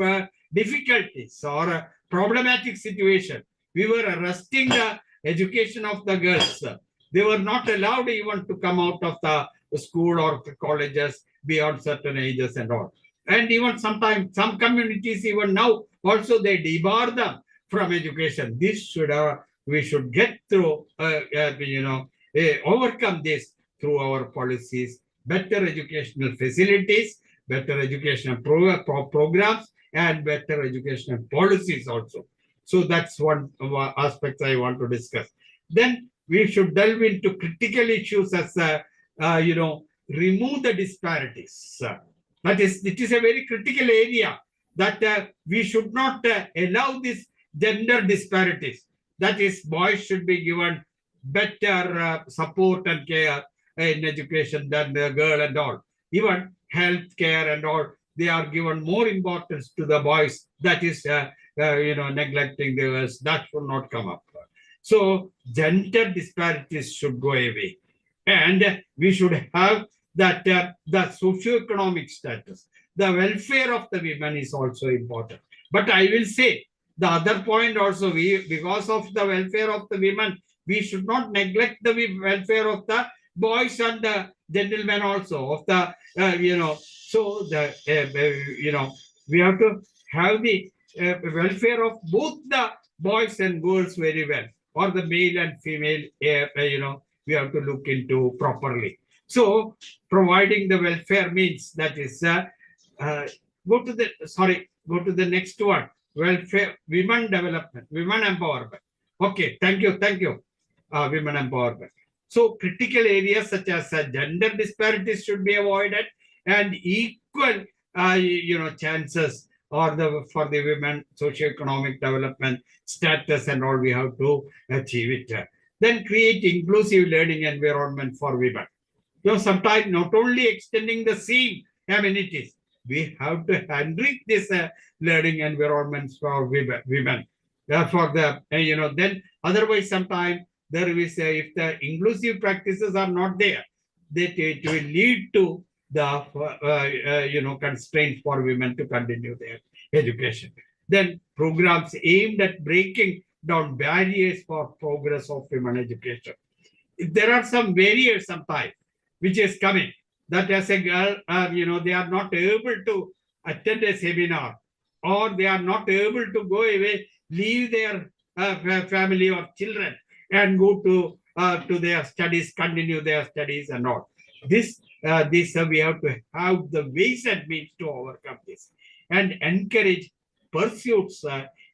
difficulties or problematic situation. We were arresting the education of the girls. They were not allowed even to come out of the school or the colleges beyond certain ages and all. And even sometimes some communities, even now, also they debar them from education. We should get through, overcome this through our policies, better educational facilities, better educational programs, and better educational policies also. So that's one aspect I want to discuss. Then we should delve into critical issues as, remove the disparities. That is, it is a very critical area that we should not allow this gender disparities. That is, boys should be given better support and care in education than the girl and all. Even health care and all, they are given more importance to the boys. That is, neglecting the girls. That should not come up. So gender disparities should go away. And we should have that the socioeconomic status, the welfare of the women is also important. But I will say the other point also, because of the welfare of the women, we should not neglect the welfare of the boys and the gentlemen also of the we have to have the welfare of both the boys and girls very well, or the male and female, we have to look into properly. So providing the welfare means that is, go to the next one. Welfare, women development, women empowerment. Okay, thank you. Women empowerment. So critical areas such as gender disparities should be avoided, and equal, chances for the women, socioeconomic development, status, and all we have to achieve it. Then create inclusive learning environment for women. Sometimes not only extending the same amenities, we have to enrich this learning environments for women. Then otherwise sometimes there is if the inclusive practices are not there, that it will lead to the constraints for women to continue their education. Then programs aimed at breaking down barriers for progress of women education. There are some barriers sometimes which is coming, that as a girl, they are not able to attend a seminar, or they are not able to go away, leave their family or children and go to their studies, continue their studies and all. This we have to have the ways and means to overcome this, and encourage pursuits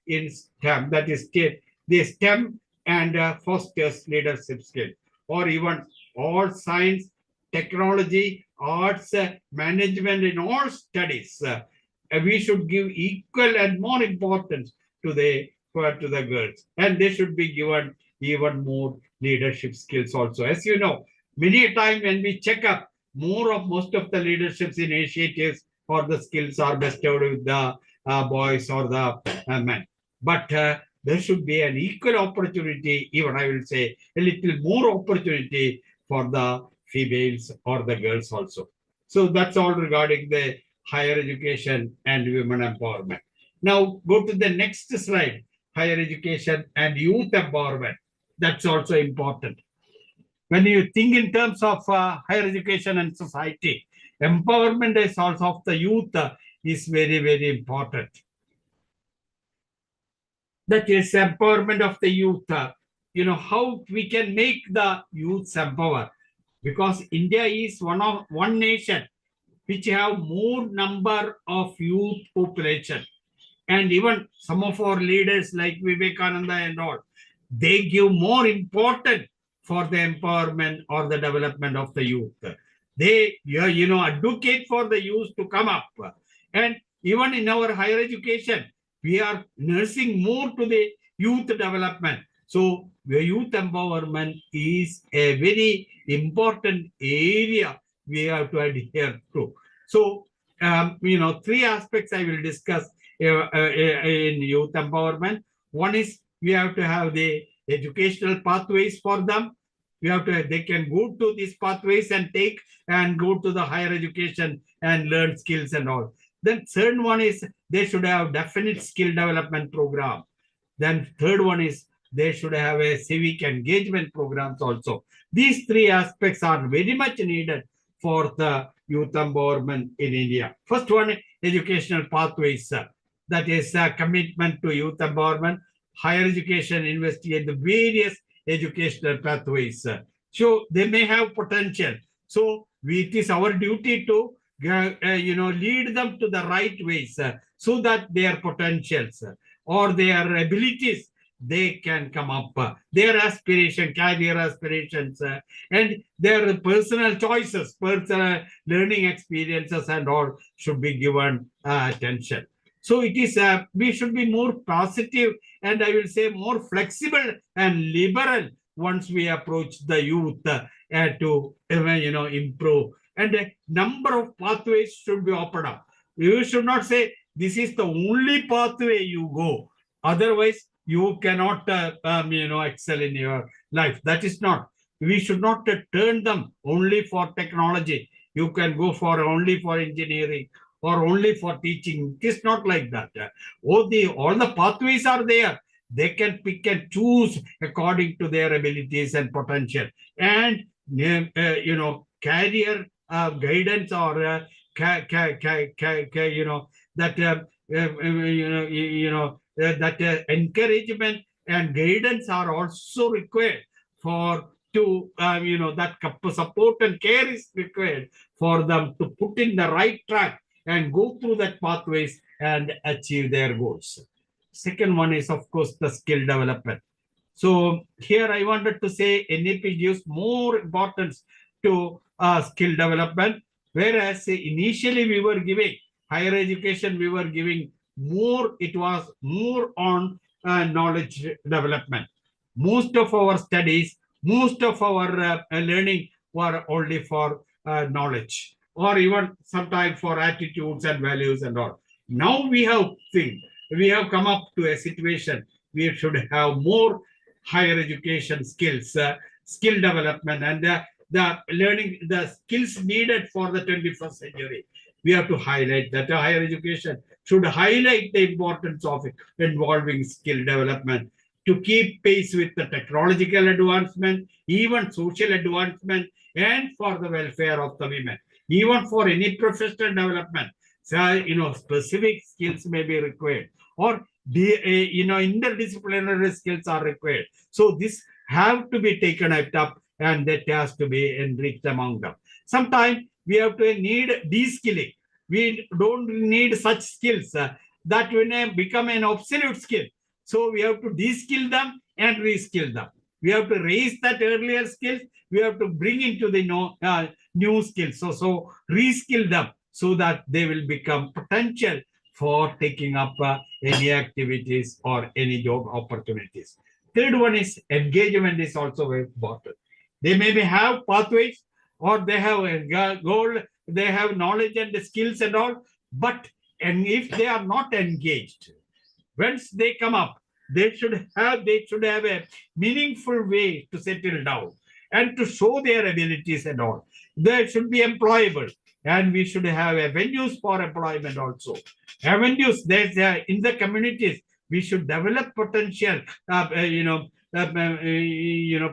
in STEM, that is the STEM, and fosters leadership skill, or even all science, technology, arts, management in all studies. We should give equal and more importance to the girls, and they should be given even more leadership skills also. As you know, many a time when we check up, most of the leadership initiatives or the skills are bestowed with the boys or the men. But there should be an equal opportunity, even I will say a little more opportunity for the females or the girls also. So that's all regarding the higher education and women empowerment. Now go to the next slide, higher education and youth empowerment. That's also important. When you think in terms of higher education and society, empowerment is also of the youth is very, very important. that is empowerment of the youth. How we can make the youth empower, because India is one nation which have more number of youth population, and even some of our leaders like Vivekananda and all, they give more important for the empowerment or the development of the youth. They advocate for the youth to come up. And even in our higher education, we are nursing more to the youth development. So the youth empowerment is a very important area we have to adhere to. So, three aspects I will discuss in youth empowerment. One is we have to have the educational pathways for them. They can go to these pathways and go to the higher education and learn skills and all. Then third one is they should have definite skill development program. Then third one is they should have a civic engagement programs also. These three aspects are very much needed for the youth empowerment in India. First one, educational pathways. That is a commitment to youth empowerment. Higher education investigate the various educational pathways. So they may have potential. So it is our duty to lead them to the right ways so that their potentials or their abilities, they can come up. Their aspiration, career aspirations, and their personal choices, personal learning experiences and all should be given attention. So it is, we should be more positive and I will say more flexible and liberal once we approach the youth to improve. And a number of pathways should be opened up. You should not say this is the only pathway you go. Otherwise, you cannot excel in your life. That is not. We should not turn them only for technology. You can go only for engineering or only for teaching. It is not like that. All the pathways are there. They can pick and choose according to their abilities and potential. And career guidance or that encouragement and guidance are also required that support and care is required for them to put in the right track and go through that pathways and achieve their goals. Second one is, of course, the skill development. So here I wanted to say NEP gives more importance to skill development, whereas initially we were giving higher education, we were giving more, it was more on knowledge development. Most of our studies, most of our learning were only for knowledge, or even sometimes for attitudes and values and all. Now we have come up to a situation we should have more higher education skills, skill development, and the learning, the skills needed for the 21st century. We have to highlight that higher education should highlight the importance of involving skill development to keep pace with the technological advancement, even social advancement, and for the welfare of the women. Even for any professional development, specific skills may be required, or interdisciplinary skills are required. So this have to be taken up, and that has to be enriched among them. Sometimes we have to need de-skilling. We don't need such skills that will become an obsolete skill. So we have to de-skill them and re-skill them. We have to raise that earlier skills. We have to bring into the new skills. So re-skill them so that they will become potential for taking up any activities or any job opportunities. Third one is engagement is also very important. They maybe have pathways, or they have a goal, they have knowledge and the skills and all, and if they are not engaged, once they come up, they should have a meaningful way to settle down and to show their abilities and all. They should be employable, and we should have avenues for employment also. Avenues, there's in the communities, we should develop potential,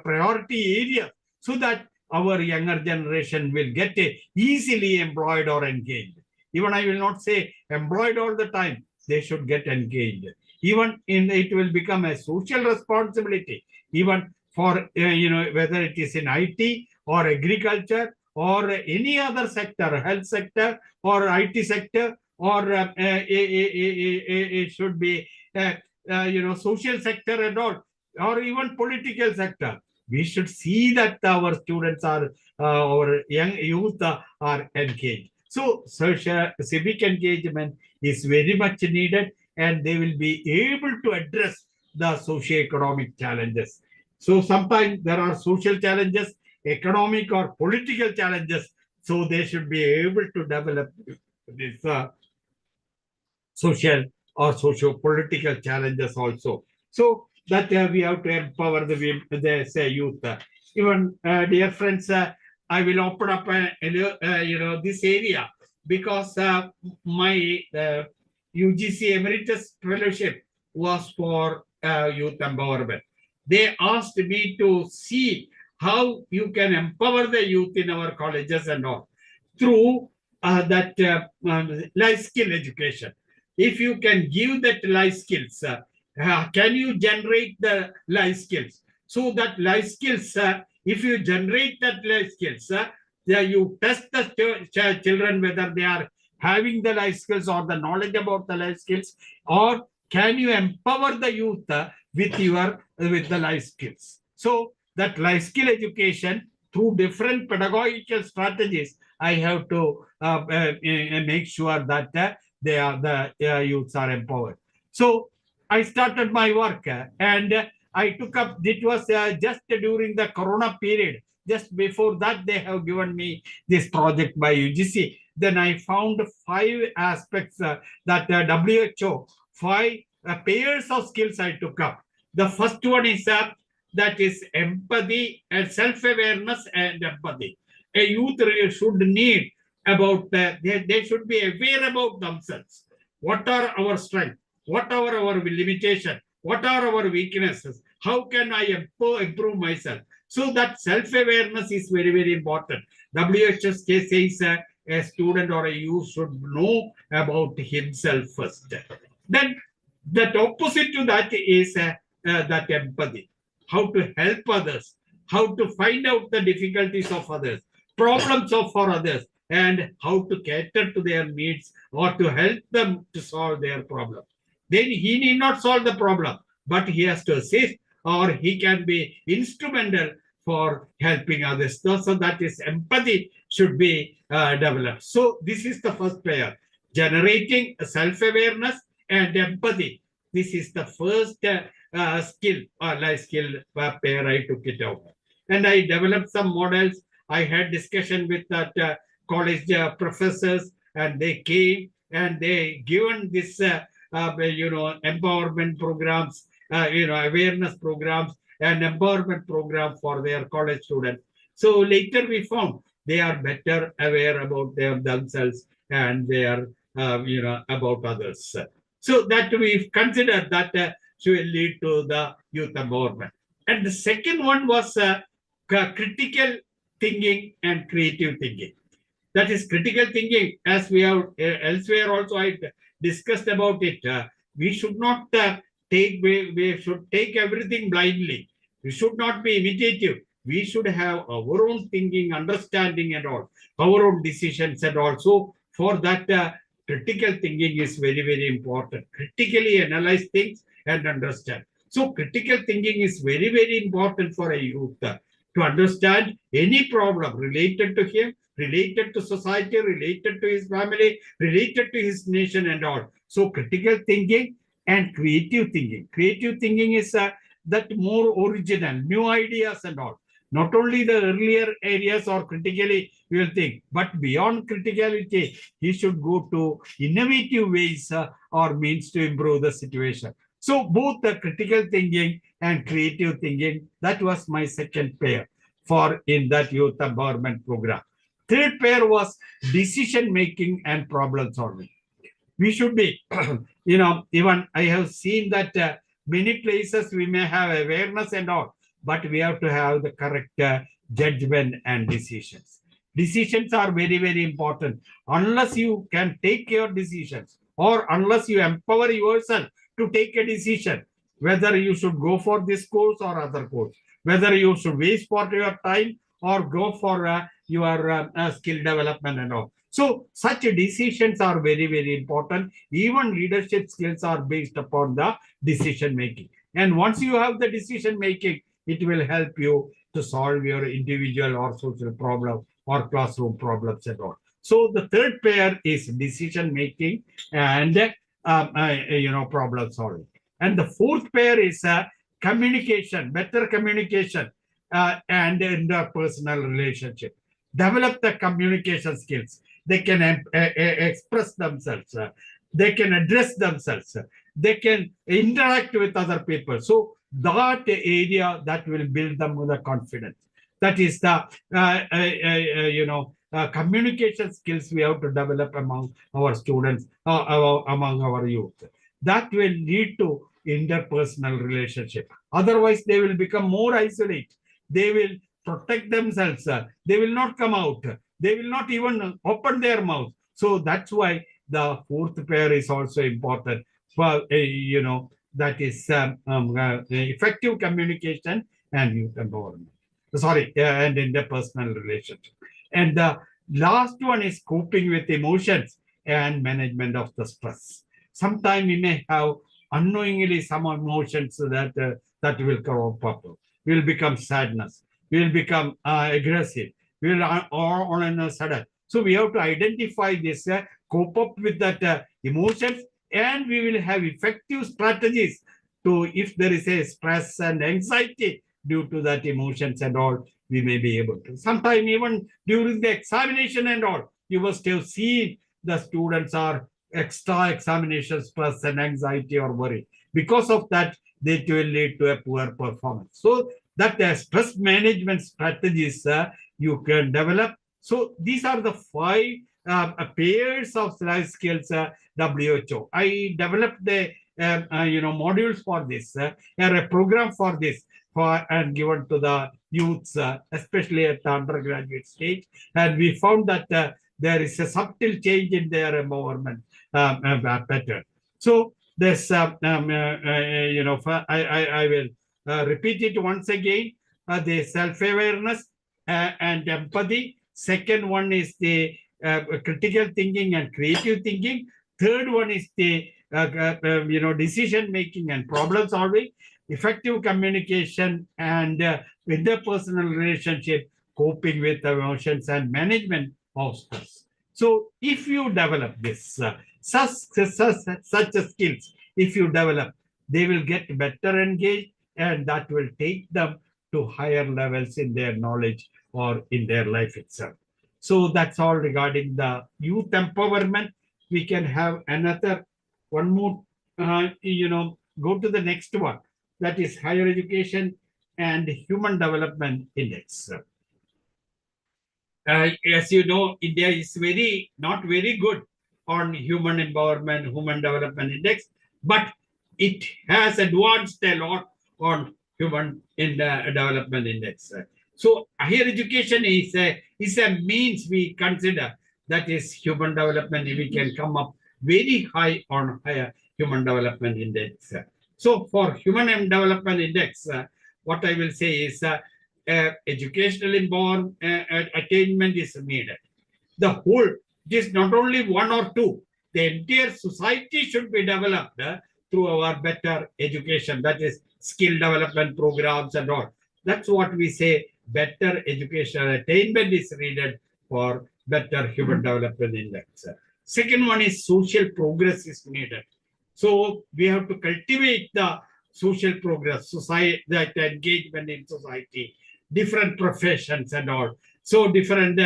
priority areas so that our younger generation will get easily employed or engaged. Even I will not say employed all the time. They should get engaged. Even it will become a social responsibility, even for whether it is in IT or agriculture or any other sector, health sector or IT sector, or it should be social sector and all, or even political sector. We should see that our students are, our young youth are engaged. So social civic engagement is very much needed, and they will be able to address the socio-economic challenges. So sometimes there are social challenges, economic or political challenges. So they should be able to develop this social or socio-political challenges also. So that we have to empower the youth. Even dear friends, I will open up this area because my UGC Emeritus Fellowship was for youth empowerment. They asked me to see how you can empower the youth in our colleges and all through that life skill education. If you can give that life skills, can you generate the life skills? So that life skills, if you generate that life skills, you test the children whether they are having the life skills or the knowledge about the life skills, or can you empower the youth with the life skills? So that life skill education through different pedagogical strategies, I have to make sure that the youths are empowered. So I started my work and I took up, it was just during the Corona period. Just before that, they have given me this project by UGC. Then I found 5 aspects that WHO, 5 pairs of skills I took up. The first one is that is empathy and self-awareness and empathy. A youth should need about, they should be aware about themselves. What are our strengths? What are our limitations? What are our weaknesses? How can I improve myself? So that self-awareness is very, very important. WHO says a student or a youth should know about himself first. Then that opposite to that is that empathy. How to help others, how to find out the difficulties of others, problems for others, and how to cater to their needs or to help them to solve their problem. Then he need not solve the problem, but he has to assist, or he can be instrumental for helping others. So that is empathy should be developed. So this is the first pair, generating self-awareness and empathy. This is the first skill or life skill pair I took it out. And I developed some models. I had discussion with that college professors, and they came and they given this empowerment programs, awareness programs and empowerment program for their college students. So later we found they are better aware about themselves and they are about others. So that we've considered that should lead to the youth empowerment. And the second one was critical thinking and creative thinking. That is critical thinking, as we have elsewhere also I discussed about it. We should not we should take everything blindly. We should not be imitative. We should have our own thinking, understanding and all, our own decisions and also for that critical thinking is very, very important. Critically analyze things and understand. So critical thinking is very, very important for a youth to understand any problem related to him, related to society, related to his family, related to his nation and all. So critical thinking and creative thinking. Creative thinking is that more original, new ideas and all. Not only the earlier areas or critically we will think, but beyond criticality, he should go to innovative ways or means to improve the situation. So both the critical thinking and creative thinking, that was my second pair for in that youth empowerment program. Third pair was decision making and problem solving. We should be, even I have seen that many places we may have awareness and all, but we have to have the correct judgment and decisions. Decisions are very, very important. Unless you can take your decisions or unless you empower yourself to take a decision whether you should go for this course or other course, whether you should waste part of your time or go for your skill development and all. So such decisions are very, very important. Even leadership skills are based upon the decision making. And once you have the decision making, it will help you to solve your individual or social problem or classroom problems and all. So the third pair is decision making and problem solving. And the fourth pair is communication, better communication and interpersonal relationship. Develop the communication skills. They can express themselves. They can address themselves. They can interact with other people. So that area that will build them with the confidence. That is the communication skills we have to develop among our students, among our youth. That will lead to interpersonal relationship. Otherwise, they will become more isolated. They will protect themselves. They will not come out. They will not even open their mouth. So that's why the fourth pair is also important. Well, that is effective communication and youth empowerment. Sorry, and interpersonal relationship. And the last one is coping with emotions and management of the stress. Sometimes we may have unknowingly some emotions that will come up. Will become sadness. Will become aggressive. Will all on a sudden. So we have to identify this, cope up with that emotions, and we will have effective strategies to, if there is a stress and anxiety due to that emotions and all, we may be able to. Sometimes even during the examination and all, you must have seen the students are extra examination stress and anxiety or worry. Because of that, it will lead to a poor performance. So that stress management strategies you can develop. So these are the 5 pairs of life skills WHO. I developed the modules for this, a program for this, and given to the youths, especially at the undergraduate stage. And we found that there is a subtle change in their empowerment pattern. So this, I will repeat it once again. The self-awareness and empathy. Second one is the critical thinking and creative thinking. Third one is the decision making and problem solving. Effective communication and interpersonal relationship, coping with emotions and management of stress. So if you develop this, such skills, if you develop, they will get better engaged, and that will take them to higher levels in their knowledge or in their life itself. So that's all regarding the youth empowerment. We can have another one more, go to the next one. That is higher education and human development index. As you know, India is not very good on human empowerment, human development index, but it has advanced a lot on human development index. So higher education is a means we consider, that is human development. We can come up very high on higher human development index. So for human development index, what I will say is educational attainment is needed. The whole, it is not only one or two. The entire society should be developed through our better education. That is skill development programs and all. That's what we say, better educational attainment is needed for better human development index. Second one is social progress is needed. So we have to cultivate the social progress, society, that engagement in society, different professions and all. So different,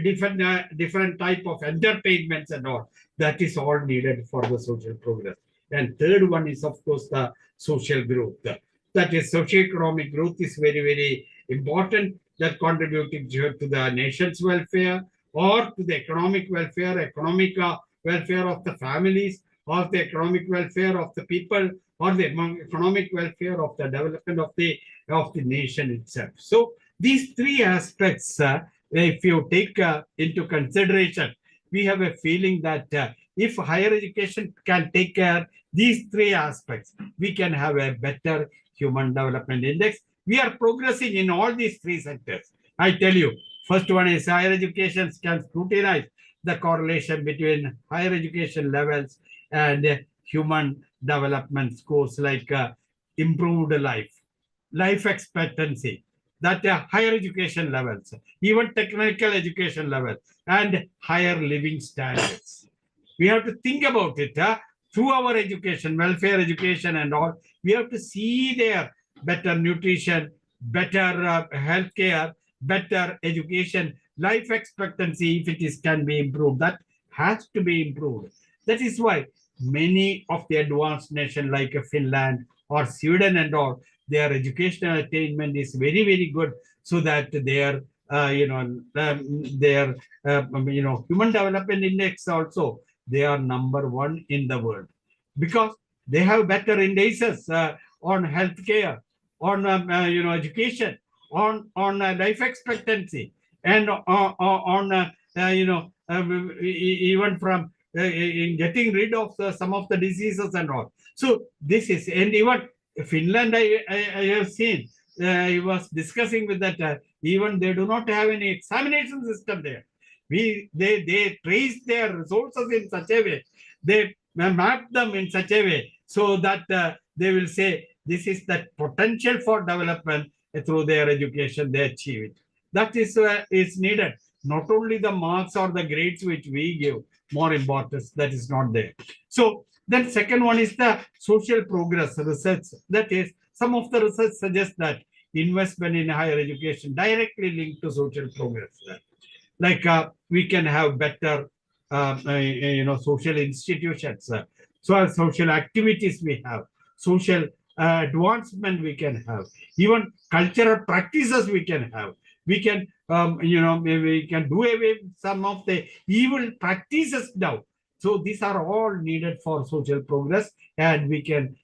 different type of entertainments and all. That is all needed for the social progress. And third one is, of course, the social growth. That is, socio-economic growth is very, very important. That contributing to the nation's welfare or to the economic welfare of the families, or the economic welfare of the people, or the economic welfare of the development of the nation itself. So these 3 aspects, if you take into consideration, we have a feeling that if higher education can take care these three aspects, we can have a better human development index. We are progressing in all these three sectors. I tell you, first one is higher education can scrutinize the correlation between higher education levels and human development scores like improved life expectancy, that higher education levels, even technical education level, and higher living standards. We have to think about it through our education, welfare education and all. We have to see their better nutrition, better healthcare, better education, life expectancy, if it is can be improved, that has to be improved. That is why many of the advanced nations like Finland or Sweden and all, their educational attainment is very, very good, so that their human development index also, they are number one in the world, because they have better indices on healthcare, on education, on life expectancy, and even from in getting rid of some of the diseases and all. So this is, and even Finland, I have seen, I was discussing with that, even they do not have any examination system there. They trace their resources in such a way, they map them in such a way, so that they will say this is the potential for development through their education, they achieve it. That is needed. Not only the marks or the grades which we give more importance, that is not there. So then second one is the social progress research. That is, some of the research suggests that investment in higher education directly linked to social progress. Like we can have better social institutions, so social activities we have, social advancement we can have, even cultural practices we can have. We can we can do away with some of the evil practices now. So these are all needed for social progress, and we can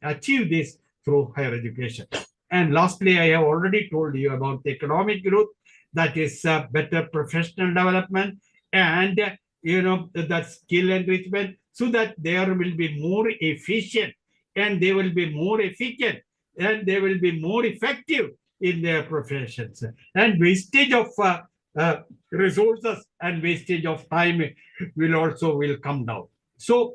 achieve this through higher education. And lastly, I have already told you about the economic growth, that is better professional development, and that skill enrichment, so that there will be more efficient, and they will be more efficient, and they will be more effective in their professions, and wastage of resources and wastage of time will come down. So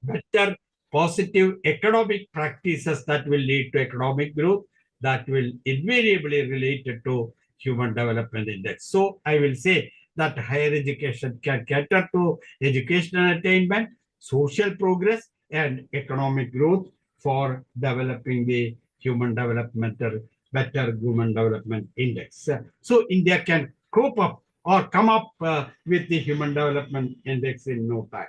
better positive economic practices that will lead to economic growth, that will invariably related to human development index. So I will say that higher education can cater to educational attainment, social progress, and economic growth for developing the human developmental better human development index. So India can cope up or come up with the human development index in no time.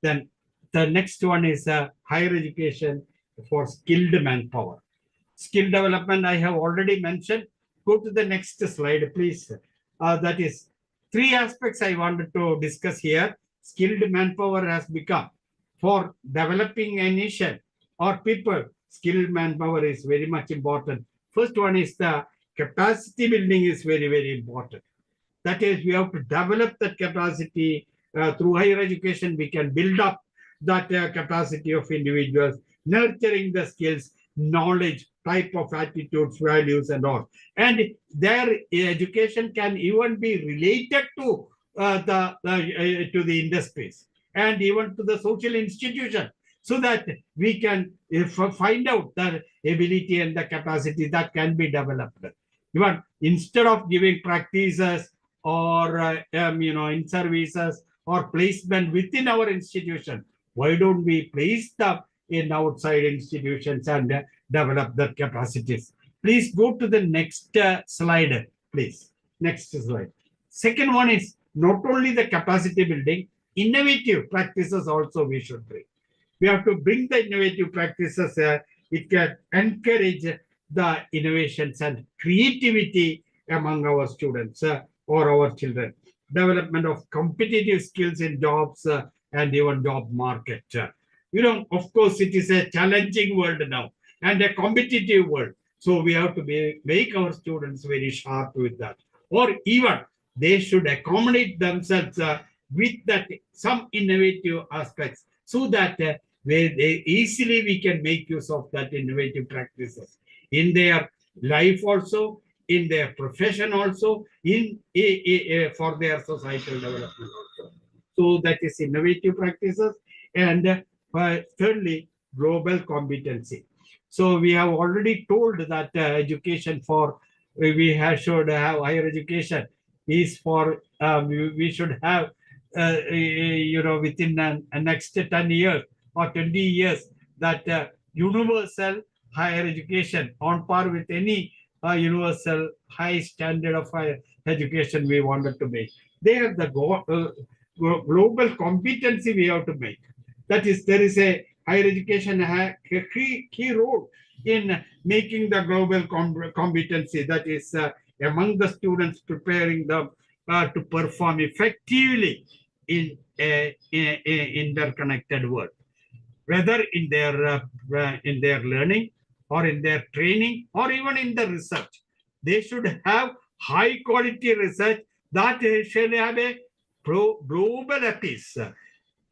Then the next one is higher education for skilled manpower. Skill development, I have already mentioned. Go to the next slide, please. That is three aspects I wanted to discuss here. Skilled manpower has become, for developing a nation or people, skilled manpower is very much important. First one is the capacity building is very, very important. That is, we have to develop that capacity through higher education. We can build up that capacity of individuals, nurturing the skills, knowledge, type of attitudes, values, and all. And their education can even be related to the industries and even to the social institution, so that we can find out the ability and the capacity that can be developed. Even instead of giving practices or in services or placement within our institution, why don't we place them in outside institutions and develop their capacities? Please go to the next slide, please. Next slide. Second one is not only the capacity building, innovative practices also we should bring. We have to bring the innovative practices. It can encourage the innovations and creativity among our students or our children. Development of competitive skills in jobs and even job market. Of course, it is a challenging world now and a competitive world. So we have to make our students very sharp with that. Or even they should accommodate themselves with that some innovative aspects, so that where they easily we can make use of that innovative practices in their life also, in their profession also, in for their societal development also. So that is innovative practices. And thirdly, global competency. So we have already told that education for should have higher education is for we should have within the next 10 years or 20 years, that universal higher education on par with any universal high standard of higher education we wanted to make. There the global competency we have to make. That is, there is a higher education key role in making the global competency, that is among the students, preparing them to perform effectively in a interconnected world, whether in their learning or in their training or even in the research. They should have high quality research that shall have a global appeal.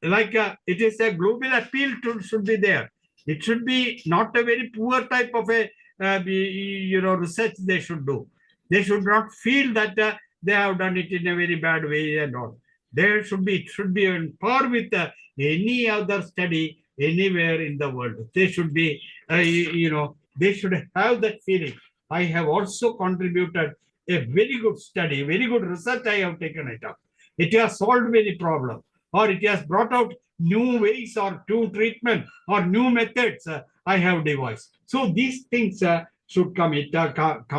Like it is a global appeal should be there. It should be not a very poor type of a research they should do. They should not feel that they have done it in a very bad way and all. It should be on par with any other study anywhere in the world. They should be they should have that feeling. I have also contributed a very good study, very good research I have taken it up. It has solved many problems, or it has brought out new ways or new treatment or new methods I have devised. So these things should come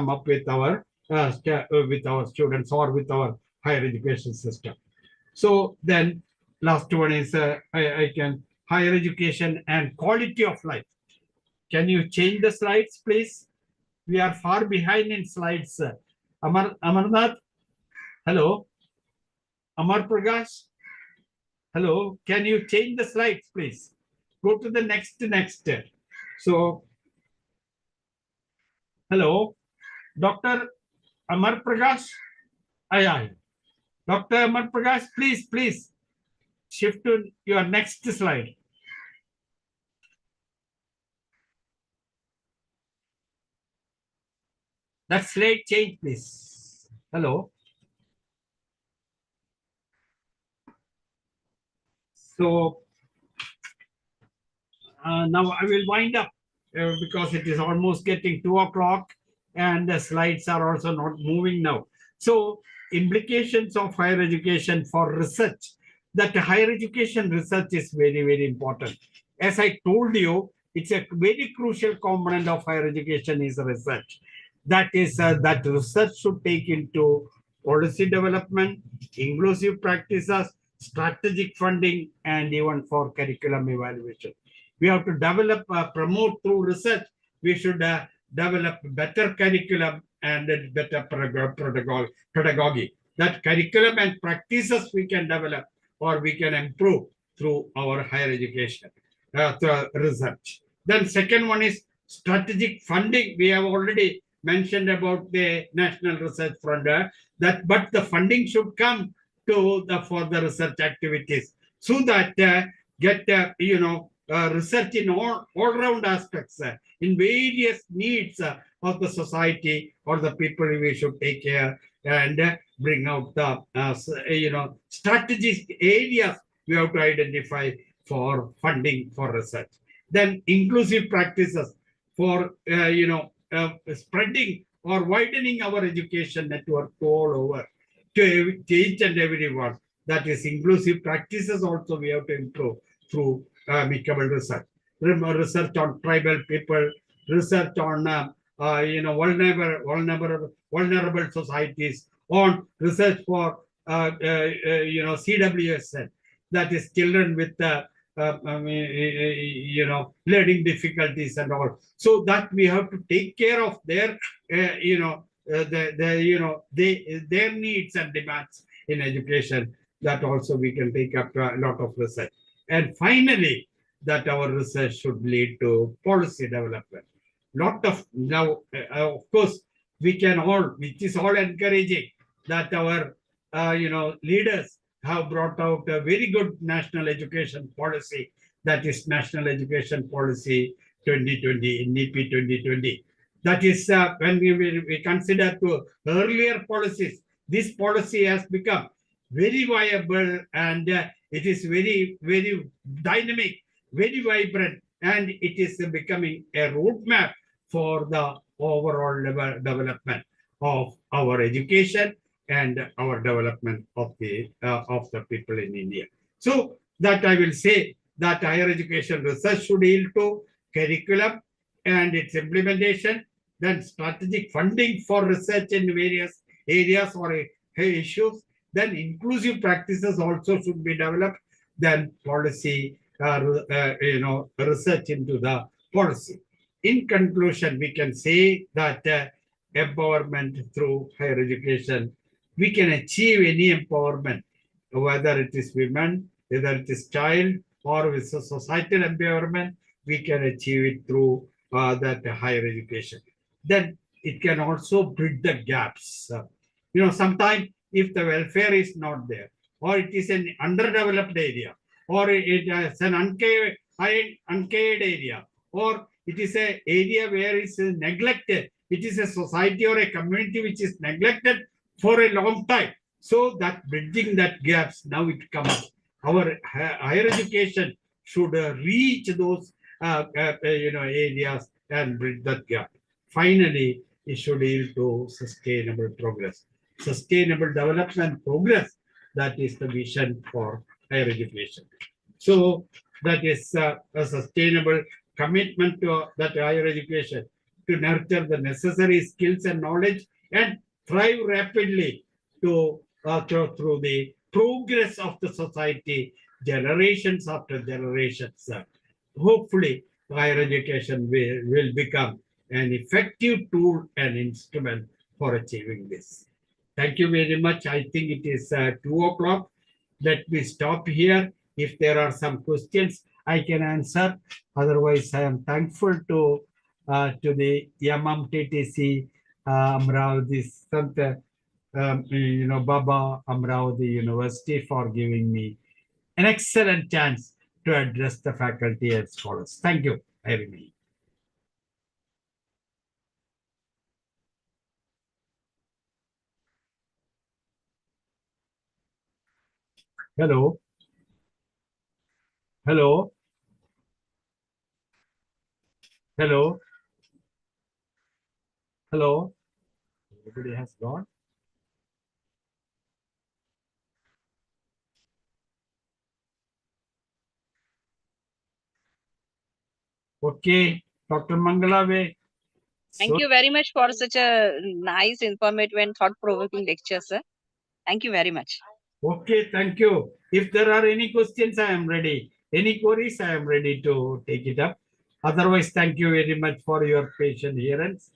up with our students or with our higher education system. So then last one is I can higher education and quality of life. Can you change the slides, please? We are far behind in slides. Amarnath, hello. Amar Prakash, hello. Can you change the slides, please? Go to the next. So, hello, Dr. Amar Prakash. Aye. Dr. Amar Prakash, please shift to your next slide. That slide change, please. Hello. So now I will wind up because it is almost getting 2 o'clock and the slides are also not moving now. So implications of higher education for research. That higher education research is very, very important. As I told you, it's a very crucial component of higher education is research. That is that research should take into policy development, inclusive practices, strategic funding, and even for curriculum evaluation. We have to develop, promote through research. We should develop better curriculum and better pedagogy. That curriculum and practices we can develop or we can improve through our higher education through research. Then second one is strategic funding. We have already mentioned about the National Research Fund, but the funding should come to for the research activities, so that get research in all round aspects in various needs of the society or the people we should take care and bring out the strategic areas we have to identify for funding for research. Then inclusive practices for spreading or widening our education network all over to each and everyone. That is inclusive practices also we have to improve through amicable research. Research on tribal people, research on vulnerable societies, on research for CWSN, that is children with learning difficulties and all. So that we have to take care of their their needs and demands in education. That also we can take up a lot of research. And finally, that our research should lead to policy development. Lot of now, of course, we can all, which is all encouraging, that our leaders have brought out a very good national education policy, that is National Education Policy 2020, NEP 2020. That is when we consider to earlier policies, this policy has become very viable, and it is very, very dynamic, very vibrant, and it is becoming a roadmap for the overall development of our education and our development of the people in India. So that I will say that higher education research should yield to curriculum and its implementation, then strategic funding for research in various areas or issues, then inclusive practices also should be developed, then policy, research into the policy. In conclusion, we can say that empowerment through higher education, we can achieve any empowerment, whether it is women, whether it is child, or with a societal empowerment, we can achieve it through that higher education. Then it can also bridge the gaps. Sometimes if the welfare is not there, or it is an underdeveloped area, or it is an uncared area, or it is an area where it's neglected, it is a society or a community which is neglected for a long time. So that bridging that gaps, now it comes. Our higher education should reach those areas and bridge that gap. Finally, it should yield to sustainable progress. Sustainable development progress, that is the vision for higher education. So that is a sustainable commitment to that higher education to nurture the necessary skills and knowledge and thrive rapidly to through the progress of the society, generations after generations. Hopefully, higher education will become an effective tool and instrument for achieving this. Thank you very much. I think it is 2 o'clock. Let me stop here. If there are some questions, I can answer. Otherwise, I am thankful to the MMTTC Amravati Sant, Baba Amravati University for giving me an excellent chance to address the faculty and scholars. Thank you very much. Hello. Hello. Hello. Hello. Everybody has gone. Okay, Dr. Mangalave. Thank you very much for such a nice, informative, and thought-provoking lecture, sir. Thank you very much. Okay, thank you. If there are any questions, I am ready. Any queries, I am ready to take it up. Otherwise, thank you very much for your patient hearance.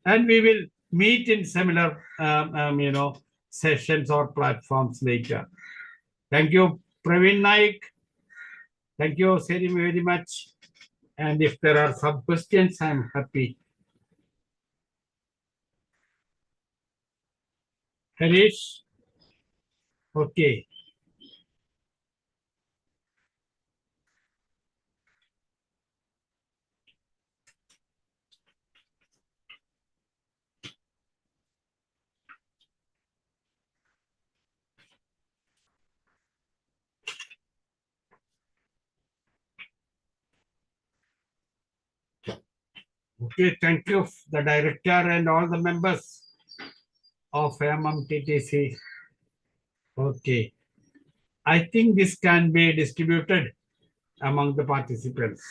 And we will meet in similar, sessions or platforms later. Thank you, Praveen Naik. Thank you very much. And if there are some questions, I am happy. Harish. Okay. Okay, thank you, the director and all the members of MMTTC. Okay. I think this can be distributed among the participants.